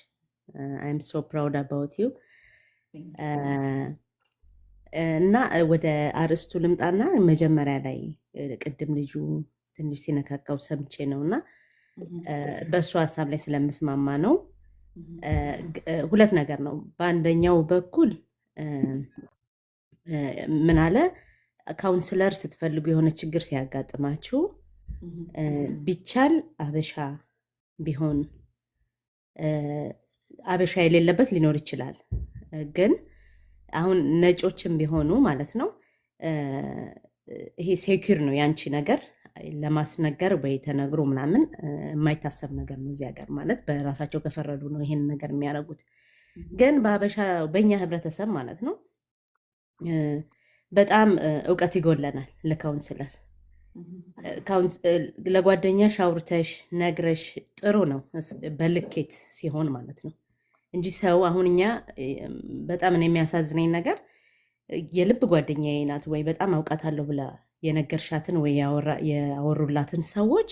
አይም ሶ ፕራውድ አባውት ዩ። እና ወደ አርዕስቱ ልምጣና መጀመሪያ ላይ ቅድም ልጁ ትንሽ ሲነካካው ሰምቼ ነው እና በእሱ ሀሳብ ላይ ስለምስማማ ነው። ሁለት ነገር ነው። በአንደኛው በኩል ምን አለ ካውንስለር ስትፈልጉ የሆነ ችግር ሲያጋጥማችሁ ቢቻል አበሻ ቢሆን አበሻ የሌለበት ሊኖር ይችላል። ግን አሁን ነጮችም ቢሆኑ ማለት ነው ይሄ ሴኪር ነው ያንቺ ነገር ለማስነገር ወይ ተነግሮ ምናምን የማይታሰብ ነገር ነው። እዚህ ሀገር ማለት በራሳቸው ከፈረዱ ነው ይሄን ነገር የሚያደርጉት። ግን በአበሻ በእኛ ህብረተሰብ ማለት ነው በጣም እውቀት ይጎለናል። ለካውንስለር ለጓደኛሽ አውርተሽ ነግረሽ ጥሩ ነው በልኬት ሲሆን ማለት ነው እንጂ ሰው አሁን እኛ በጣም የሚያሳዝነኝ ነገር የልብ ጓደኛዬ ናት ወይ በጣም አውቃታለሁ ብላ የነገርሻትን ወይ ያወሩላትን ሰዎች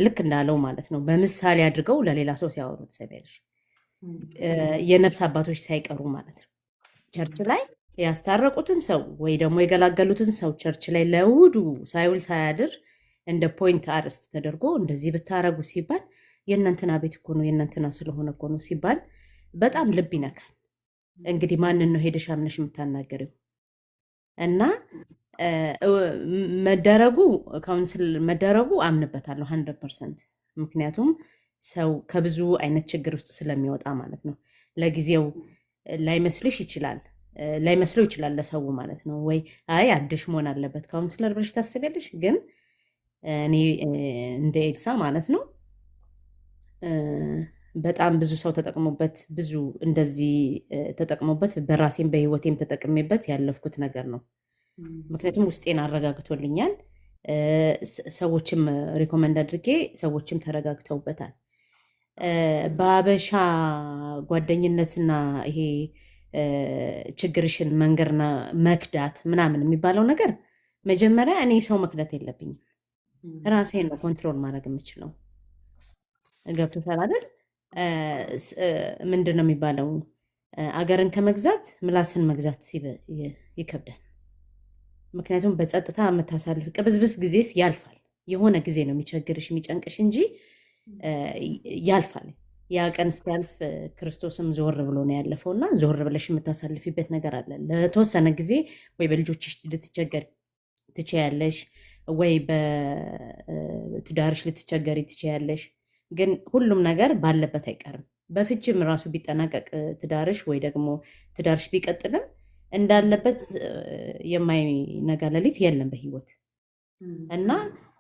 ልክ እንዳለው ማለት ነው በምሳሌ አድርገው ለሌላ ሰው ሲያወሩ ትሰሚያለሽ። የነፍስ አባቶች ሳይቀሩ ማለት ነው ቸርች ላይ ያስታረቁትን ሰው ወይ ደግሞ የገላገሉትን ሰው ቸርች ላይ ለውዱ ሳይውል ሳያድር እንደ ፖይንት አርዕስት ተደርጎ እንደዚህ ብታረጉ ሲባል የእናንተና ቤት እኮ ነው የእናንተና ስለሆነ እኮ ነው ሲባል በጣም ልብ ይነካል። እንግዲህ ማንን ነው ሄደሽ አምነሽ የምታናገሪው? እና መደረጉ ካውንስል መደረጉ አምንበታለሁ 100%። ምክንያቱም ሰው ከብዙ አይነት ችግር ውስጥ ስለሚወጣ ማለት ነው። ለጊዜው ላይመስልሽ ይችላል ላይመስለው ይችላል ለሰው ማለት ነው። ወይ አይ አዲሽ መሆን አለበት ካውንስለር ብለሽ ታስቢያለሽ። ግን እኔ እንደ ኤልሳ ማለት ነው በጣም ብዙ ሰው ተጠቅሞበት ብዙ እንደዚህ ተጠቅሞበት በራሴም በህይወቴም ተጠቅሜበት ያለፍኩት ነገር ነው። ምክንያቱም ውስጤን አረጋግቶልኛል። ሰዎችም ሪኮመንድ አድርጌ ሰዎችም ተረጋግተውበታል። በአበሻ ጓደኝነትና ይሄ ችግርሽን መንገርና መክዳት ምናምን የሚባለው ነገር መጀመሪያ እኔ ሰው መክዳት የለብኝም። ራሴን ነው ኮንትሮል ማድረግ የምችለው። ገብቶሻል አይደል? ምንድን ነው የሚባለው? አገርን ከመግዛት ምላስን መግዛት ይከብዳል። ምክንያቱም በጸጥታ የምታሳልፍ ቅብዝብዝ ጊዜስ ያልፋል። የሆነ ጊዜ ነው የሚቸግርሽ የሚጨንቅሽ እንጂ ያልፋል። ያ ቀን እስኪያልፍ ክርስቶስም ዞር ብሎ ነው ያለፈው እና ዞር ብለሽ የምታሳልፊበት ነገር አለ። ለተወሰነ ጊዜ ወይ በልጆችሽ ልትቸገሪ ትችያለሽ፣ ወይ በትዳርሽ ልትቸገሪ ትችያለሽ፣ ግን ሁሉም ነገር ባለበት አይቀርም። በፍችም ራሱ ቢጠናቀቅ ትዳርሽ ወይ ደግሞ ትዳርሽ ቢቀጥልም እንዳለበት የማይነጋ ሌሊት የለም በህይወት እና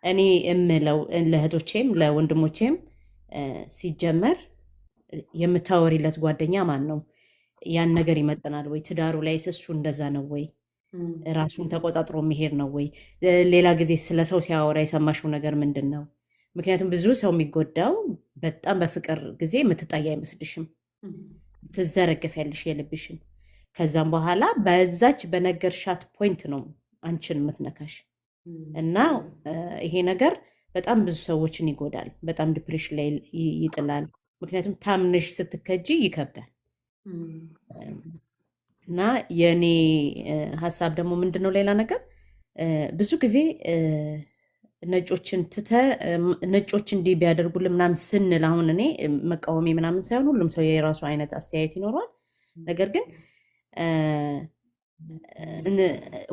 እኔ እምለው ለእህቶቼም ለወንድሞቼም ሲጀመር የምታወሪለት ጓደኛ ማን ነው? ያን ነገር ይመጥናል ወይ? ትዳሩ ላይ እሱ እንደዛ ነው ወይ? ራሱን ተቆጣጥሮ የሚሄድ ነው ወይ? ሌላ ጊዜ ስለ ሰው ሲያወራ የሰማሽው ነገር ምንድን ነው? ምክንያቱም ብዙ ሰው የሚጎዳው በጣም በፍቅር ጊዜ የምትጣይ አይመስልሽም፣ ትዘረገፊያለሽ የልብሽን። ከዛም በኋላ በዛች በነገርሻት ፖይንት ነው አንቺን የምትነካሽ እና ይሄ ነገር በጣም ብዙ ሰዎችን ይጎዳል፣ በጣም ዲፕሬሽን ላይ ይጥላል። ምክንያቱም ታምነሽ ስትከጂ ይከብዳል። እና የእኔ ሀሳብ ደግሞ ምንድን ነው ሌላ ነገር ብዙ ጊዜ ነጮችን ነጮች እንዲህ ቢያደርጉልን ምናምን ስንል አሁን እኔ መቃወሜ ምናምን ሳይሆን ሁሉም ሰው የራሱ አይነት አስተያየት ይኖረዋል። ነገር ግን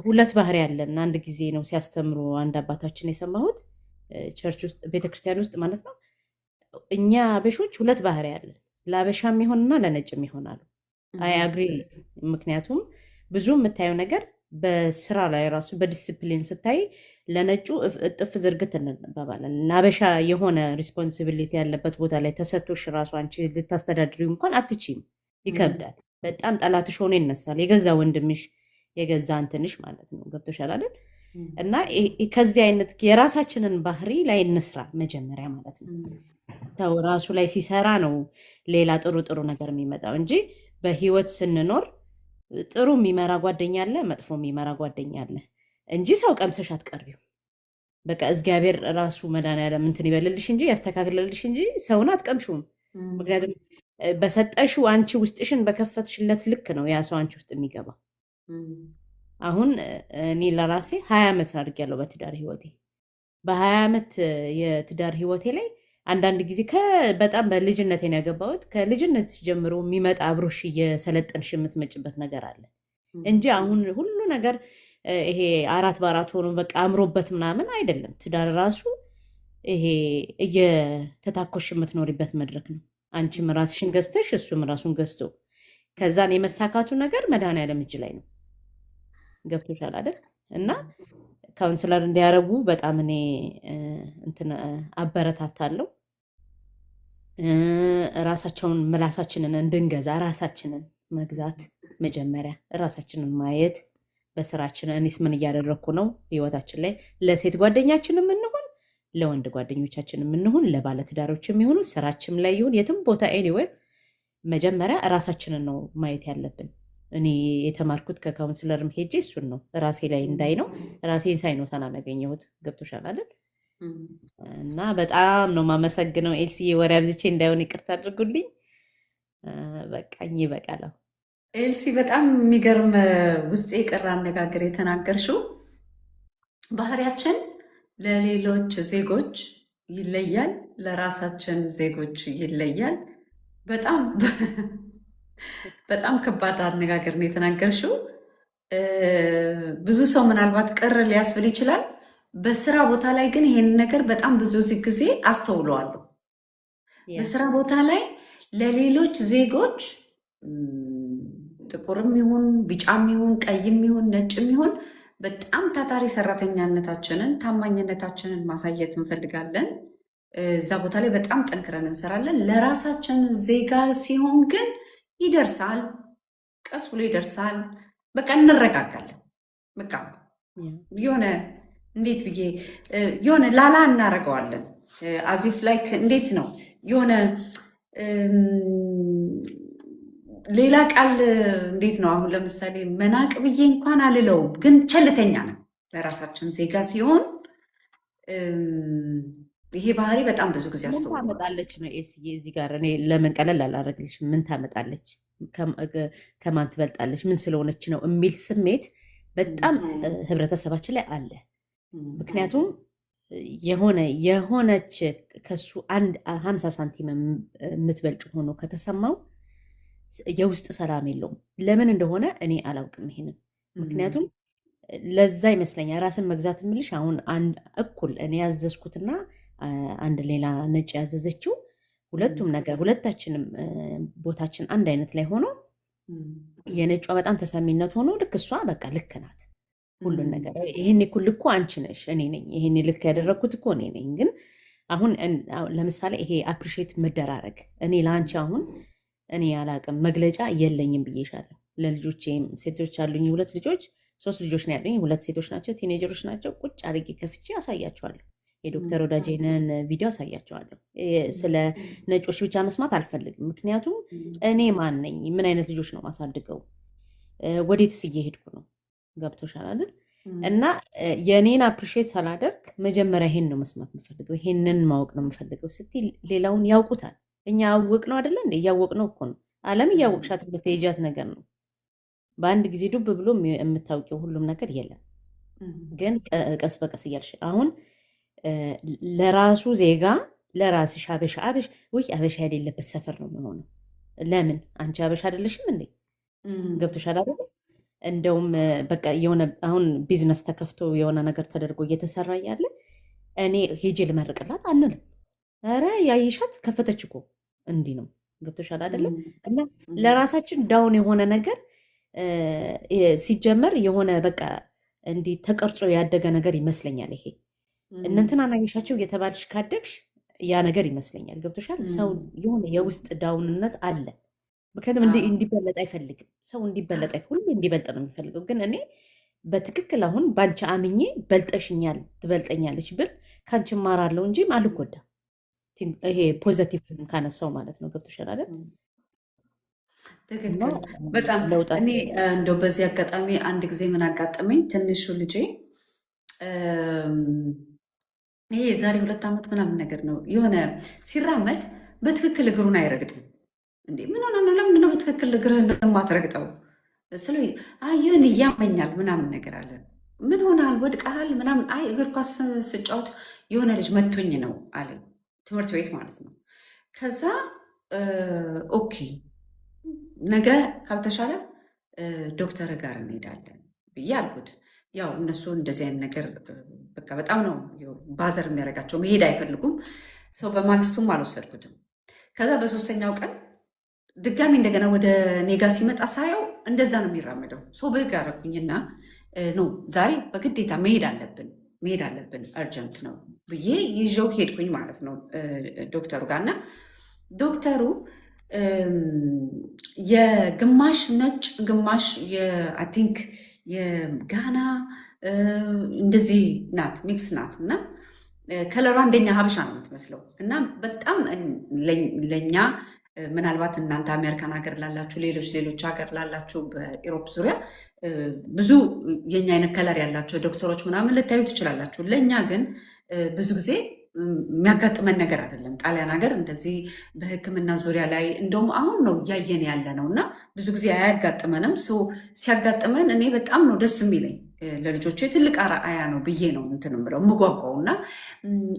ሁለት ባህሪ ያለን አንድ ጊዜ ነው ሲያስተምሩ አንድ አባታችን የሰማሁት ቸርች ውስጥ ቤተክርስቲያን ውስጥ ማለት ነው። እኛ አበሾች ሁለት ባህሪ ያለን ለአበሻም ይሆንና ለነጭም ይሆናሉ። አይ አግሪ። ምክንያቱም ብዙ የምታየው ነገር በስራ ላይ ራሱ በዲስፕሊን ስታይ ለነጩ እጥፍ ዝርግት እንባባለን። ለአበሻ የሆነ ሪስፖንሲቢሊቲ ያለበት ቦታ ላይ ተሰጥቶሽ ራሱ አንቺ ልታስተዳድሪ እንኳን አትችይም፣ ይከብዳል። በጣም ጠላትሽ ሆኖ ይነሳል። የገዛ ወንድምሽ የገዛ እንትንሽ ማለት ነው። ገብቶሻል አይደል? እና ከዚህ አይነት የራሳችንን ባህሪ ላይ እንስራ መጀመሪያ ማለት ነው። ሰው ራሱ ላይ ሲሰራ ነው ሌላ ጥሩ ጥሩ ነገር የሚመጣው እንጂ በህይወት ስንኖር ጥሩ የሚመራ ጓደኛ አለ፣ መጥፎ የሚመራ ጓደኛ አለ እንጂ ሰው ቀምሰሽ አትቀርቢው። በቃ እግዚአብሔር ራሱ መድኃኒዓለም እንትን ይበልልሽ እንጂ ያስተካክልልሽ እንጂ ሰውን አትቀምሹም። ምክንያቱም በሰጠሽው አንቺ ውስጥሽን በከፈትሽለት ልክ ነው ያ ሰው አንቺ ውስጥ የሚገባው። አሁን እኔ ለራሴ 20 ዓመት አድርጌያለሁ በትዳር ህይወቴ። በ20 ዓመት የትዳር ህይወቴ ላይ አንዳንድ ጊዜ በጣም በልጅነት ነው ያገባሁት። ከልጅነት ጀምሮ የሚመጣ አብሮሽ እየሰለጠንሽ የምትመጭበት ነገር አለ እንጂ አሁን ሁሉ ነገር ይሄ 4x4 ሆኖ በቃ አምሮበት ምናምን አይደለም። ትዳር ራሱ ይሄ እየተታኮሽ የምትኖሪበት መድረክ ነው። አንቺም ራስሽን ገዝተሽ እሱም ራሱን ገዝቶ ከዛን የመሳካቱ ነገር መድኃኒዓለም እጅ ላይ ነው። ገብቶሻል አይደል? እና ካውንስለር እንዲያረጉ በጣም እኔ እንትን አበረታታለሁ። ራሳቸውን ምላሳችንን እንድንገዛ ራሳችንን መግዛት መጀመሪያ ራሳችንን ማየት በስራችን እኔስ ምን እያደረግኩ ነው ህይወታችን ላይ ለሴት ጓደኛችን የምንሆን ለወንድ ጓደኞቻችን የምንሆን ለባለትዳሮች የሚሆኑ ስራችን ላይ ይሁን የትም ቦታ ኤኒዌር መጀመሪያ ራሳችንን ነው ማየት ያለብን። እኔ የተማርኩት ከካውንስለርም ሄጄ እሱን ነው ራሴ ላይ እንዳይ ነው ራሴን ሳይ ነው ሰላም ያገኘሁት። ገብቶሻል አይደል? እና በጣም ነው ማመሰግነው ኤልሲዬ። ወሬ አብዝቼ እንዳይሆን ይቅርታ አድርጉልኝ። በቃኝ ይበቃል። ኤልሲ በጣም የሚገርም ውስጥ የቀረ አነጋገር የተናገርሽው ባህሪያችን ለሌሎች ዜጎች ይለያል፣ ለራሳችን ዜጎች ይለያል። በጣም ከባድ አነጋገር ነው የተናገርሽው። ብዙ ሰው ምናልባት ቅር ሊያስብል ይችላል። በስራ ቦታ ላይ ግን ይሄን ነገር በጣም ብዙ ጊዜ አስተውለዋለሁ። በስራ ቦታ ላይ ለሌሎች ዜጎች ጥቁርም ይሁን ቢጫም ይሁን ቀይም ይሁን ነጭም ይሁን በጣም ታታሪ ሰራተኛነታችንን ታማኝነታችንን ማሳየት እንፈልጋለን። እዛ ቦታ ላይ በጣም ጠንክረን እንሰራለን። ለራሳችን ዜጋ ሲሆን ግን ይደርሳል፣ ቀስ ብሎ ይደርሳል። በቃ እንረጋጋለን። በቃ የሆነ እንዴት ብዬ የሆነ ላላ እናደርገዋለን። አዚፍ ላይክ እንዴት ነው የሆነ ሌላ ቃል እንዴት ነው አሁን ለምሳሌ መናቅ ብዬ እንኳን አልለውም፣ ግን ቸልተኛ ነው ለራሳችን ዜጋ ሲሆን ይሄ ባህሪ በጣም ብዙ ጊዜ ምን ታመጣለች ነው ኤልስዬ? እዚህ ጋር እኔ ለምን ቀለል አላደርግልሽ? ምን ታመጣለች፣ ከማን ትበልጣለች፣ ምን ስለሆነች ነው የሚል ስሜት በጣም ህብረተሰባችን ላይ አለ። ምክንያቱም የሆነች ከሱ 50 ሳንቲም የምትበልጭ ሆኖ ከተሰማው የውስጥ ሰላም የለውም። ለምን እንደሆነ እኔ አላውቅም ይሄንን። ምክንያቱም ለዛ ይመስለኛል ራስን መግዛት የምልሽ አሁን እኩል እኔ ያዘዝኩትና አንድ ሌላ ነጭ ያዘዘችው ሁለቱም ነገር ሁለታችንም ቦታችን አንድ አይነት ላይ ሆኖ የነጯ በጣም ተሰሚነት ሆኖ ልክ እሷ በቃ ልክ ናት ሁሉን ነገር ይሄኔ እኮ ልኩ አንቺ ነሽ እኔ ነኝ ይሄኔ ልክ ያደረግኩት እኮ እኔ ነኝ። ግን አሁን ለምሳሌ ይሄ አፕሪሼት መደራረግ እኔ ለአንቺ አሁን እኔ ያላቅም መግለጫ የለኝም ብዬሻለሁ። ለልጆቼም ሴቶች አሉኝ 2 ልጆች 3 ልጆች ነው ያሉኝ 2 ሴቶች ናቸው ቲኔጀሮች ናቸው። ቁጭ አድርጌ ከፍቼ አሳያቸዋለሁ። የዶክተር ወዳጄንን ቪዲዮ አሳያቸዋለሁ። ስለ ነጮች ብቻ መስማት አልፈልግም። ምክንያቱም እኔ ማን ነኝ? ምን አይነት ልጆች ነው ማሳድገው? ወዴትስ እየሄድኩ ነው? ገብቶሻል አይደል? እና የኔን አፕሪሼት ሳላደርግ መጀመሪያ ይሄን ነው መስማት የምፈልገው፣ ይሄንን ማወቅ ነው የምፈልገው ስትይ ሌላውን ያውቁታል። እኛ ያወቅ ነው አይደለ እንዴ? እያወቅ ነው እኮ ነው። ዓለም እያወቅሻት ብትሄጃት ነገር ነው። በአንድ ጊዜ ዱብ ብሎ የምታውቂው ሁሉም ነገር የለም። ግን ቀስ በቀስ እያልሽ አሁን ለራሱ ዜጋ ለራስሽ አበሻ ወይ አበሻ የሌለበት ሰፈር ነው የሚሆነው። ለምን አንቺ አበሻ አይደለሽም እንዴ? ገብቶሻል አይደል? እንደውም በቃ የሆነ አሁን ቢዝነስ ተከፍቶ የሆነ ነገር ተደርጎ እየተሰራ እያለ እኔ ሄጄ ልመርቅላት አንልም። ኧረ ያይሻት ከፈተች እኮ እንዲህ ነው። ገብቶሻል አይደለም? እና ለራሳችን ዳውን የሆነ ነገር ሲጀመር የሆነ በቃ እንዲህ ተቀርጾ ያደገ ነገር ይመስለኛል። ይሄ እነንትና ናይሻቸው እየተባልሽ ካደግሽ ያ ነገር ይመስለኛል። ገብቶሻል? ሰው የሆነ የውስጥ ዳውንነት አለ። ምክንያቱም እንዲበለጥ አይፈልግም ሰው እንዲበለጥ ሁሉ እንዲበልጥ ነው የሚፈልገው። ግን እኔ በትክክል አሁን ባንቺ አምኜ በልጠሽኛል ትበልጠኛለች ብል ከአንቺ እማራለሁ እንጂ አልጎዳም። ይሄ ፖዘቲቭ ካነሳው ማለት ነው። ገብቶሻል አይደል? ትክክል። በጣም እኔ እንደው በዚህ አጋጣሚ አንድ ጊዜ ምን አጋጠመኝ፣ ትንሹ ልጄ ይሄ የዛሬ 2 ዓመት ምናምን ነገር ነው፣ የሆነ ሲራመድ በትክክል እግሩን አይረግጥም። እንዴ ምን ሆነ ነው? ለምንድነው በትክክል እግርህን የማትረግጠው? ስለ ይህን እያመኛል ምናምን ነገር አለ። ምን ሆናል? ወድቀሃል ምናምን? አይ እግር ኳስ ስጫወት የሆነ ልጅ መቶኝ ነው አለ፣ ትምህርት ቤት ማለት ነው። ከዛ ኦኬ ነገ ካልተሻለ ዶክተር ጋር እንሄዳለን ብዬ አልኩት። ያው እነሱ እንደዚህ አይነት ነገር በቃ በጣም ነው ባዘር የሚያደርጋቸው፣ መሄድ አይፈልጉም። ሰው በማግስቱም አልወሰድኩትም። ከዛ በ3ኛው ቀን ድጋሚ እንደገና ወደ ኔጋ ሲመጣ ሳየው እንደዛ ነው የሚራመደው። ሰው በግ አደረኩኝና ነው ዛሬ በግዴታ መሄድ አለብን አርጀንት ነው ብዬ ይዤው ሄድኩኝ ማለት ነው ዶክተሩ ጋር። እና ዶክተሩ የግማሽ ነጭ ግማሽ አይ ቲንክ የጋና እንደዚህ ናት፣ ሚክስ ናት። እና ከለሯ እንደኛ ሀበሻ ነው የምትመስለው። እና በጣም ለእኛ ምናልባት እናንተ አሜሪካን ሀገር ላላችሁ ሌሎች ሀገር ላላችሁ በኢሮፕ ዙሪያ ብዙ የኛ አይነት ከለር ያላቸው ዶክተሮች ምናምን ልታዩ ትችላላችሁ። ለእኛ ግን ብዙ ጊዜ የሚያጋጥመን ነገር አይደለም። ጣሊያን ሀገር እንደዚህ በሕክምና ዙሪያ ላይ እንደውም አሁን ነው እያየን ያለ ነው እና ብዙ ጊዜ አያጋጥመንም። ሲያጋጥመን እኔ በጣም ነው ደስ የሚለኝ። ለልጆቹ ትልቅ አርአያ ነው ብዬ ነው እንትን የምለው የምጓጓው እና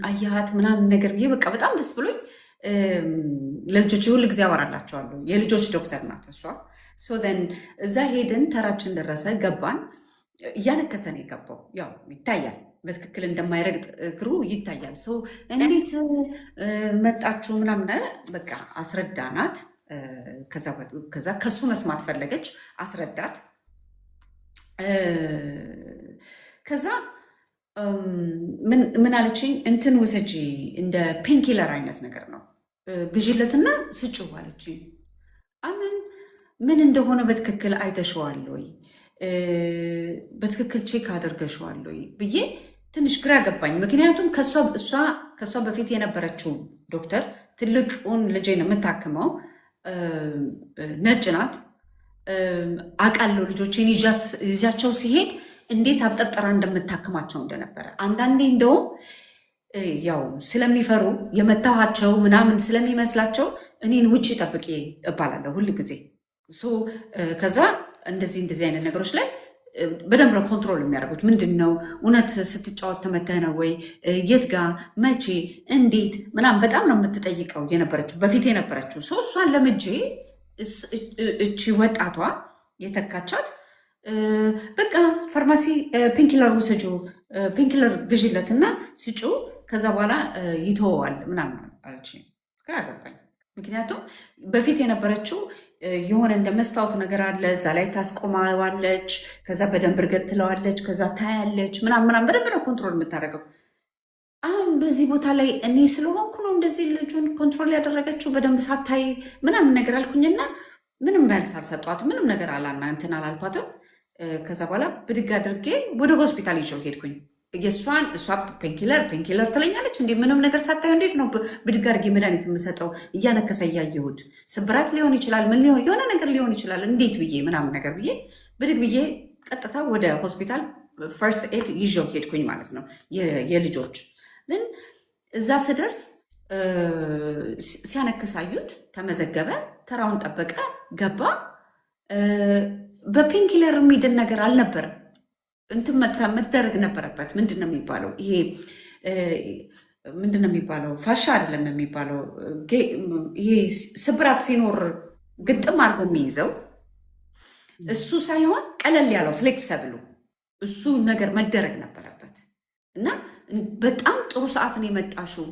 አያት ምናምን ነገር ብዬ በቃ በጣም ደስ ብሎኝ ለልጆች ሁል ጊዜ አወራላቸዋለሁ። የልጆች ዶክተር ናት እሷ። እዛ ሄድን፣ ተራችን ደረሰ፣ ገባን። እያነከሰን የገባው ያው ይታያል፣ በትክክል እንደማይረግጥ እግሩ ይታያል። ሰው እንዴት መጣችሁ ምናምን በቃ አስረዳናት። ከዛ ከሱ መስማት ፈለገች፣ አስረዳት። ከዛ ምን አለችኝ፣ እንትን ውሰጂ እንደ ፔንኪለር አይነት ነገር ነው ግዢለትና ስጭው አለችኝ። ምን እንደሆነ በትክክል አይተሸዋል ወይ በትክክል ቼክ አድርገሸዋል ወይ ብዬ ትንሽ ግራ ገባኝ። ምክንያቱም ከእሷ በፊት የነበረችው ዶክተር ትልቁን ልጄን የምታክመው ነጭ ናት። አውቃለሁ ልጆቼን ይዣቸው ሲሄድ እንዴት አብጠርጠራ እንደምታክማቸው እንደነበረ። አንዳንዴ እንደውም ያው ስለሚፈሩ የመታኋቸው ምናምን ስለሚመስላቸው እኔን ውጭ ጠብቄ እባላለሁ ሁል ጊዜ። ከዛ እንደዚህ አይነት ነገሮች ላይ በደንብ ነው ኮንትሮል የሚያደርጉት። ምንድን ነው እውነት ስትጫወት ተመተህ ነው ወይ? የት ጋ መቼ እንዴት ምናምን በጣም ነው የምትጠይቀው የነበረችው በፊት የነበረችው። እሷን ለምጄ እቺ ወጣቷ የተካቻት በቃ ፋርማሲ ፔንኪለር ውሰጁ፣ ፔንኪለር ግዢለትና ስጩ፣ ከዛ በኋላ ይተወዋል ምናምን አለች። ግራ ገባኝ። ምክንያቱም በፊት የነበረችው የሆነ እንደ መስታወት ነገር አለ፣ እዛ ላይ ታስቆማዋለች፣ ከዛ በደንብ እርገጥ ትለዋለች፣ ከዛ ታያለች ምናምን በደንብ ነው ኮንትሮል የምታደርገው። አሁን በዚህ ቦታ ላይ እኔ ስለሆንኩ ነው እንደዚህ ልጁን ኮንትሮል ያደረገችው በደንብ ሳታይ ምናምን ነገር አልኩኝና ምንም መልስ አልሰጧትም፣ ምንም ነገር እንትን አላልኳትም። ከዛ በኋላ ብድግ አድርጌ ወደ ሆስፒታል ይዤው ሄድኩኝ። እሷ ፔንኪለር ትለኛለች። እንዴ ምንም ነገር ሳታዩ እንዴት ነው ብድግ አድርጌ መድኃኒት የምሰጠው? እያነከሰ እያየሁት ስብራት ሊሆን ይችላል፣ ምን ሊሆን የሆነ ነገር ሊሆን ይችላል፣ እንዴት ብዬ ምናምን ነገር ብዬ ብድግ ብዬ ቀጥታ ወደ ሆስፒታል ፈርስት ኤድ ይዤው ሄድኩኝ ማለት ነው የልጆች። ግን እዛ ስደርስ ሲያነክሳዩት ተመዘገበ፣ ተራውን ጠበቀ፣ ገባ። በፔንኪለር የሚድን ነገር አልነበረም። እንትን መደረግ ነበረበት። ምንድን ነው የሚባለው? ይሄ ምንድን ነው የሚባለው? ፋሻ አይደለም የሚባለው። ይሄ ስብራት ሲኖር ግጥም አድርጎ የሚይዘው እሱ ሳይሆን ቀለል ያለው ፍሌክሰብሉ እሱ ነገር መደረግ ነበረበት። እና በጣም ጥሩ ሰዓት ነው የመጣሽው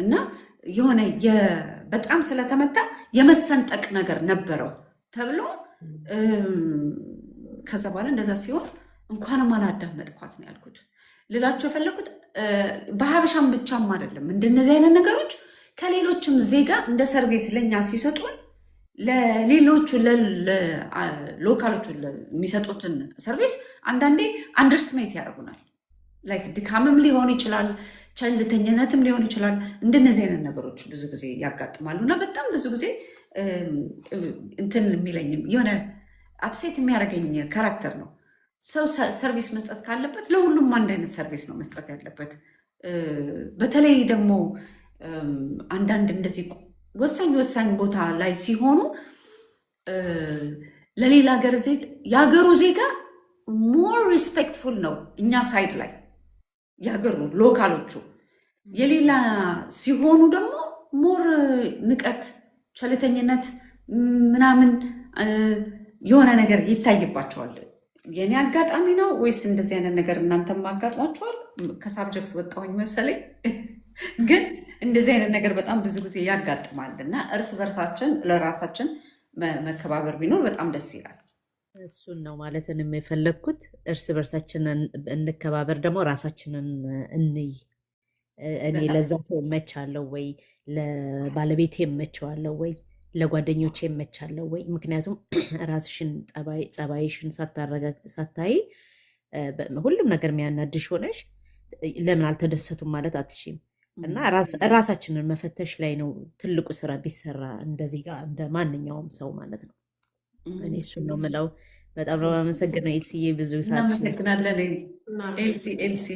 እና የሆነ በጣም ስለተመታ የመሰንጠቅ ነገር ነበረው ተብሎ ከዛ በኋላ እንደዛ ሲሆን እንኳንም አላዳመጥኳት ነው ያልኩት። ልላቸው የፈለኩት በሀበሻም ብቻም አይደለም፣ እንደነዚህ አይነት ነገሮች ከሌሎችም ዜጋ እንደ ሰርቪስ ለእኛ ሲሰጡን ለሌሎቹ ሎካሎቹ የሚሰጡትን ሰርቪስ አንዳንዴ አንደርስትሜት ያደርጉናል። ላይክ ድካምም ሊሆን ይችላል፣ ቸልተኝነትም ሊሆን ይችላል። እንደነዚህ አይነት ነገሮች ብዙ ጊዜ ያጋጥማሉ እና በጣም ብዙ ጊዜ እንትን የሚለኝም የሆነ አፕሴት የሚያደርገኝ ካራክተር ነው። ሰው ሰርቪስ መስጠት ካለበት ለሁሉም አንድ አይነት ሰርቪስ ነው መስጠት ያለበት። በተለይ ደግሞ አንዳንድ እንደዚህ ወሳኝ ቦታ ላይ ሲሆኑ ለሌላ ሀገር ዜጋ የሀገሩ ዜጋ ሞር ሪስፔክትፉል ነው እኛ ሳይድ ላይ የሀገሩ ሎካሎቹ፣ የሌላ ሲሆኑ ደግሞ ሞር ንቀት፣ ቸልተኝነት ምናምን የሆነ ነገር ይታይባቸዋል። የኔ አጋጣሚ ነው ወይስ እንደዚህ አይነት ነገር እናንተም አጋጥሟቸዋል? ከሳብጀክት ወጣሁኝ መሰለኝ። ግን እንደዚህ አይነት ነገር በጣም ብዙ ጊዜ ያጋጥማል እና እርስ በርሳችን ለራሳችን መከባበር ቢኖር በጣም ደስ ይላል። እሱን ነው ማለትን የፈለግኩት። እርስ በርሳችንን እንከባበር፣ ደግሞ ራሳችንን እንይ። እኔ ለዛ ሰው እመቻለሁ ወይ፣ ለባለቤቴ እመቸዋለሁ ወይ፣ ለጓደኞቼ እመቻለሁ ወይ? ምክንያቱም ራስሽን ጸባይሽን ሳታይ ሁሉም ነገር የሚያናድሽ ሆነሽ ለምን አልተደሰቱም ማለት አትችይም። እና ራሳችንን መፈተሽ ላይ ነው ትልቁ ስራ ቢሰራ እንደዚህ ጋር እንደ ማንኛውም ሰው ማለት ነው። እኔ እሱን ነው የምለው። በጣም ነው የማመሰግነው ኤልሲዬ። ብዙ ሰዓት እናመሰግናለን ኤልሲ።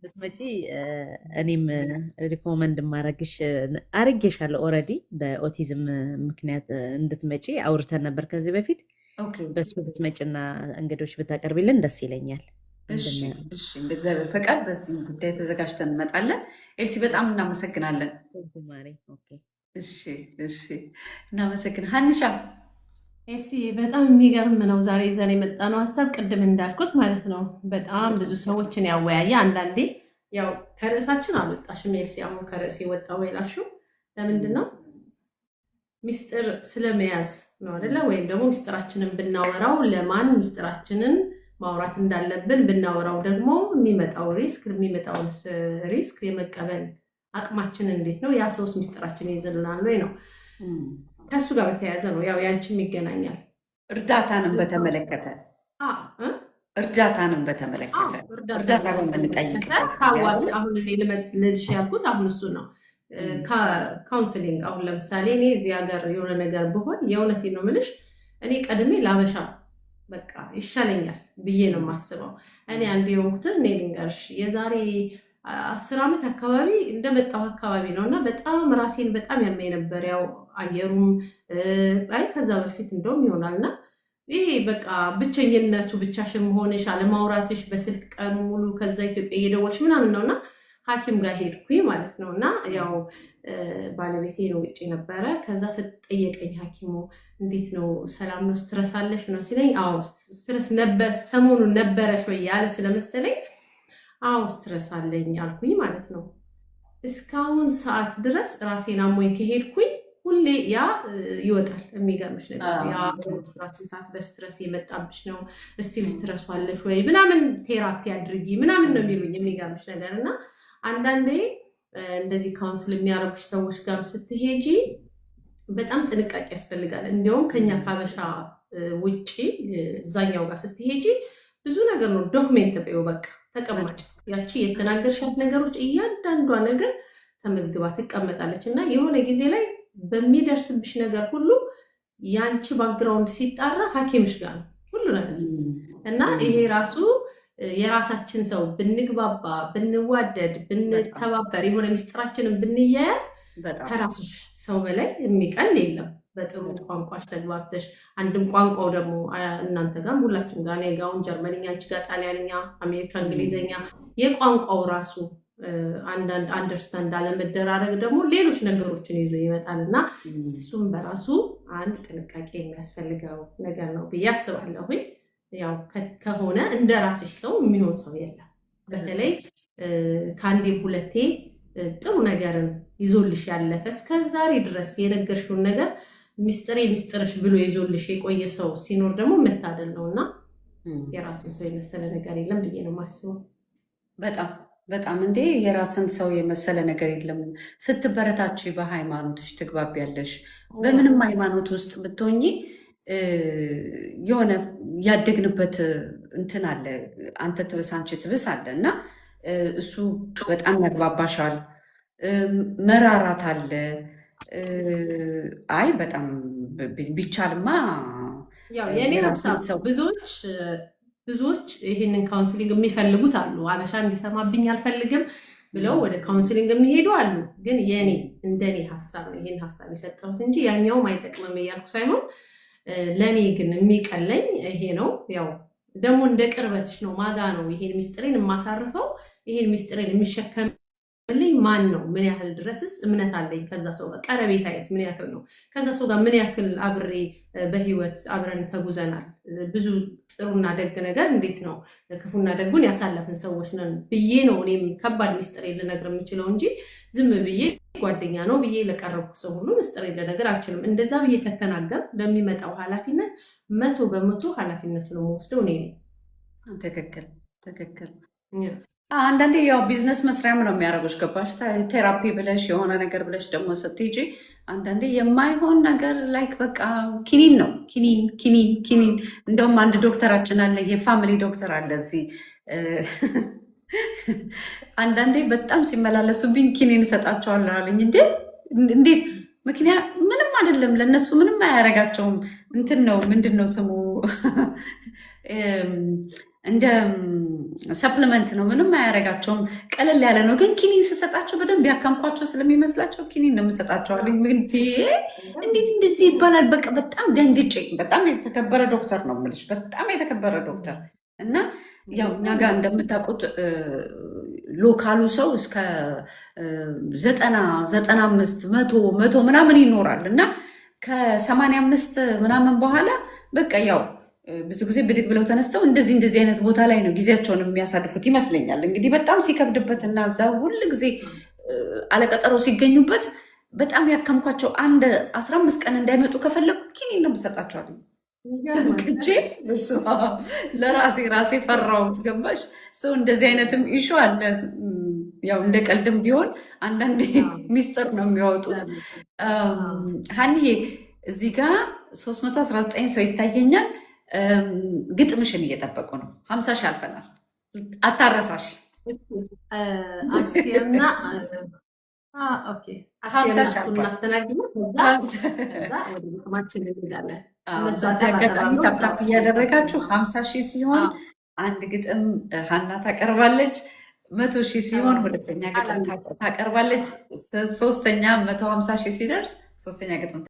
ስትመጪ እኔም ሪኮመንድ ማረግሽ አርጌሻለሁ። ኦልሬዲ በኦቲዝም ምክንያት እንድትመጪ አውርተን ነበር ከዚህ በፊት። በሱ ብትመጪና እንግዶች ብታቀርቢልን ደስ ይለኛል። እንደ እግዚአብሔር ፈቃድ በዚህ ጉዳይ ተዘጋጅተን እንመጣለን። ኤልሲ በጣም እናመሰግናለን። እሺ እናመሰግን ሀኒሻ። ኤልሲ በጣም የሚገርም ነው ዛሬ ይዘን የመጣነው ሀሳብ። ቅድም እንዳልኩት ማለት ነው በጣም ብዙ ሰዎችን ያወያየ። አንዳንዴ ያው ከርዕሳችን አልወጣሽም ኤልሲ፣ አሁን ከርዕስ የወጣ ወይላሽው ለምንድን ነው? ሚስጥር ስለመያዝ ነው አይደለ? ወይም ደግሞ ሚስጥራችንን ብናወራው ለማን ሚስጥራችንን ማውራት እንዳለብን ብናወራው ደግሞ የሚመጣውን ሪስክ የመቀበል አቅማችን እንዴት ነው? ያ ሰውስ ሚስጥራችን ይይዝልናል ወይ ነው። ከእሱ ጋር በተያያዘ ነው። ያው ያንቺም ይገናኛል። እርዳታንም በተመለከተ እርዳታ በምንጠይቅበት አሁን ልልሽ ያልኩት አሁን እሱ ነው። ካውንስሊንግ አሁን ለምሳሌ እኔ እዚህ ሀገር የሆነ ነገር ብሆን የእውነቴን ነው የምልሽ እኔ ቀድሜ ላበሻ በቃ ይሻለኛል ብዬ ነው የማስበው። እኔ አንድ የወቅቱን እኔ ልንገርሽ የዛሬ 10 ዓመት አካባቢ እንደመጣሁ አካባቢ ነው እና በጣም ራሴን በጣም ያመኝ ነበር። ያው አየሩም ላይ ከዛ በፊት እንደውም ይሆናል እና ይሄ በቃ ብቸኝነቱ ብቻሽን መሆንሽ አለማውራትሽ በስልክ ቀኑ ሙሉ ከዛ ኢትዮጵያ እየደወልሽ ምናምን ነው እና ሐኪም ጋር ሄድኩኝ ማለት ነው እና ያው ባለቤቴ ነው ውጭ ነበረ። ከዛ ተጠየቀኝ ሐኪሙ እንዴት ነው ሰላም ነው ስትረስ አለሽ ነው ሲለኝ፣ አዎ ስትረስ ነበር ሰሞኑን ነበረሽ ወይ ያለ ስለመሰለኝ አዎ ስትረስ አለኝ አልኩኝ ማለት ነው። እስካሁን ሰዓት ድረስ ራሴን አሞኝ ከሄድኩኝ ሁሌ ያ ይወጣል። የሚገርምሽ ነገር ያ ራስ ምታት በስትረስ የመጣብሽ ነው፣ ስቲል ስትረስ ዋለሽ ወይ ምናምን ቴራፒ አድርጊ ምናምን ነው የሚሉኝ። የሚገርምሽ ነገር እና አንዳንዴ እንደዚህ ካውንስል የሚያረጉሽ ሰዎች ጋር ስትሄጂ በጣም ጥንቃቄ ያስፈልጋል። እንዲያውም ከኛ ካበሻ ውጪ እዛኛው ጋር ስትሄጂ ብዙ ነገር ነው ዶክሜንት በይው በቃ ተቀማጭ ያቺ የተናገርሻት ነገሮች እያንዳንዷ ነገር ተመዝግባ ትቀመጣለች እና የሆነ ጊዜ ላይ በሚደርስብሽ ነገር ሁሉ ያንቺ ባክግራውንድ ሲጣራ ሐኪምሽ ጋር ነው ሁሉ ነገር እና ይሄ ራሱ የራሳችን ሰው ብንግባባ ብንዋደድ ብንተባበር የሆነ ሚስጥራችንን ብንያያዝ ከራስሽ ሰው በላይ የሚቀል የለም። በጥሩ ቋንቋሽ ተግባብተሽ አንድም ቋንቋው ደግሞ እናንተ ጋር ሁላችን ጋር እኔ ጋር አሁን ጀርመንኛ፣ አንቺ ጋር ጣሊያንኛ፣ አሜሪካ እንግሊዘኛ የቋንቋው ራሱ አንዳንድ አንደርስታንድ አለመደራረግ ደግሞ ሌሎች ነገሮችን ይዞ ይመጣል እና እሱም በራሱ አንድ ጥንቃቄ የሚያስፈልገው ነገር ነው ብዬ አስባለሁኝ። ያው ከሆነ እንደ ራስሽ ሰው የሚሆን ሰው የለም። በተለይ ከአንዴም ሁለቴ ጥሩ ነገርን ይዞልሽ ያለፈ እስከ ዛሬ ድረስ የነገርሽውን ነገር ሚስጥርሽ ብሎ ይዞልሽ የቆየ ሰው ሲኖር ደግሞ መታደል ነው እና የራስን ሰው የመሰለ ነገር የለም ብዬ ነው የማስበው። በጣም በጣም እንዴ የራስን ሰው የመሰለ ነገር የለም። ስትበረታች በሃይማኖትሽ ትግባቢያለሽ። በምንም ሃይማኖት ውስጥ ብትሆኚ የሆነ ያደግንበት እንትን አለ፣ አንተ ትብስ አንቺ ትብስ አለ እና እሱ በጣም ያግባባሻል። መራራት አለ። አይ በጣም ቢቻልማ የኔ ሰው ብዙዎች ይህንን ካውንስሊንግ የሚፈልጉት አሉ። አበሻ እንዲሰማብኝ አልፈልግም ብለው ወደ ካውንስሊንግ የሚሄዱ አሉ። ግን የኔ እንደኔ ሀሳብ ነው ይህን ሀሳብ የሰጠሁት እንጂ ያኛውም አይጠቅምም እያልኩ ሳይሆን ለእኔ ግን የሚቀለኝ ይሄ ነው። ያው ደግሞ እንደ ቅርበትሽ ነው። ማጋ ነው ይሄን ሚስጥሬን የማሳርፈው፣ ይሄን ሚስጥሬን የሚሸከምልኝ ማን ነው? ምን ያህል ድረስስ እምነት አለኝ ከዛ ሰው ጋር? ቀረቤታዬስ ምን ያክል ነው? ከዛ ሰው ጋር ምን ያክል አብሬ በህይወት አብረን ተጉዘናል? ብዙ ጥሩና ደግ ነገር እንዴት ነው ክፉና ደጉን ያሳለፍን ሰዎች ነን ብዬ ነው እኔም ከባድ ሚስጥሬን ልነግር የምችለው እንጂ ዝም ብዬ ጓደኛ ነው ብዬ ለቀረብኩ ሰው ሁሉ ሚስጥሬን ልነግር አልችልም። እንደዛ ብዬ ከተናገር ለሚመጣው ኃላፊነት 100% ኃላፊነቱን የምወስደው እኔ ነኝ። ትክክል። አንዳንዴ ያው ቢዝነስ መስሪያም ነው የሚያደርጉሽ። ገባሽ? ቴራፒ ብለሽ የሆነ ነገር ብለሽ ደግሞ ስትሄጂ አንዳንዴ የማይሆን ነገር ላይክ በቃ ኪኒን ነው ኪኒን። እንደውም አንድ ዶክተራችን አለ፣ የፋሚሊ ዶክተር አለ እዚህ አንዳንዴ በጣም ሲመላለሱብኝ ኪኒን እሰጣቸዋለሁ አለኝ። እንዴት? ምክንያት ምንም አይደለም፣ ለእነሱ ምንም አያደርጋቸውም። እንትን ነው ምንድን ነው ስሙ እንደ ሰፕሊመንት ነው፣ ምንም አያደርጋቸውም። ቀለል ያለ ነው። ግን ኪኒን ስሰጣቸው በደንብ ያካምኳቸው ስለሚመስላቸው ኪኒን ነው የምሰጣቸው አለኝ። እንዴት እንደዚህ ይባላል? በቃ በጣም ደንግጬ። በጣም የተከበረ ዶክተር ነው የምልሽ፣ በጣም የተከበረ ዶክተር እና ያው እኛ ጋር እንደምታውቁት ሎካሉ ሰው እስከ 95 መቶ ምናምን ይኖራል እና ከ85 ምናምን በኋላ በቃ ያው ብዙ ጊዜ ብድግ ብለው ተነስተው እንደዚህ አይነት ቦታ ላይ ነው ጊዜያቸውን የሚያሳልፉት ይመስለኛል። እንግዲህ በጣም ሲከብድበት እና እዛ ሁል ጊዜ አለቀጠሮ ሲገኙበት በጣም ያከምኳቸው አንድ 15 ቀን እንዳይመጡ ከፈለጉ ኪኒን ነው የምሰጣቸዋለሁ። ደንግጬ ለራሴ ፈራሁት። ገባሽ? ሰው እንደዚህ አይነትም ኢሹ አለ። ያው እንደ ቀልድም ቢሆን አንዳንዴ ሚስጥር ነው የሚያወጡት። ሀኒዬ እዚህ ጋር 319 ሰው ይታየኛል። ግጥምሽን እየጠበቁ ነው። 50 ሺህ አልፈናል። አታረሳሽ አስቴርና አጋጣሚ ታፕታፕ እያደረጋችሁ 50 ሺህ ሲሆን አንድ ግጥም ሀና ታቀርባለች። 100 ሺህ ሲሆን ሁለተኛ ግጥም ታቀርባለች። ሶስተኛ 150 ሺህ ሲደርስ ሶስተኛ ግጥም